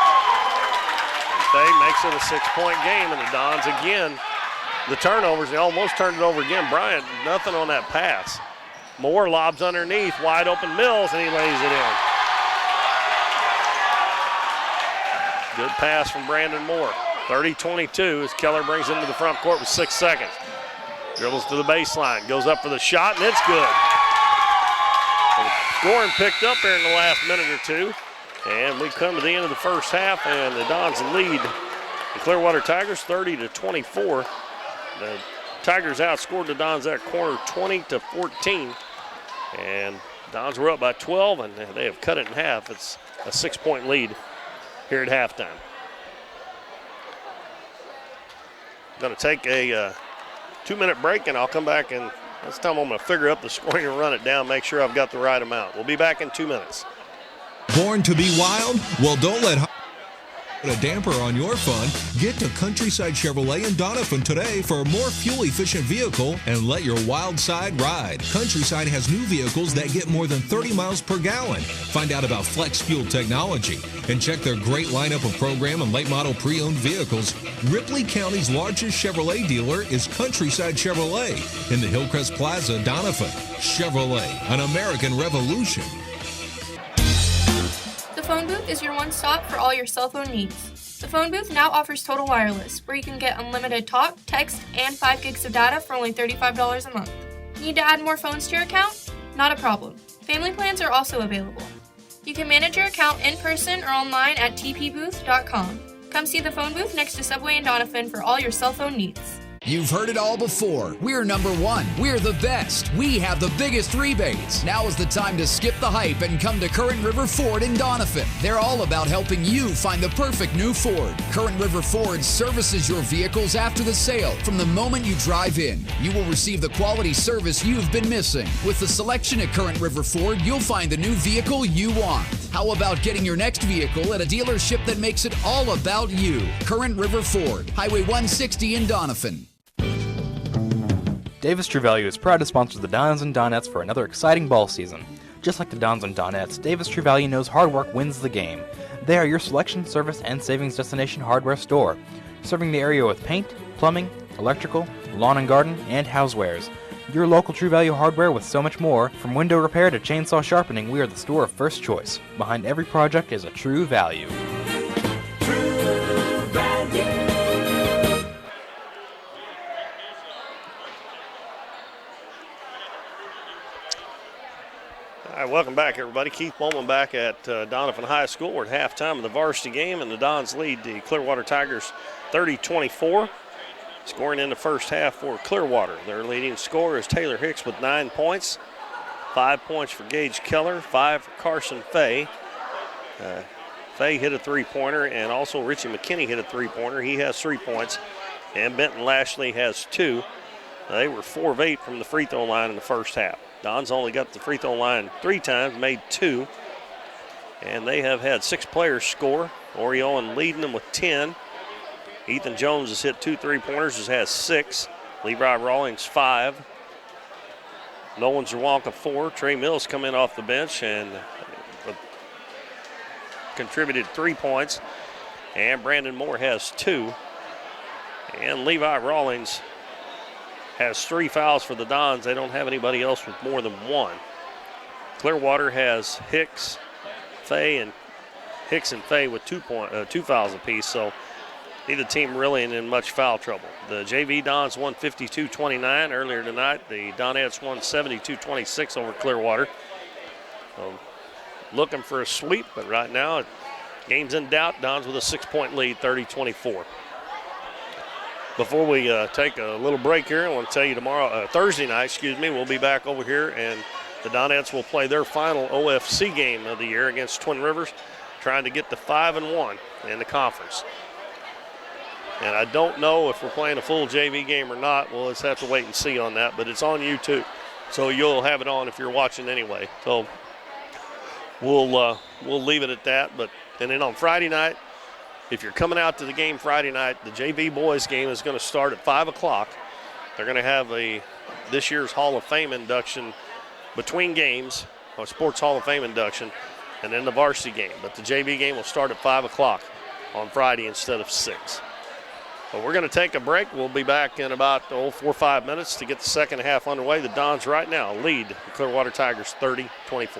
And Fay makes it a 6-point game, and the Dons again, the turnovers, they almost turned it over again. Bryant, nothing on that pass. Moore lobs underneath, wide open Mills, and he lays it in. Good pass from Brandon Moore. 30-22 as Keller brings him to the front court with 6 seconds. Dribbles to the baseline, goes up for the shot, and it's good. And scoring picked up here in the last minute or two. And we come to the end of the first half, and the Dons lead the Clearwater Tigers 30-24. The Tigers outscored the Dons that corner 20-14. And Dons were up by 12, and they have cut it in half. It's a 6-point lead here at halftime. Going to take a 2-minute break, and I'll come back, and this time I'm going to figure up the scoring and run it down, make sure I've got the right amount. We'll be back in 2 minutes. Born to be wild? Well, don't let put a damper on your fun. Get to Countryside Chevrolet in Doniphan today for a more fuel-efficient vehicle and let your wild side ride. Countryside has new vehicles that get more than 30 miles per gallon. Find out about flex fuel technology and check their great lineup of program and late model pre-owned vehicles. Ripley County's largest Chevrolet dealer is Countryside Chevrolet in the Hillcrest Plaza, Doniphan. Chevrolet, an American revolution. The phone booth is your one stop for all your cell phone needs. The phone booth now offers total wireless, where you can get unlimited talk, text, and 5 gigs of data for only $35 a month. Need to add more phones to your account? Not a problem. Family plans are also available. You can manage your account in person or online at tpbooth.com. Come see the phone booth next to Subway in Doniphan for all your cell phone needs. You've heard it all before. We're number one. We're the best. We have the biggest rebates. Now is the time to skip the hype and come to Current River Ford in Doniphan. They're all about helping you find the perfect new Ford. Current River Ford services your vehicles after the sale. From the moment you drive in, you will receive the quality service you've been missing. With the selection at Current River Ford, you'll find the new vehicle you want. How about getting your next vehicle at a dealership that makes it all about you? Current River Ford, Highway 160 in Doniphan. Davis True Value is proud to sponsor the Dons and Donettes for another exciting ball season. Just like the Dons and Donettes, Davis True Value knows hard work wins the game. They are your selection, service, and savings destination hardware store, serving the area with paint, plumbing, electrical, lawn and garden, and housewares. Your local True Value hardware with so much more. From window repair to chainsaw sharpening, we are the store of first choice. Behind every project is a True Value. All right, welcome back, everybody. Keith Bowman back at Doniphan High School. We're at halftime of the varsity game, and the Dons lead the Clearwater Tigers 30-24. Scoring in the first half for Clearwater. Their leading scorer is Taylor Hicks with 9 points. 5 points for Gage Keller, 5 for Carson Fay. Fay hit a three-pointer, and also Richie McKinney hit a three-pointer. He has 3 points, and Benton Lashley has 2. They were 4 of 8 from the free throw line in the first half. Dons only got the free throw line 3 times, made 2. And they have had 6 players score. Oriolan leading them with 10. Ethan Jones has hit 2 3-pointers, has 6. Levi Rawlings 5. Nolan Zawalka 4. Trey Mills come in off the bench and contributed 3 points. And Brandon Moore has 2. And Levi Rawlings has 3 fouls for the Dons. They don't have anybody else with more than 1. Clearwater has Hicks, Fay, and Fay with 2 fouls apiece. So neither team really in much foul trouble. The JV Dons won 52-29 earlier tonight. The Donettes won 72-26 over Clearwater. Looking for a sweep, but right now, game's in doubt. Dons with a 6-point lead, 30-24. Before we take a little break here, I want to tell you Thursday night, we'll be back over here, and the Donettes will play their final OFC game of the year against Twin Rivers, trying to get to 5-1 in the conference. And I don't know if we're playing a full JV game or not. We'll just have to wait and see on that, but it's on YouTube, so you'll have it on if you're watching anyway. So we'll leave it at that. And then on Friday night, if you're coming out to the game Friday night, the JV boys game is going to start at 5 o'clock. They're going to have this year's Hall of Fame induction between games, or Sports Hall of Fame induction, and then the varsity game. But the JV game will start at 5 o'clock on Friday instead of 6. But we're going to take a break. We'll be back in about 4 or 5 minutes to get the second half underway. The Dons right now lead the Clearwater Tigers 30-24.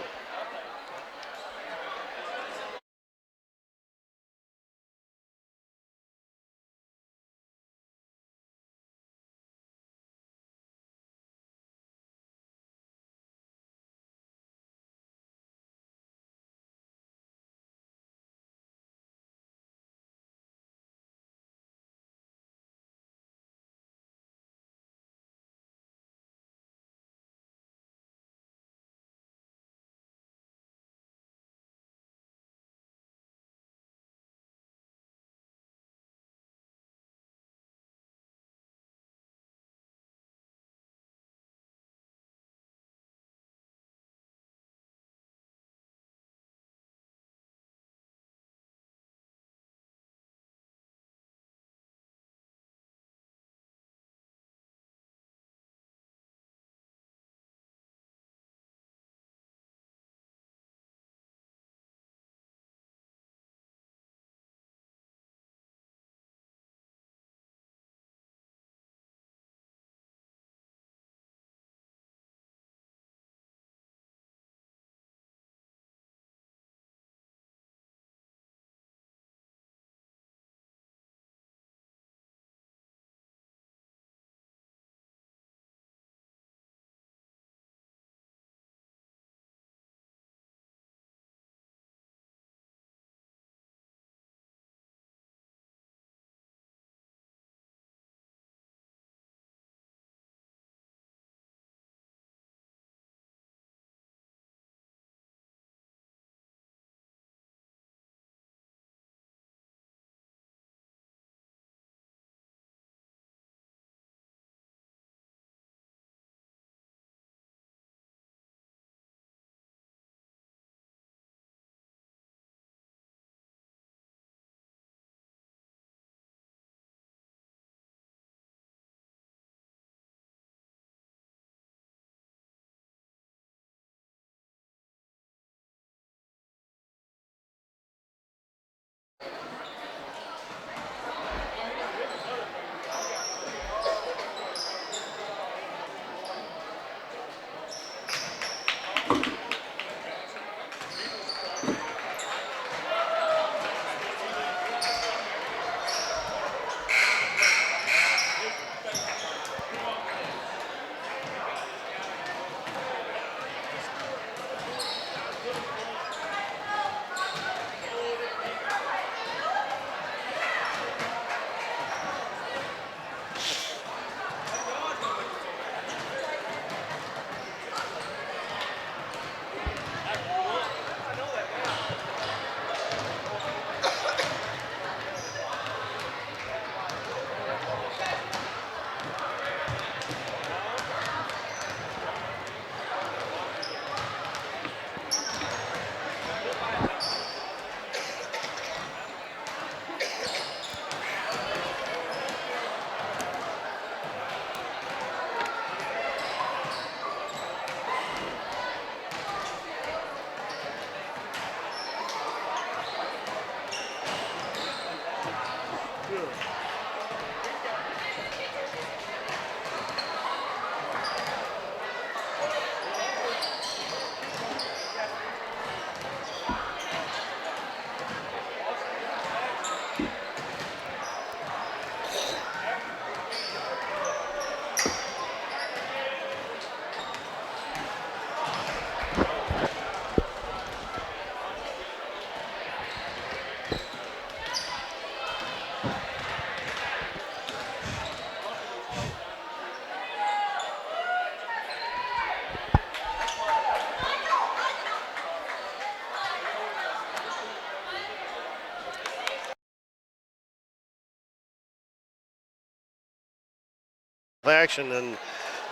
action, and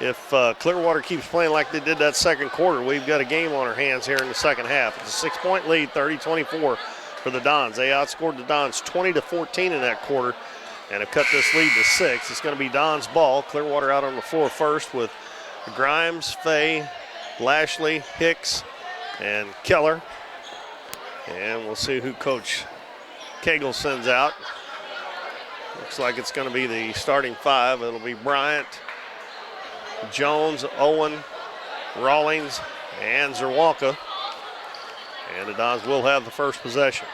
if Clearwater keeps playing like they did that second quarter, we've got a game on our hands here in the second half. It's a 6-point lead, 30-24 for the Dons. They outscored the Dons 20-14 in that quarter and have cut this lead to 6. It's going to be Dons' ball. Clearwater out on the floor first with Grimes, Fay, Lashley, Hicks, and Keller. And we'll see who Coach Cagle sends out. Looks like it's going to be the starting 5. It'll be Bryant, Jones, Owen, Rawlings, and Zerwalka. And the Dons will have the first possession.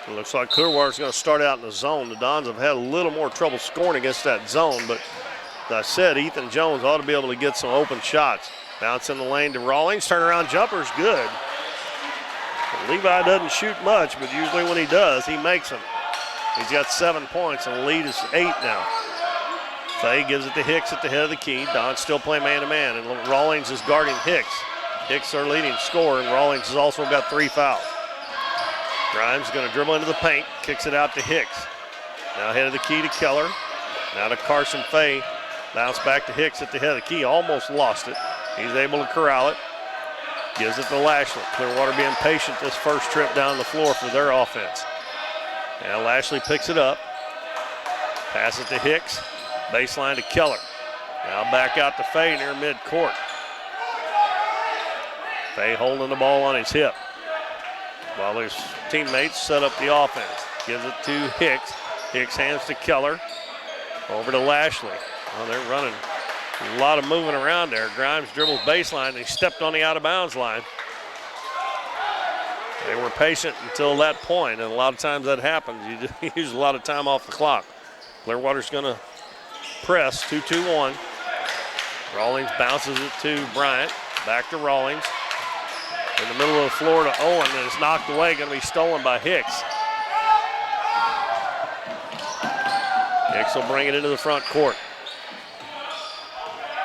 It looks like Clearwater's going to start out in the zone. The Dons have had a little more trouble scoring against that zone, but as I said, Ethan Jones ought to be able to get some open shots. Bounce in the lane to Rawlings. Turnaround jumper's good. Levi doesn't shoot much, but usually when he does, he makes them. He's got 7 points, and the lead is 8 now. Fay gives it to Hicks at the head of the key. Don's still playing man-to-man, and Rawlings is guarding Hicks. Hicks our leading scorer, and Rawlings has also got 3 fouls. Grimes going to dribble into the paint, kicks it out to Hicks. Now head of the key to Keller. Now to Carson Fay. Bounce back to Hicks at the head of the key. Almost lost it. He's able to corral it. Gives it to Lashley. Clearwater being patient this first trip down the floor for their offense. Now Lashley picks it up. Pass it to Hicks. Baseline to Keller. Now back out to Fay near midcourt. Fay holding the ball on his hip while his teammates set up the offense. Gives it to Hicks. Hicks hands to Keller. Over to Lashley. Well, they're running a lot of moving around there. Grimes dribbles baseline, and he stepped on the out-of-bounds line. They were patient until that point, and a lot of times that happens. You use a lot of time off the clock. Clearwater's going to press 2-2-1. Rawlings bounces it to Bryant. Back to Rawlings. In the middle of the floor to Owen, and it's knocked away, going to be stolen by Hicks. Hicks will bring it into the front court.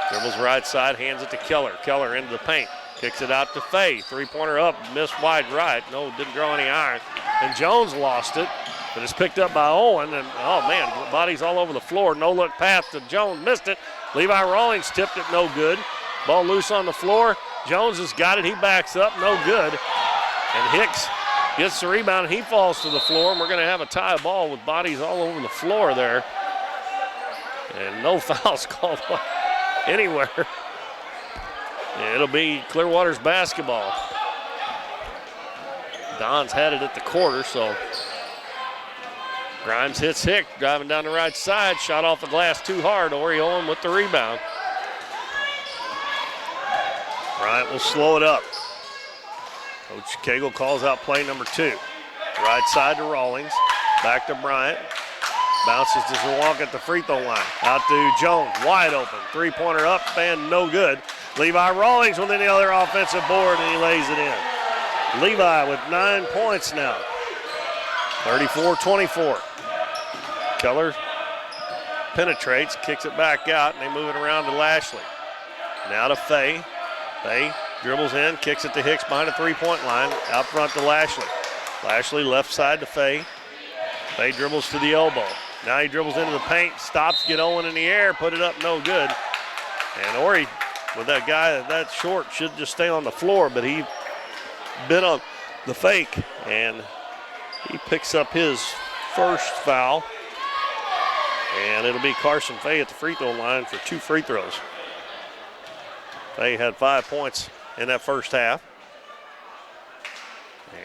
Dribbles right side, hands it to Keller. Keller into the paint. Kicks it out to Fay. Three-pointer up, missed wide right. No, didn't draw any iron. And Jones lost it, but it's picked up by Owen. And, oh, man, bodies all over the floor. No-look pass to Jones. Missed it. Levi Rawlings tipped it, no good. Ball loose on the floor. Jones has got it. He backs up, no good. And Hicks gets the rebound, and he falls to the floor. And we're going to have a tie ball with bodies all over the floor there. And no fouls called anywhere. It'll be Clearwater's basketball. Don's had it at the quarter, so Grimes hits Hick, driving down the right side, shot off the glass too hard. Ori Owen with the rebound. Bryant will slow it up. Coach Cagle calls out play number 2. Right side to Rawlings, back to Bryant. Bounces to Zawalk at the free throw line. Out to Jones, wide open. Three-pointer up and no good. Levi Rawlings with any other offensive board, and he lays it in. Levi with 9 points now. 34-24. Keller penetrates, kicks it back out, and they move it around to Lashley. Now to Fay. Fay dribbles in, kicks it to Hicks behind the three-point line. Out front to Lashley. Lashley left side to Fay. Fay dribbles to the elbow. Now he dribbles into the paint, stops, get Owen in the air, put it up, no good. And Ori, with that guy that short, should just stay on the floor, but he bit on the fake, and he picks up his first foul. And it'll be Carson Fay at the free throw line for 2 free throws. Fay had 5 points in that first half.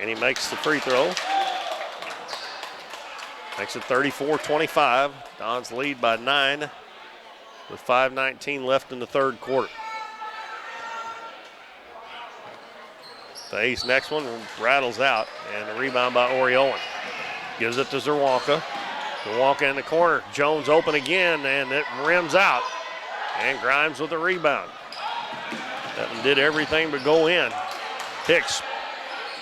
And he makes the free throw. Makes it 34-25. Dons lead by 9 with 5:19 left in the third quarter. Fay's next one rattles out, and a rebound by Ori Owen. Gives it to Zawalka. Zawalka in the corner. Jones open again, and it rims out. And Grimes with the rebound. That one did everything but go in. Hicks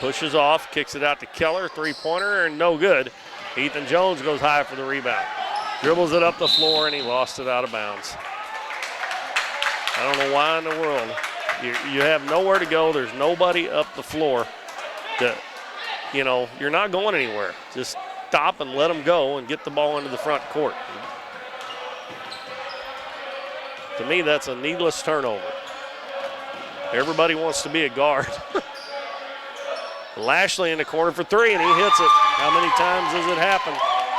pushes off, kicks it out to Keller. Three-pointer, and no good. Ethan Jones goes high for the rebound. Dribbles it up the floor, and he lost it out of bounds. I don't know why in the world. You have nowhere to go. There's nobody up the floor to you know, you're not going anywhere. Just stop and let them go and get the ball into the front court. To me, that's a needless turnover. Everybody wants to be a guard. Lashley in the corner for three, and he hits it. How many times does it happen?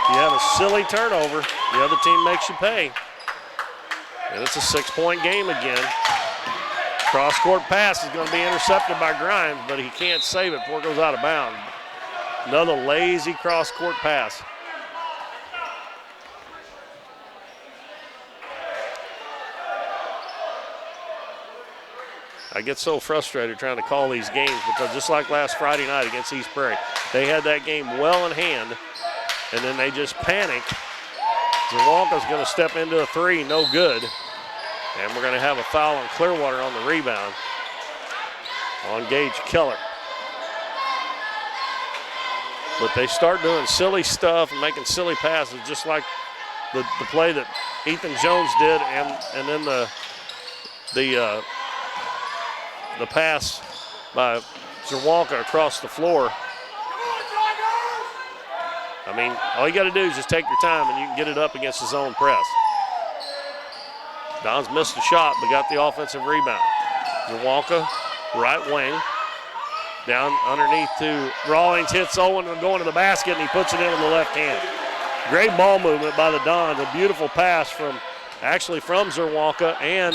You have a silly turnover, the other team makes you pay. And it's a 6-point game again. Cross-court pass is going to be intercepted by Grimes, but he can't save it before it goes out of bounds. Another lazy cross-court pass. I get so frustrated trying to call these games because just like last Friday night against East Prairie, they had that game well in hand, and then they just panic. Zawalka's going to step into a three, no good. And we're going to have a foul on Clearwater on the rebound on Gage Keller. But they start doing silly stuff and making silly passes, just like the play that Ethan Jones did, and then the pass by Zawalka across the floor. I mean, all you got to do is just take your time and you can get it up against the zone press. Don's missed a shot but got the offensive rebound. Zawalka, right wing. Down underneath to Rawlings, hits Owen and going to the basket, and he puts it in with the left hand. Great ball movement by the Dons. A beautiful pass from Zawalka, and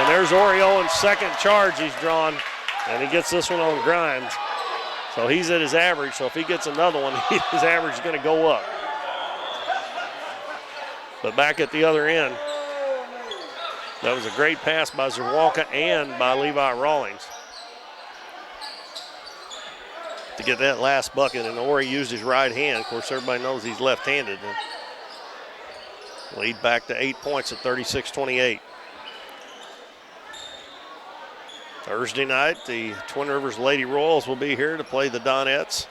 there's Ori Owen's second charge he's drawn, and he gets this one on Grimes. So he's at his average, so if he gets another one, his average is going to go up. But back at the other end, that was a great pass by Zawalka and by Levi Rawlings to get that last bucket, and Ori used his right hand. Of course, everybody knows he's left-handed. Lead back to 8 points at 36-28. Thursday night, the Twin Rivers Lady Royals will be here to play the Donettes.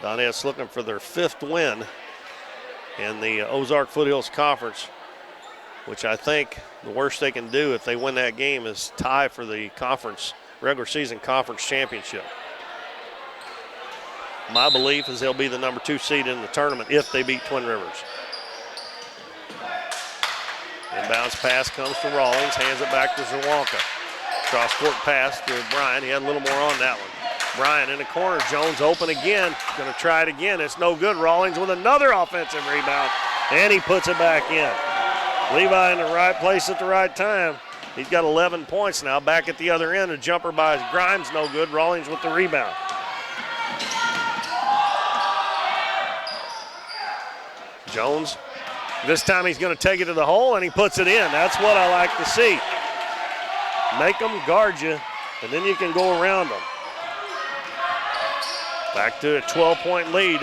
Donettes looking for their 5th win in the Ozark Foothills Conference, which I think the worst they can do if they win that game is tie for the conference, regular season conference championship. My belief is they'll be the number 2 seed in the tournament if they beat Twin Rivers. Inbounds pass comes to Rawlings, hands it back to Zawalka. Cross-court pass to Bryant. He had a little more on that one. Bryant in the corner. Jones open again. Going to try it again. It's no good. Rawlings with another offensive rebound, and he puts it back in. Levi in the right place at the right time. He's got 11 points now. Back at the other end, a jumper by Grimes, no good. Rawlings with the rebound. Jones, this time he's going to take it to the hole, and he puts it in. That's what I like to see. Make them guard you, and then you can go around them. Back to a 12-point lead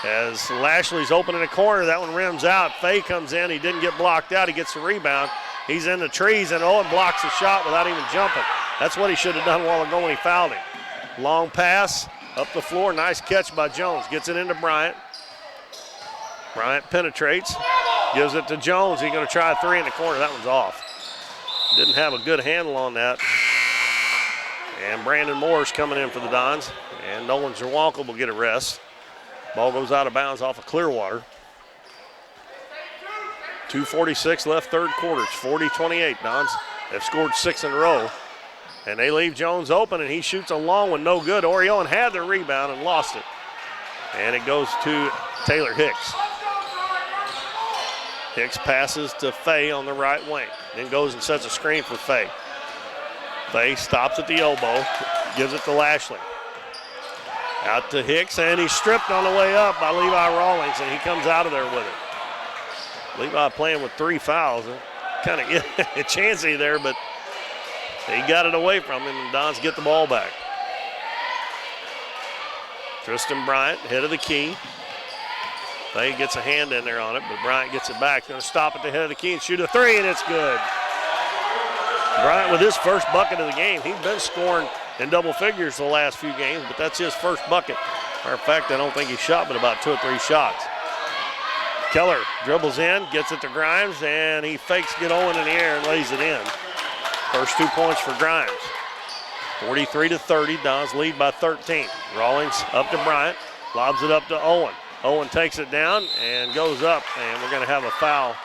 as Lashley's open in the corner. That one rims out. Fay comes in. He didn't get blocked out. He gets the rebound. He's in the trees, and Owen blocks the shot without even jumping. That's what he should have done a while ago when he fouled him. Long pass up the floor. Nice catch by Jones. Gets it into Bryant. Bryant penetrates. Gives it to Jones. He's going to try a three in the corner. That one's off. Didn't have a good handle on that. And Brandon Moore's coming in for the Dons. And Nolan Zawalka will get a rest. Ball goes out of bounds off of Clearwater. 2:46 left third quarter. It's 40-28. Dons have scored 6 in a row. And they leave Jones open, and he shoots a long one, no good. Ori Owen had the rebound and lost it. And it goes to Taylor Hicks. Hicks passes to Fay on the right wing. Then goes and sets a screen for Fay. Fay stops at the elbow, gives it to Lashley. Out to Hicks, and he's stripped on the way up by Levi Rawlings, and he comes out of there with it. Levi playing with 3 fouls. Kind of chancy there, but he got it away from him, and Dons get the ball back. Tristan Bryant, head of the key. Fay gets a hand in there on it, but Bryant gets it back. Going to stop at the head of the key and shoot a three, and it's good. Bryant with his first bucket of the game. He's been scoring in double figures the last few games, but that's his first bucket. Matter of fact, I don't think he shot but about 2 or 3 shots. Keller dribbles in, gets it to Grimes, and he fakes get Owen in the air and lays it in. First 2 points for Grimes. 43-30, Dons lead by 13. Rawlings up to Bryant, lobs it up to Owen. Owen takes it down and goes up, and we're going to have a foul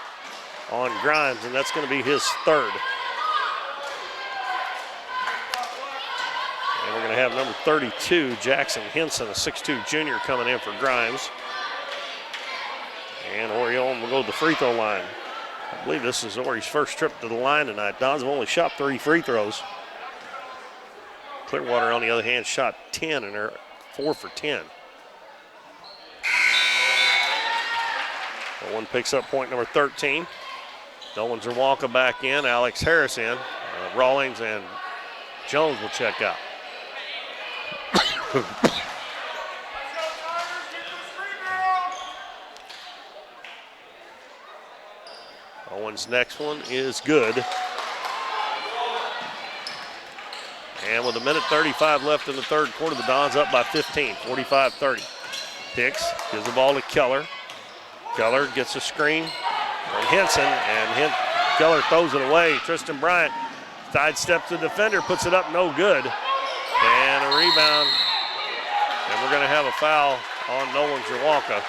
on Grimes, and that's going to be his third. And we're going to have number 32, Jackson Henson, a 6'2 junior, coming in for Grimes. And Oriole will go to the free throw line. I believe this is Ori's first trip to the line tonight. Dons have only shot 3 free throws. Clearwater, on the other hand, shot 10, and they're 4 for 10. Owen picks up point number 13. Dolan's Walker back in, Alex Harris in. Rawlings and Jones will check out. Owen's next one is good. And with 1:35 left in the third quarter, the Dons up by 15, 45-30. Hicks gives the ball to Keller. Keller gets a screen from Henson, and Keller throws it away. Tristan Bryant sidesteps the defender, puts it up, no good. And a rebound, and we're going to have a foul on Nolan Zawalka.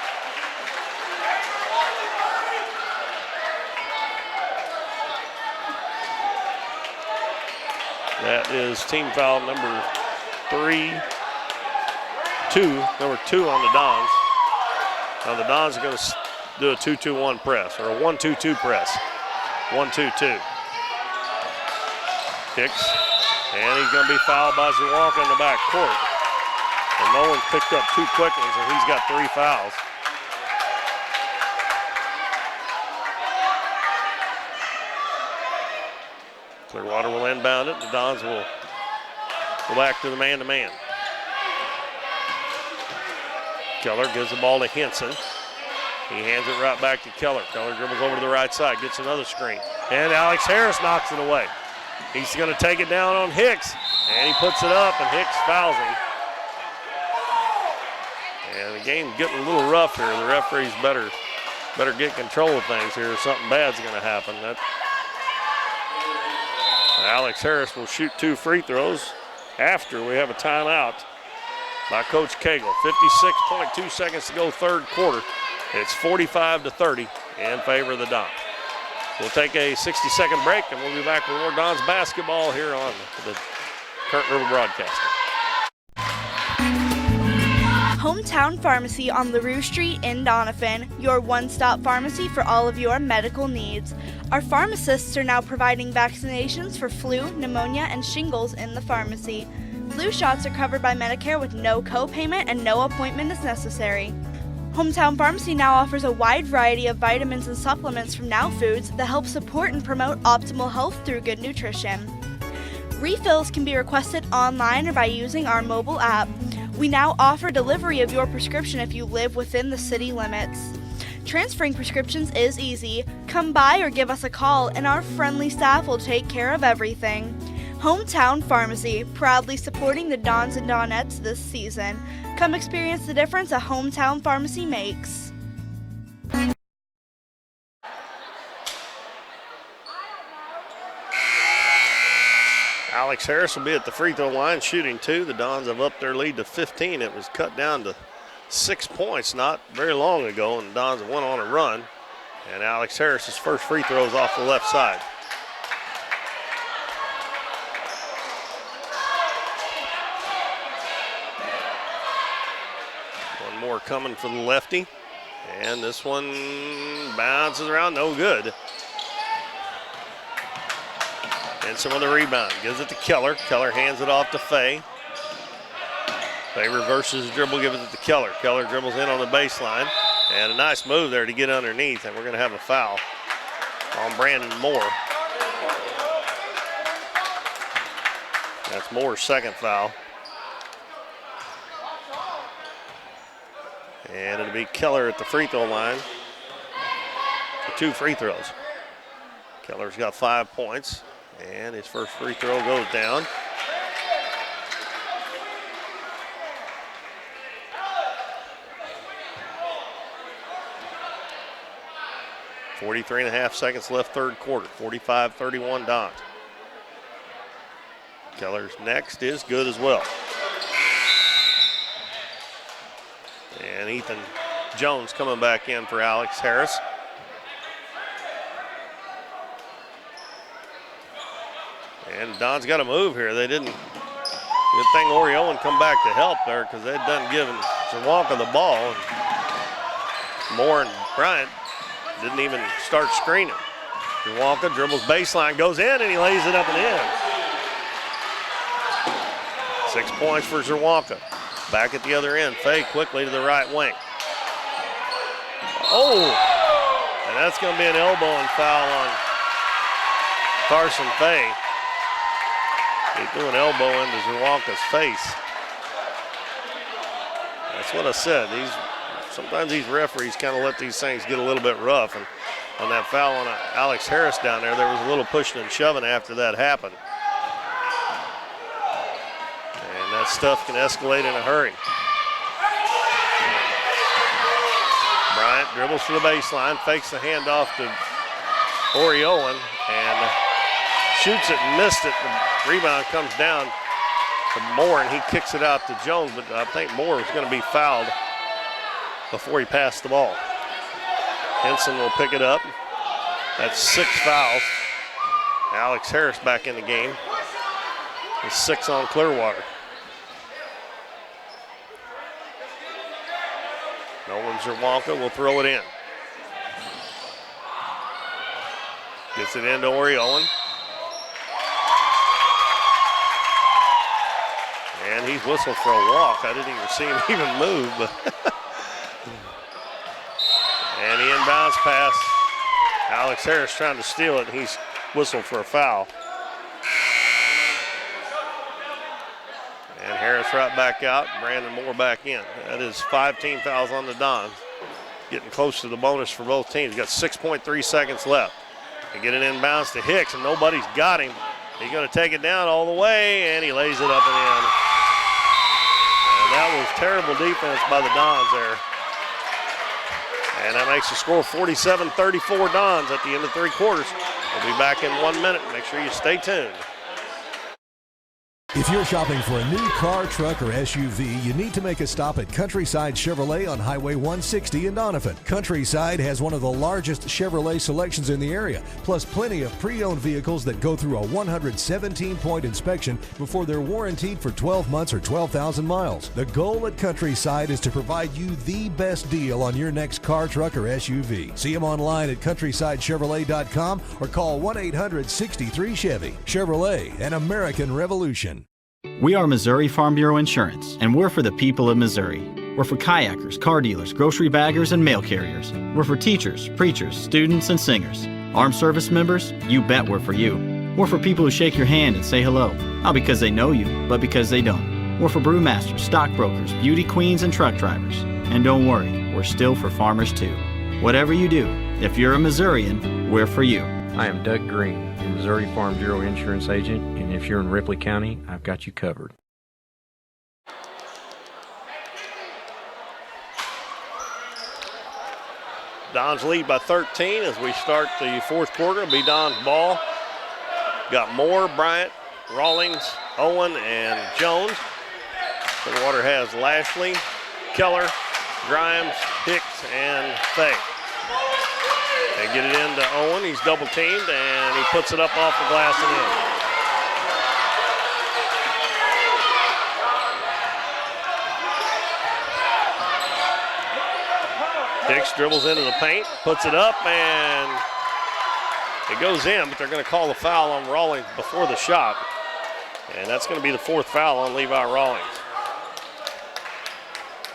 That is team foul number 2 on the Dons. Now the Dons are going to do a 2-2-1 press, or a 1-2-2 press. 1-2-2. Hicks, and he's going to be fouled by Zawalka in the back court. And Nolan picked up 2 quick ones, and he's got 3 fouls. Clearwater will inbound it. The Dons will go back to the man-to-man. Keller gives the ball to Henson. He hands it right back to Keller. Keller dribbles over to the right side, gets another screen. And Alex Harris knocks it away. He's going to take it down on Hicks, and he puts it up, and Hicks fouls him. And the game's getting a little rough here. The referees better get control of things here, or something bad's going to happen. Alex Harris will shoot 2 free throws after we have a timeout by Coach Cagle. 56.2 seconds to go, third quarter. It's 45-30 in favor of the Dons. We'll take a 60-second break, and we'll be back with more Dons basketball here on the Current River Broadcasting. Hometown Pharmacy on LaRue Street in Doniphan, your one-stop pharmacy for all of your medical needs. Our pharmacists are now providing vaccinations for flu, pneumonia, and shingles in the pharmacy. Flu shots are covered by Medicare with no co-payment and no appointment is necessary. Hometown Pharmacy now offers a wide variety of vitamins and supplements from Now Foods that help support and promote optimal health through good nutrition. Refills can be requested online or by using our mobile app. We now offer delivery of your prescription if you live within the city limits. Transferring prescriptions is easy. Come by or give us a call, and our friendly staff will take care of everything. Hometown Pharmacy, proudly supporting the Dons and Donettes this season. Come experience the difference a Hometown Pharmacy makes. Alex Harris will be at the free throw line shooting 2. The Dons have upped their lead to 15. It was cut down to 6 points not very long ago, and the Dons went on a run. And Alex Harris's first free throw is off the left side. One more coming for the lefty. And this one bounces around, no good. And some of the rebound, gives it to Keller. Keller hands it off to Fay. Fay reverses the dribble, gives it to Keller. Keller dribbles in on the baseline. And a nice move there to get underneath, and we're gonna have a foul on Brandon Moore. That's Moore's second foul. And it'll be Keller at the free throw line for 2 free throws. Keller's got 5 points. And his first free throw goes down. .43.5 seconds left third quarter. 45-31 Dons. Keller's next is good as well. And Ethan Jones coming back in for Alex Harris. And Don's got to move here. They didn't. Good thing Oriolan come back to help there because they'd done giving Zawalka the ball. And Moore and Bryant didn't even start screening. Zawalka dribbles baseline, goes in, and he lays it up and in. 6 points for Zawalka. Back at the other end, Fay quickly to the right wing. Oh, and that's going to be an elbowing foul on Carson Fay. He threw an elbow into Zawalka's face. That's what I said. Sometimes these referees kind of let these things get a little bit rough. And on that foul on Alex Harris down there was a little pushing and shoving after that happened. And that stuff can escalate in a hurry. Bryant dribbles to the baseline, fakes the handoff to Oriolan, and shoots it and missed it. The rebound comes down to Moore, and he kicks it out to Jones, but I think Moore was going to be fouled before he passed the ball. Henson will pick it up. That's 6 fouls. Alex Harris back in the game. With 6 on Clearwater. Nolan Zawalka will throw it in. Gets it into Oriolan. And he's whistled for a walk. I didn't even see him even move. But and he inbounds pass. Alex Harris trying to steal it, and he's whistled for a foul. And Harris right back out, Brandon Moore back in. That is 5 team fouls on the Dons. Getting close to the bonus for both teams. Got 6.3 seconds left. They get an inbounds to Hicks, and nobody's got him. He's going to take it down all the way, and he lays it up and in. And that was terrible defense by the Dons there. And that makes the score 47-34 Dons at the end of 3 quarters. We'll be back in 1 minute. Make sure you stay tuned. If you're shopping for a new car, truck, or SUV, you need to make a stop at Countryside Chevrolet on Highway 160 in Doniphan. Countryside has one of the largest Chevrolet selections in the area, plus plenty of pre-owned vehicles that go through a 117-point inspection before they're warranted for 12 months or 12,000 miles. The goal at Countryside is to provide you the best deal on your next car, truck, or SUV. See them online at CountrysideChevrolet.com or call 1-800-63-CHEVY. Chevrolet, an American revolution. We are Missouri Farm Bureau Insurance, and we're for the people of Missouri. We're for kayakers, car dealers, grocery baggers, and mail carriers. We're for teachers, preachers, students, and singers. Armed service members, you bet we're for you. We're for people who shake your hand and say hello, not because they know you, but because they don't. We're for brewmasters, stockbrokers, beauty queens, and truck drivers. And don't worry, we're still for farmers too. Whatever you do, if you're a Missourian, we're for you. I am Doug Green, your Missouri Farm Bureau Insurance Agent, and if you're in Ripley County, I've got you covered. Dons lead by 13 as we start the 4th quarter. It'll be Don's ball. Got Moore, Bryant, Rawlings, Owen, and Jones. Clearwater has Lashley, Keller, Grimes, Hicks, and Fay. They get it into Owen. He's double teamed, and he puts it up off the glass and in. Hicks dribbles into the paint, puts it up, and it goes in, but they're going to call the foul on Rawlings before the shot. And that's going to be the 4th foul on Levi Rawlings.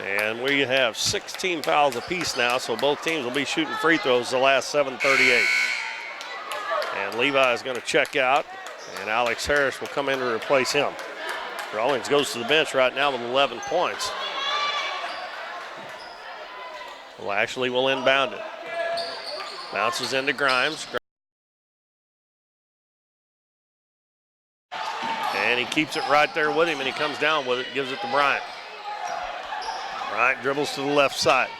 And we have 16 fouls apiece now, so both teams will be shooting free throws the last 7:38. And Levi is going to check out, and Alex Harris will come in to replace him. Rawlings goes to the bench right now with 11 points. Lashley will inbound it. Bounces into Grimes. And he keeps it right there with him, and he comes down with it, gives it to Bryant. Bryant dribbles to the left side.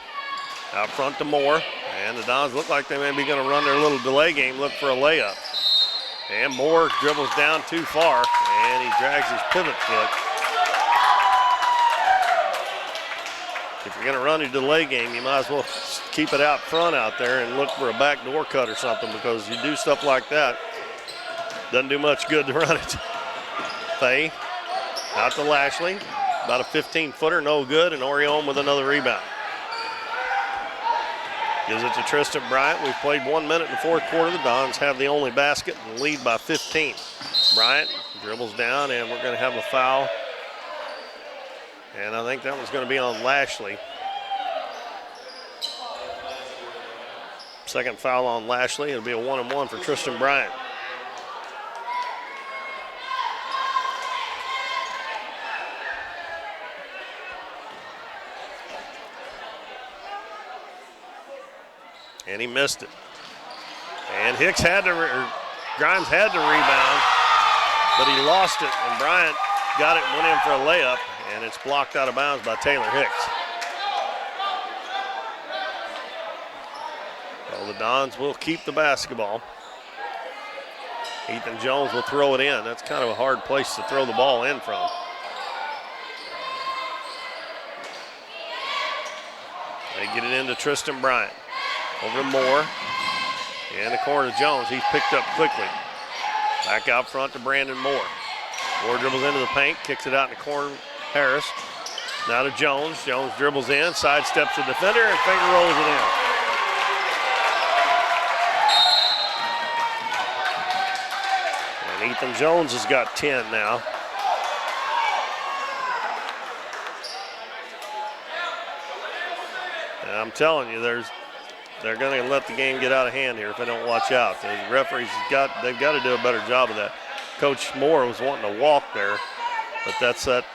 Out front to Moore. And the Dons look like they may be going to run their little delay game, look for a layup. And Moore dribbles down too far, and he drags his pivot foot. if you're going to run a delay game, you might as well keep it out front out there and look for a backdoor cut or something, because you do stuff like that, doesn't do much good to run it. Fay out to Lashley. About a 15-footer, no good, and Orion with another rebound. Gives it to Tristan Bryant. We've played 1 minute in the fourth quarter. The Dons have the only basket and lead by 15. Bryant dribbles down, and we're going to have a foul. And I think that one's going to be on Lashley. Second foul on Lashley. It'll be a 1-and-1 for Tristan Bryant. And he missed it. And Grimes had to rebound, but he lost it, and Bryant got it and went in for a layup, and it's blocked out of bounds by Taylor Hicks. So the Dons will keep the basketball. Ethan Jones will throw it in. That's kind of a hard place to throw the ball in from. They get it into Tristan Bryant. Over to Moore. In the corner to Jones. He's picked up quickly. Back out front to Brandon Moore. Moore dribbles into the paint, kicks it out in the corner. Harris. Now to Jones. Jones dribbles in, sidesteps the defender, and finger rolls it in. And Ethan Jones has got 10 now. And I'm telling you, they're going to let the game get out of hand here if they don't watch out. The referees they've got to do a better job of that. Coach Moore was wanting to walk there, but that's that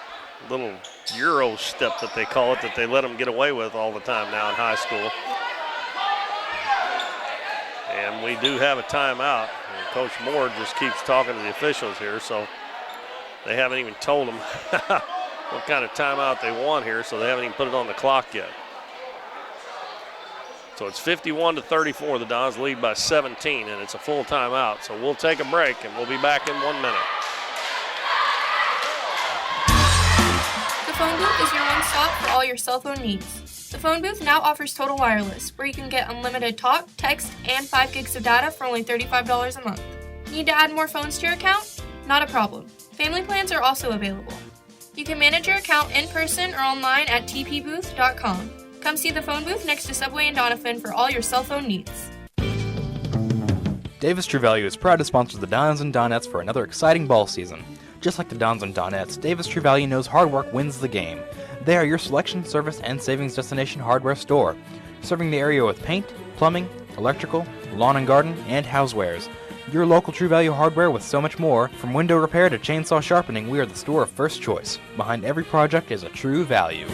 little Euro step that they call it that they let them get away with all the time now in high school. And we do have a timeout. And Coach Moore just keeps talking to the officials here, so they haven't even told them what kind of timeout they want here, so they haven't even put it on the clock yet. So it's 51-34. The Dons lead by 17, and it's a full timeout. So we'll take a break, and we'll be back in 1 minute. The phone booth is your one-stop for all your cell phone needs. The phone booth now offers Total Wireless, where you can get unlimited talk, text, and 5 gigs of data for only $35 a month. Need to add more phones to your account? Not a problem. Family plans are also available. You can manage your account in person or online at tpbooth.com. Come see the phone booth next to Subway and Doniphan for all your cell phone needs. Davis True Value is proud to sponsor the Dons and Donettes for another exciting ball season. Just like the Dons and Donettes, Davis True Value knows hard work wins the game. They are your selection, service, and savings destination hardware store, serving the area with paint, plumbing, electrical, lawn and garden, and housewares. Your local True Value hardware with so much more. From window repair to chainsaw sharpening, we are the store of first choice. Behind every project is a True Value.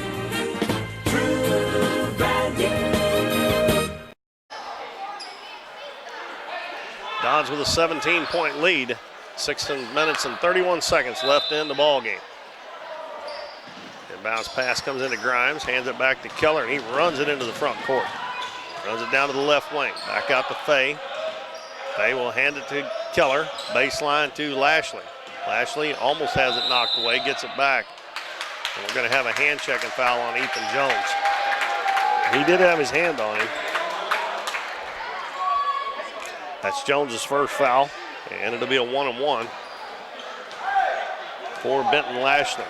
Dons with a 17-point lead. 6 minutes and 31 seconds left in the ball game. Inbounds pass comes into Grimes, hands it back to Keller, and he runs it into the front court. Runs it down to the left wing. Back out to Fay. Fay will hand it to Keller. Baseline to Lashley. Lashley almost has it knocked away, gets it back. And we're going to have a hand check and foul on Ethan Jones. He did have his hand on him. That's Jones's first foul, and it'll be a 1-and-1 for Benton Lashley.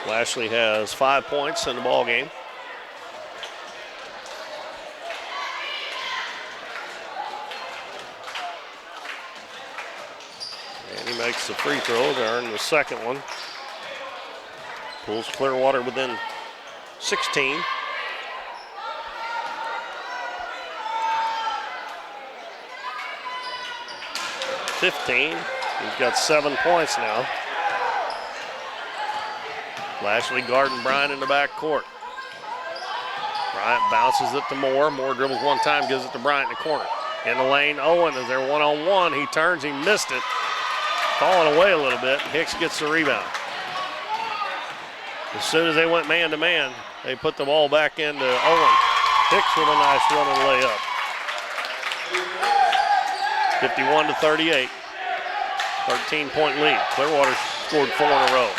Lashley has 5 points in the ball game. And he makes the free throw to earn the second one. Pulls Clearwater within 16. He's got 7 points now. Lashley guarding Bryant in the back court. Bryant bounces it to Moore. Moore dribbles one time, gives it to Bryant in the corner. In the lane, Owen is there one-on-one. He turns, he missed it. Falling away a little bit. Hicks gets the rebound. As soon as they went man-to-man, they put the ball back into Owen. Hicks with a nice running layup. 51-38. 13-point lead. Clearwater scored 4 in a row.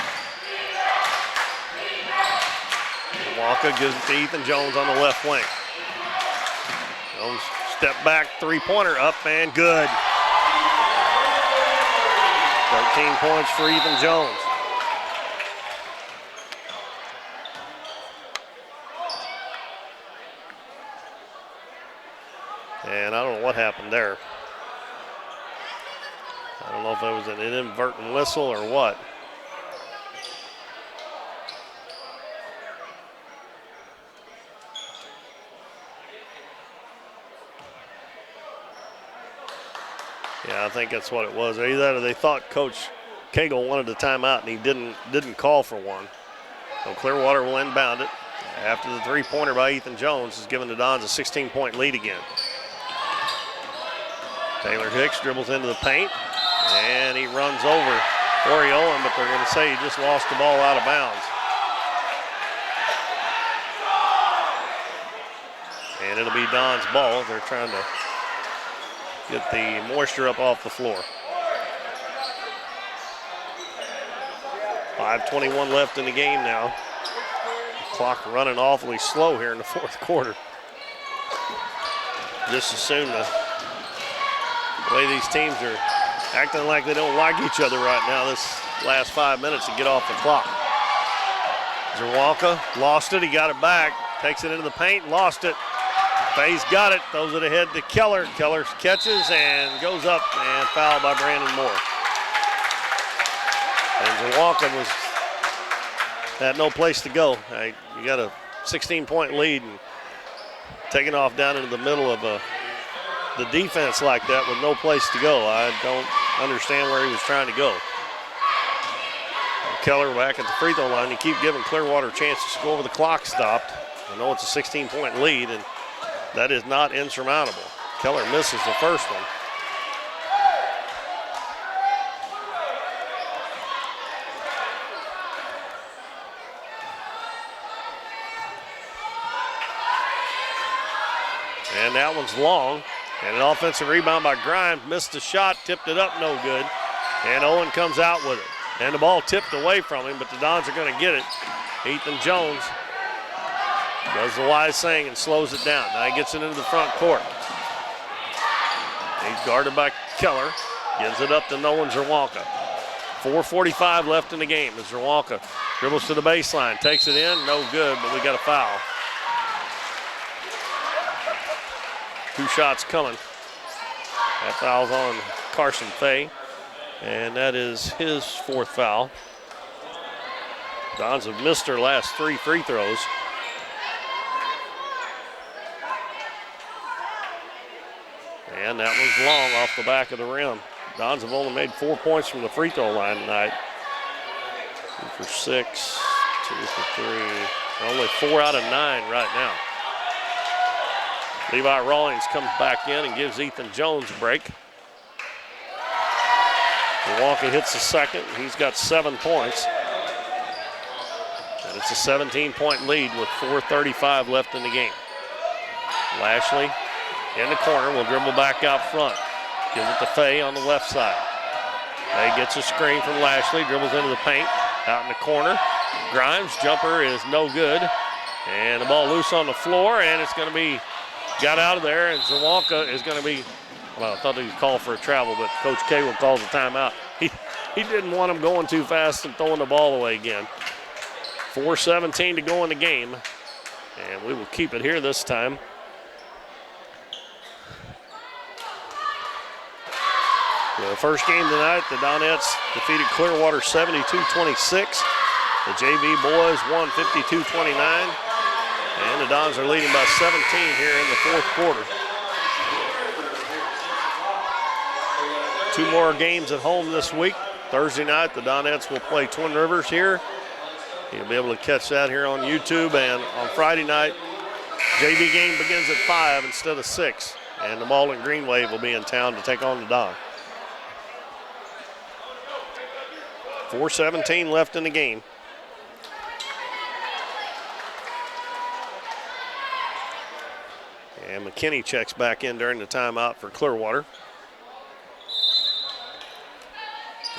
Walker gives it to Ethan Jones on the left wing. Jones step back, three-pointer up and good. 13 points for Ethan Jones. And I don't know what happened there. I don't know if it was an inadvertent whistle or what. Yeah, I think that's what it was. Either they thought Coach Cagle wanted a timeout and he didn't call for one. So Clearwater will inbound it after the three-pointer by Ethan Jones has given the Dons a 16-point lead again. Taylor Hicks dribbles into the paint, and he runs over Corey Owen, but they're going to say he just lost the ball out of bounds. And it'll be Don's ball. They're trying to get the moisture up off the floor. 5:21 left in the game now. Clock running awfully slow here in the fourth quarter. Just as soon the way these teams are acting like they don't like each other right now this last 5 minutes to get off the clock. Zawalka lost it, he got it back, takes it into the paint, lost it. Faye's got it, throws it ahead to Keller. Keller catches and goes up and fouled by Brandon Moore. And Zawalka had no place to go. You got a 16-point lead and taking off down into the middle of the defense like that with no place to go. I don't understand where he was trying to go. And Keller back at the free throw line. You keep giving Clearwater a chance to score with the clock stopped. I know it's a 16-point lead, and that is not insurmountable. Keller misses the first one. And that one's long. And an offensive rebound by Grimes. Missed the shot, tipped it up, no good. And Owen comes out with it. And the ball tipped away from him, but the Dons are going to get it. Ethan Jones does the wise thing and slows it down. Now he gets it into the front court. He's guarded by Keller. Gives it up to Nolan Zawalka. 4:45 left in the game as Zawalka dribbles to the baseline. Takes it in, no good, but we got a foul. 2 shots coming. That foul's on Carson Fay, and that is his 4th foul. Dons have missed their last 3 free throws. And that one's long off the back of the rim. Dons have only made 4 points from the free throw line tonight. 2 for 6, 2 for 3. Only 4 out of 9 right now. Levi Rawlings comes back in and gives Ethan Jones a break. Milwaukee hits the second. He's got 7 points. And it's a 17-point lead with 4:35 left in the game. Lashley in the corner will dribble back out front. Gives it to Fay on the left side. Fay gets a screen from Lashley, dribbles into the paint, out in the corner. Grimes' jumper is no good. And the ball loose on the floor, and it's going to be got out of there, and Zawalka is going to be, well, I thought he was called for a travel, but Coach Cagle calls a timeout. He didn't want him going too fast and throwing the ball away again. 4:17 to go in the game, and we will keep it here this time. The first game tonight, the Donettes defeated Clearwater 72-26. The JV boys won 52-29. And the Dons are leading by 17 here in the fourth quarter. 2 more games at home this week. Thursday night, the Donettes will play Twin Rivers here. You'll be able to catch that here on YouTube. And on Friday night, JV game begins at 5 instead of 6. And the Malden Green Wave will be in town to take on the Don. 4:17 left in the game. And McKinney checks back in during the timeout for Clearwater.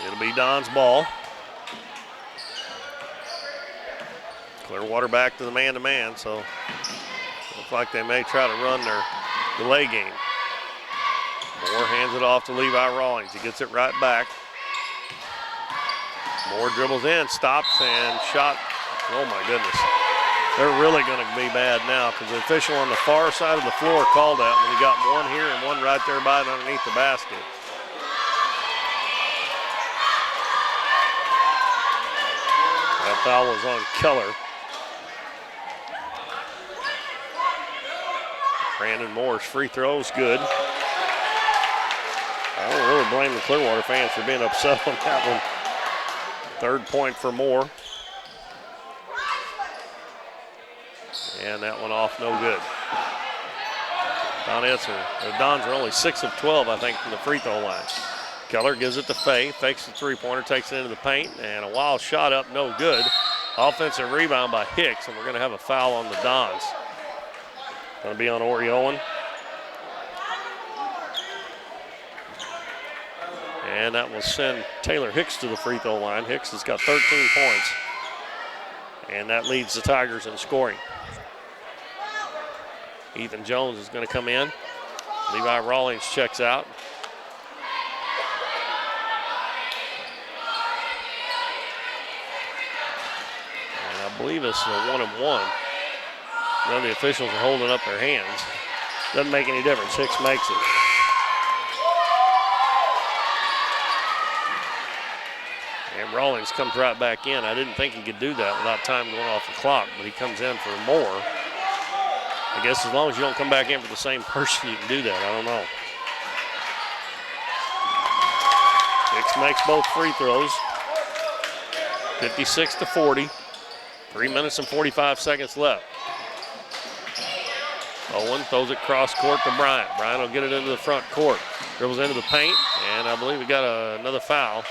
It'll be Don's ball. Clearwater back to the man-to-man, so looks like they may try to run their delay game. Moore hands it off to Levi Rawlings. He gets it right back. Moore dribbles in, stops, and shot. Oh, my goodness. They're really going to be bad now because the official on the far side of the floor called that when he got one here and one right there by it underneath the basket. That foul was on Keller. Brandon Moore's free throw is good. I don't really blame the Clearwater fans for being upset on that one. Third point for Moore. And that one off, no good. The Dons are only 6 of 12, I think, from the free throw line. Keller gives it to Fay, fakes the three-pointer, takes it into the paint, and a wild shot up, no good. Offensive rebound by Hicks, and we're going to have a foul on the Dons. Going to be on Oriolan. And that will send Taylor Hicks to the free throw line. Hicks has got 13 points. And that leads the Tigers in scoring. Ethan Jones is going to come in. Levi Rawlings checks out. And I believe it's a 1-and-1. None of the officials are holding up their hands. Doesn't make any difference. Hicks makes it. And Rawlings comes right back in. I didn't think he could do that without time going off the clock, but he comes in for more. I guess as long as you don't come back in for the same person, you can do that. I don't know. Hicks makes both free throws. 56-40. 3 minutes and 45 seconds left. Owen throws it cross court to Bryant. Bryant will get it into the front court. Dribbles into the paint, and I believe we got another foul.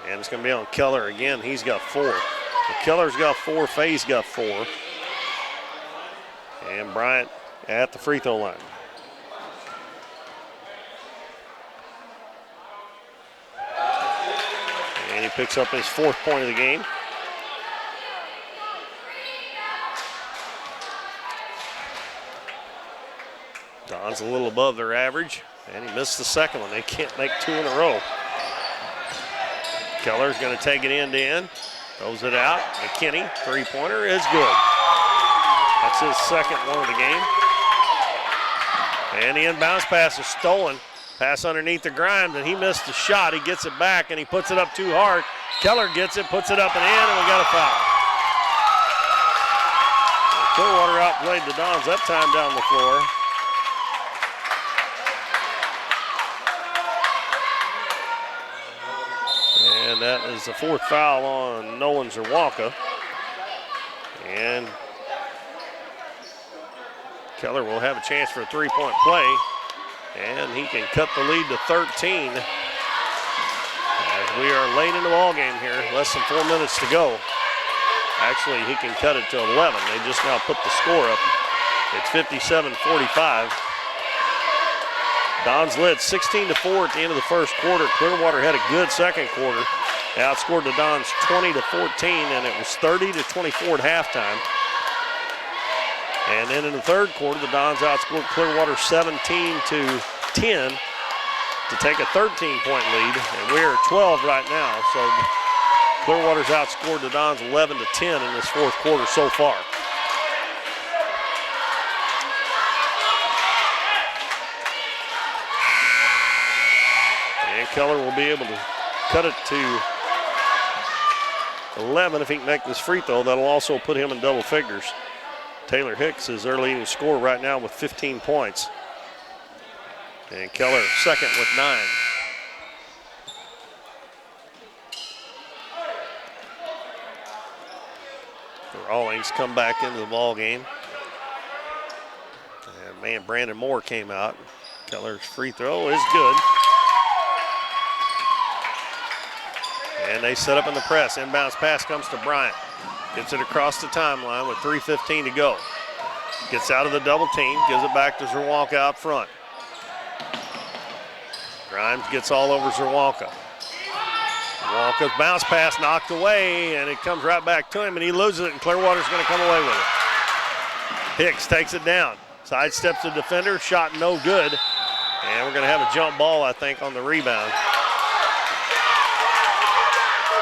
And it's going to be on Keller again. He's got 4. So Keller's got 4, Fay's got 4. And Bryant at the free throw line. And he picks up his 4th point of the game. Don's a little above their average, and he missed the second one. They can't make 2 in a row. Keller's going to take it end to end, throws it out. McKinney, three-pointer is good. That's his second one of the game. And the inbounds pass is stolen. Pass underneath the Grimes, and he missed the shot. He gets it back, and he puts it up too hard. Keller gets it, puts it up and in, and we got a foul. Clearwater outplayed the Dons that time down the floor. And that is the 4th foul on Nolan Zerwalka. And Keller will have a chance for a 3-point play. And he can cut the lead to 13. As we are late in the ball game here, less than 4 minutes to go. Actually, he can cut it to 11. They just now put the score up. It's 57-45. Dons led 16-4 at the end of the first quarter. Clearwater had a good second quarter. They outscored the Dons 20-14, and it was 30-24 at halftime. And then in the third quarter, the Dons outscored Clearwater 17-10 to take a 13-point lead, and we're at 12 right now. So Clearwater's outscored the Dons 11-10 in this fourth quarter so far. And Keller will be able to cut it to 11 if he can make this free throw. That'll also put him in double figures. Taylor Hicks is their leading scorer right now with 15 points. And Keller second with 9. Rawlings come back into the ball game. And man, Brandon Moore came out. Keller's free throw is good. And they set up in the press. Inbounds pass comes to Bryant. Gets it across the timeline with 3:15 to go. Gets out of the double team, gives it back to Zerwalka out front. Grimes gets all over Zerwalka. Walker's bounce pass knocked away, and it comes right back to him, and he loses it, and Clearwater's going to come away with it. Hicks takes it down, sidesteps the defender, shot no good, and we're going to have a jump ball, I think, on the rebound.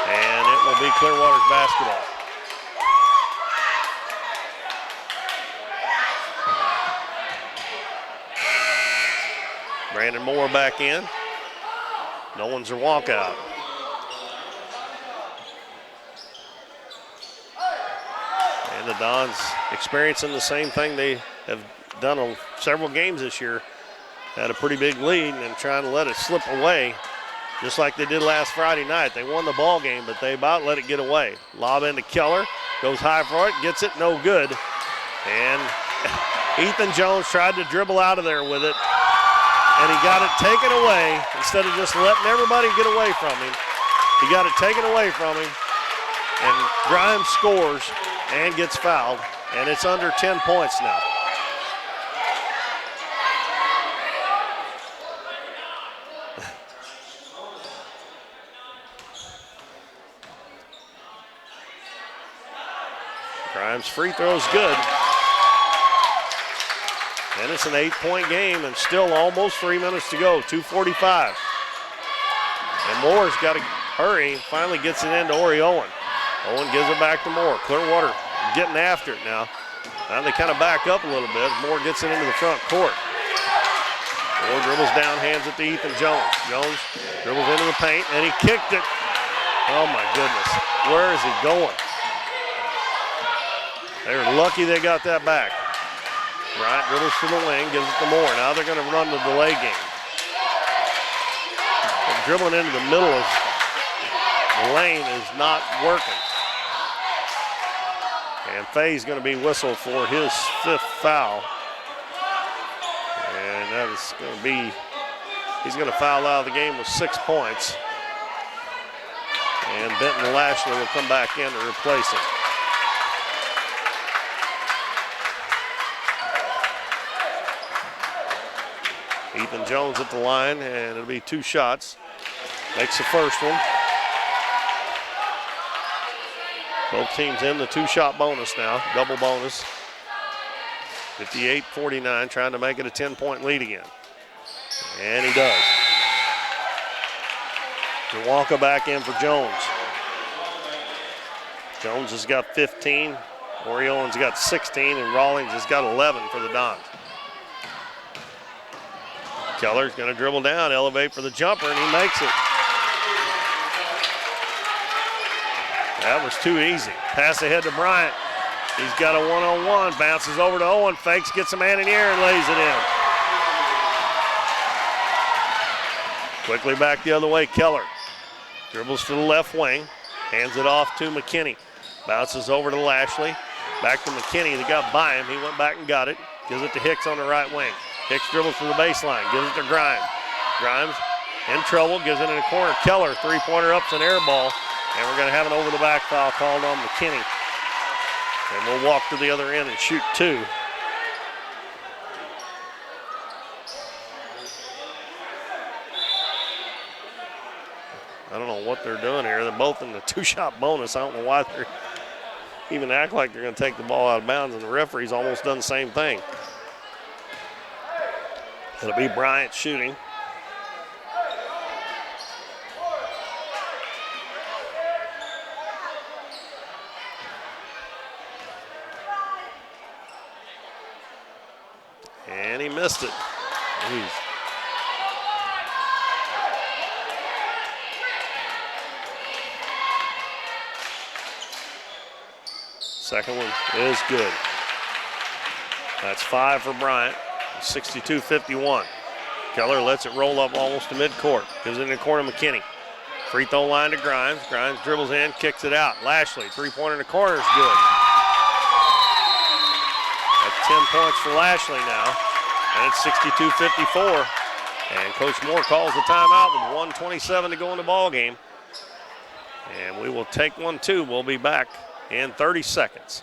And it will be Clearwater's basketball. Brandon Moore back in. No one's a walkout. And the Dons experiencing the same thing they have done on several games this year. Had a pretty big lead and trying to let it slip away, just like they did last Friday night. They won the ball game, but they about let it get away. Lob into Keller, goes high for it, gets it, no good. And Ethan Jones tried to dribble out of there with it, and he got it taken away instead of just letting everybody get away from him. He got it taken away from him, and Grimes scores and gets fouled, and it's under 10 points now. Grimes' free throw's good. And it's an 8-point game and still almost 3 minutes to go, 2:45. And Moore's got to hurry, finally gets it into Ori Owen. Owen gives it back to Moore. Clearwater getting after it now. Now they kind of back up a little bit. Moore gets it into the front court. Moore dribbles down, hands it to Ethan Jones. Jones dribbles into the paint, and he kicked it. Oh my goodness, where is he going? They're lucky they got that back. Bryant dribbles to the wing, gives it to Moore. Now they're going to run the delay game. And dribbling into the middle of the lane is not working. And Fay's going to be whistled for his 5th foul. And that is going to be, he's going to foul out of the game with 6 points. And Benton Lashley will come back in to replace him. Ethan Jones at the line, and it'll be 2 shots. Makes the first one. Both teams in the 2-shot bonus now, double bonus. 58-49, trying to make it a 10-point lead again. And he does. Zawalka back in for Jones. Jones has got 15, Oriolan's got 16, and Rawlings has got 11 for the Dons. Keller's going to dribble down, elevate for the jumper, and he makes it. That was too easy. Pass ahead to Bryant. He's got a one-on-one, bounces over to Owen, fakes, gets a man in the air, and lays it in. Quickly back the other way, Keller. Dribbles to the left wing, hands it off to McKinney. Bounces over to Lashley. Back to McKinney, they got by him. He went back and got it. Gives it to Hicks on the right wing. Hicks dribbles to the baseline, gives it to Grimes. Grimes in trouble, gives it in the corner. Keller, 3-pointer up's an air ball, and we're going to have an over-the-back foul called on McKinney. And we'll walk to the other end and shoot 2. I don't know what they're doing here. They're both in the 2-shot bonus. I don't know why they're even act like they're going to take the ball out of bounds, and the referee's almost done the same thing. It'll be Bryant shooting. And he missed it. Jeez. Second one is good. That's 5 for Bryant. 62-51. Keller lets it roll up almost to midcourt. Gives it in the corner, McKinney. Free throw line to Grimes. Grimes dribbles in, kicks it out. Lashley, 3-pointer in the corner is good. That's 10 points for Lashley now. And it's 62-54. And Coach Moore calls the timeout with 1:27 to go in the ball game. And we will take one, too. We'll be back in 30 seconds.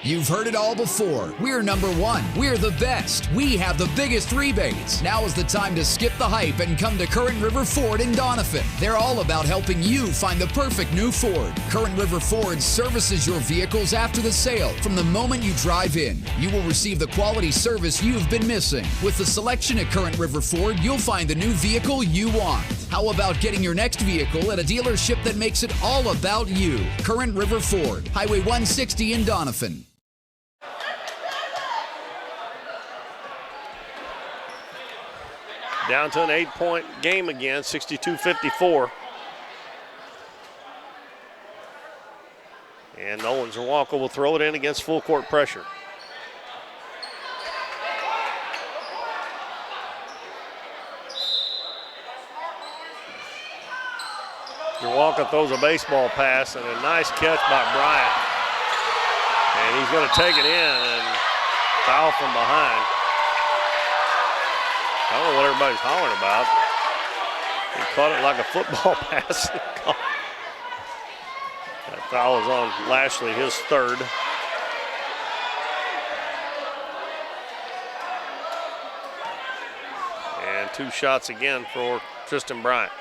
You've heard it all before. We're number one. We're the best. We have the biggest rebates. Now is the time to skip the hype and come to Current River Ford in Doniphan. They're all about helping you find the perfect new Ford. Current River Ford services your vehicles after the sale. From the moment you drive in, you will receive the quality service you've been missing. With the selection at Current River Ford, you'll find the new vehicle you want. How about getting your next vehicle at a dealership that makes it all about you? Current River Ford, Highway 160 in Doniphan. Down to an 8-point game again, 62-54. And Nolan Zawalka will throw it in against full court pressure. Zawalka throws a baseball pass and a nice catch by Bryant. And he's going to take it in and foul from behind. I don't know what everybody's hollering about. He caught it like a football pass. That foul is on Lashley, his third. And 2 shots again for Tristan Bryant.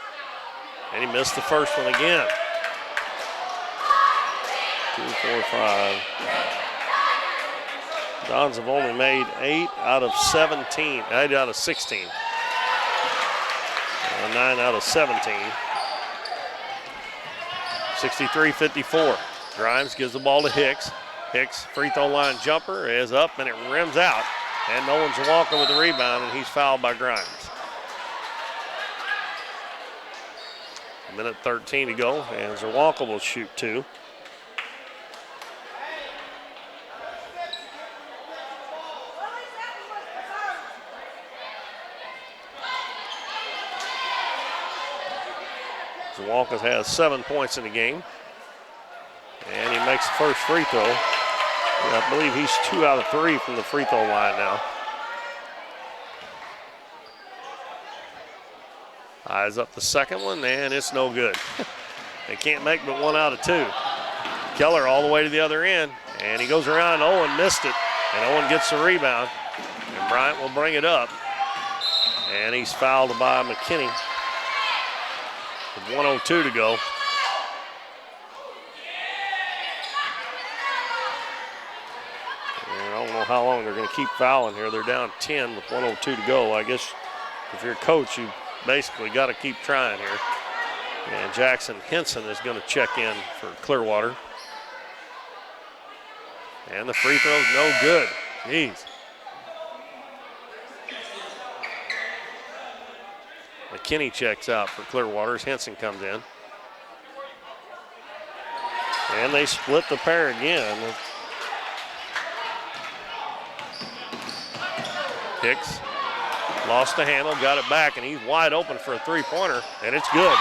And he missed the first one again. 2, 4, 5. Dons have only made 8 out of 16. 9 out of 17. 63-54. Grimes gives the ball to Hicks. Hicks, free throw line jumper is up and it rims out. And Nolan Zawalka with the rebound, and he's fouled by Grimes. 1:13 to go, and Zawalka will shoot 2. Zawalka has 7 points in the game. And he makes the first free throw. I believe he's 2 out of 3 from the free throw line now. Eyes up the second one, and it's no good. They can't make but 1 out of 2. Keller all the way to the other end, and he goes around. Owen missed it, and Owen gets the rebound. And Bryant will bring it up. And he's fouled by McKinney. With 1:02 to go. And I don't know how long they're going to keep fouling here. They're down 10 with 1:02 to go. I guess if you're a coach, you basically got to keep trying here. And Jackson Henson is going to check in for Clearwater. And the free throw's no good. Jeez. McKinney checks out for Clearwater as Henson comes in. And they split the pair again. Hicks lost the handle, got it back, and he's wide open for a three-pointer, and it's good.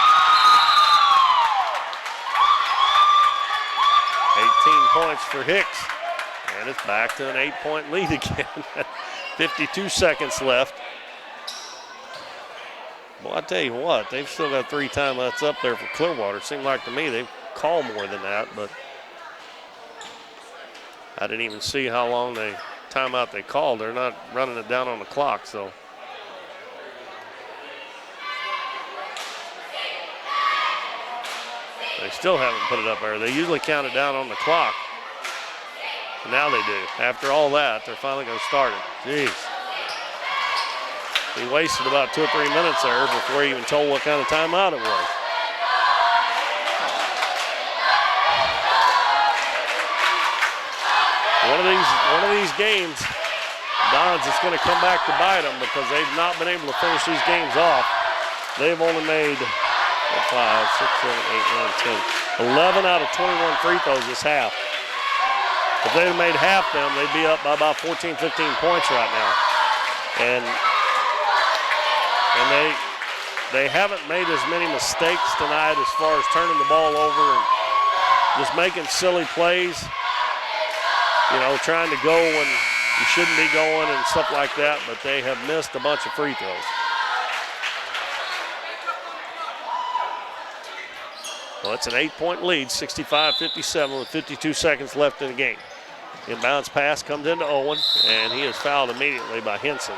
18 points for Hicks, and it's back to an 8-point lead again. 52 seconds left. Well, I tell you what, they've still got 3 timeouts up there for Clearwater. It seemed like to me they've called more than that, but I didn't even see how long timeout they called. They're not running it down on the clock, so. They still haven't put it up there. They usually count it down on the clock. Now they do. After all that, they're finally going to start it. Jeez. He wasted about 2 or 3 minutes there before he even told what kind of timeout it was. One of these games, Dons is going to come back to bite them because they've not been able to finish these games off. They've only made 5, 6, 7, 8, 9, 10, 11 out of 21 free throws this half. If they'd have made half them, they'd be up by about 14, 15 points right now. And they haven't made as many mistakes tonight as far as turning the ball over and just making silly plays. You know, trying to go when you shouldn't be going and stuff like that, but they have missed a bunch of free throws. Well, it's an 8-point lead, 65-57 with 52 seconds left in the game. Inbounds pass comes into Owen, and he is fouled immediately by Henson.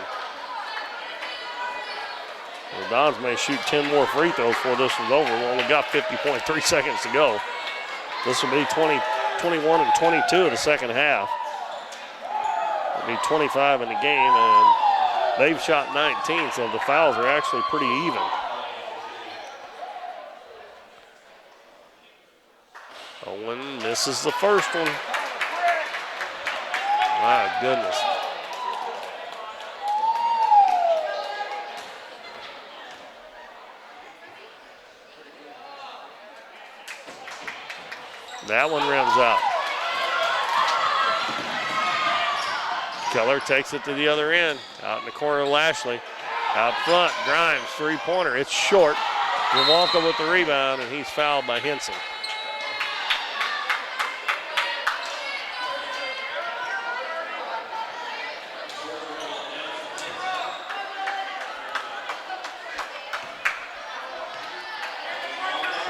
The Dons may shoot 10 more free throws before this one's over. We only got 50.3 seconds to go. This will be 21 and 22 of the second half. It'll be 25 in the game, and they've shot 19, so the fouls are actually pretty even. Owen misses the first one. My goodness. That one rims out. Keller takes it to the other end. Out in the corner, Lashley. Out front, Grimes, three-pointer. It's short. Zawalka with the rebound, and he's fouled by Henson.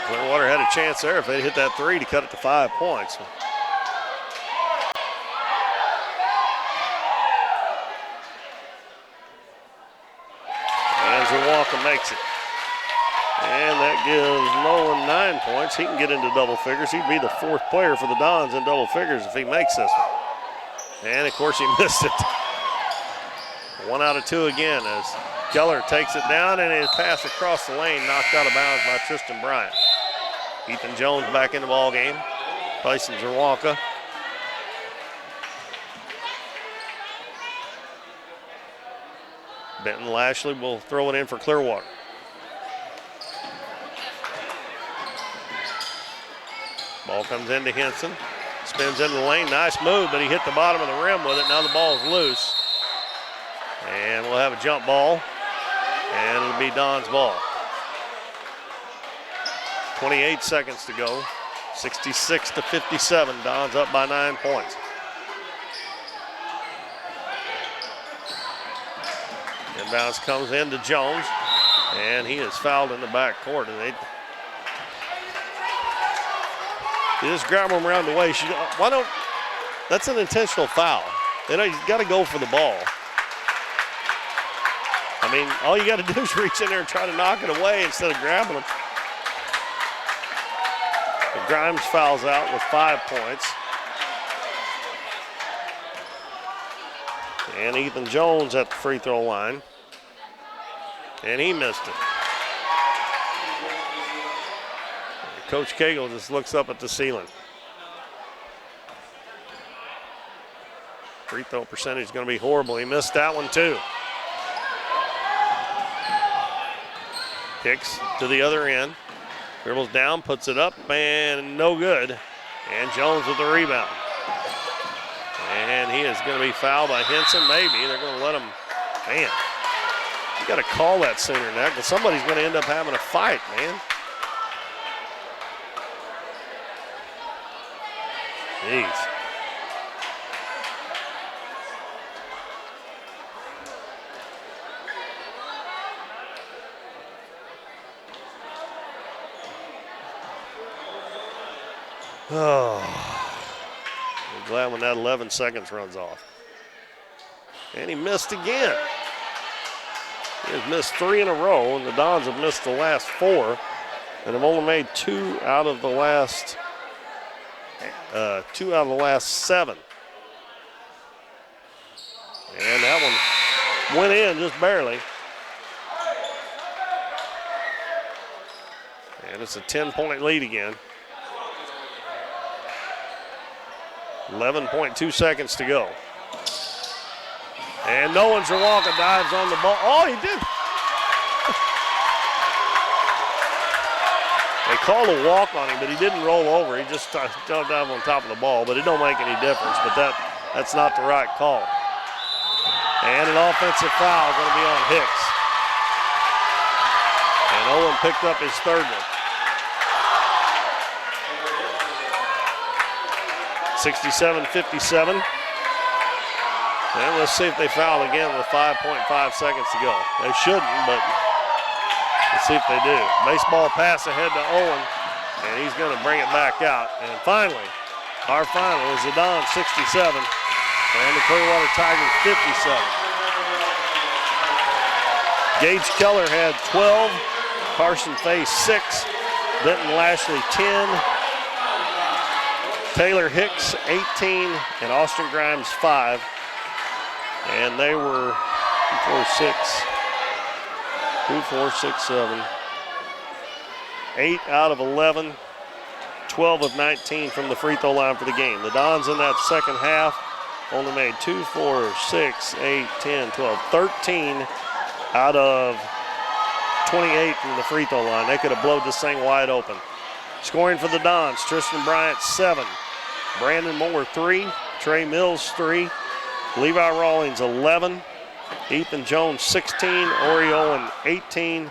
Clearwater had a chance there if they'd hit that three to cut it to 5 points. And Zawalka makes it. And that gives Nolan 9 points. He can get into double figures. He'd be the fourth player for the Dons in double figures if he makes this one. And of course he missed it. 1 out of 2 again as Keller takes it down, and his pass across the lane knocked out of bounds by Tristan Bryant. Ethan Jones back in the ball game, placing Zawalka. Benton Lashley will throw it in for Clearwater. Ball comes into Henson, spins into the lane, nice move, but he hit the bottom of the rim with it. Now the ball is loose. And we'll have a jump ball, and it'll be Don's ball. 28 seconds to go, 66-57. Don's up by 9 points. Inbounds comes into Jones, and he is fouled in the back court. And they just grab him around the waist. Why don't? That's an intentional foul. He's got to go for the ball. I mean, all you got to do is reach in there and try to knock it away instead of grabbing him. But Grimes fouls out with 5 points. And Ethan Jones at the free throw line. And he missed it. Coach Cagle just looks up at the ceiling. Free throw percentage is going to be horrible. He missed that one too. Kicks to the other end. Dribbles down, puts it up, and no good. And Jones with the rebound. And he is going to be fouled by Henson. Maybe they're going to let him. Man, you got to call that sooner than that because somebody's going to end up having a fight, man. Jeez. Oh, I'm glad when that 11 seconds runs off. And he missed again. He has missed 3 in a row, and the Dons have missed the last 4, and have only made 2 out of the last 7. And that one went in just barely. And it's a 10-point lead again. 11.2 seconds to go. And Nolan Zawalka dives on the ball. Oh, he did. They called a walk on him, but he didn't roll over. He just jumped out on top of the ball, but it don't make any difference. But that's not the right call. And an offensive foul going to be on Hicks. And Owen picked up his third one. 67-57. And let's see if they foul again with 5.5 seconds to go. They shouldn't, but let's see if they do. Baseball pass ahead to Owen, and he's going to bring it back out. And finally, Our final is the Dons 67 and the Clearwater Tigers 57. Gage Keller had 12, Carson Fay 6, Benton Lashley 10, Taylor Hicks 18, and Austin Grimes 5. And they were 8 out of 11, 12 of 19 from the free throw line for the game. The Dons in that second half only made 2, 4, 6, 8, 10, 12, 13 out of 28 from the free throw line. They could have blowed this thing wide open. Scoring for the Dons, Tristan Bryant 7, Brandon Moore 3, Trey Mills 3, Levi Rawlings 11, Ethan Jones 16, Ori Owen 18,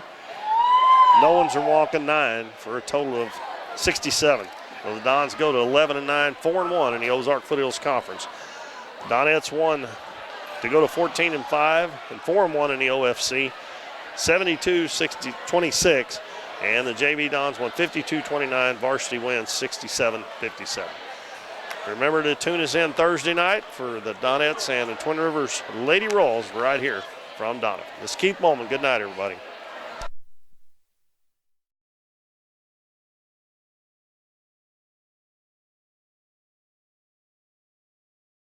Nolan Zerwalka 9 for a total of 67. Well, the Dons go to 11-9, 4-1 in the Ozark Foothills Conference. Donettes won to go to 14-5 and 4-1 in the OFC, 72-26, and the JV Dons won 52-29. Varsity wins 67-57. Remember to tune us in Thursday night for the Donettes and the Twin Rivers Lady Rolls right here from Doniphan. This is Keith Bowman. Good night, everybody.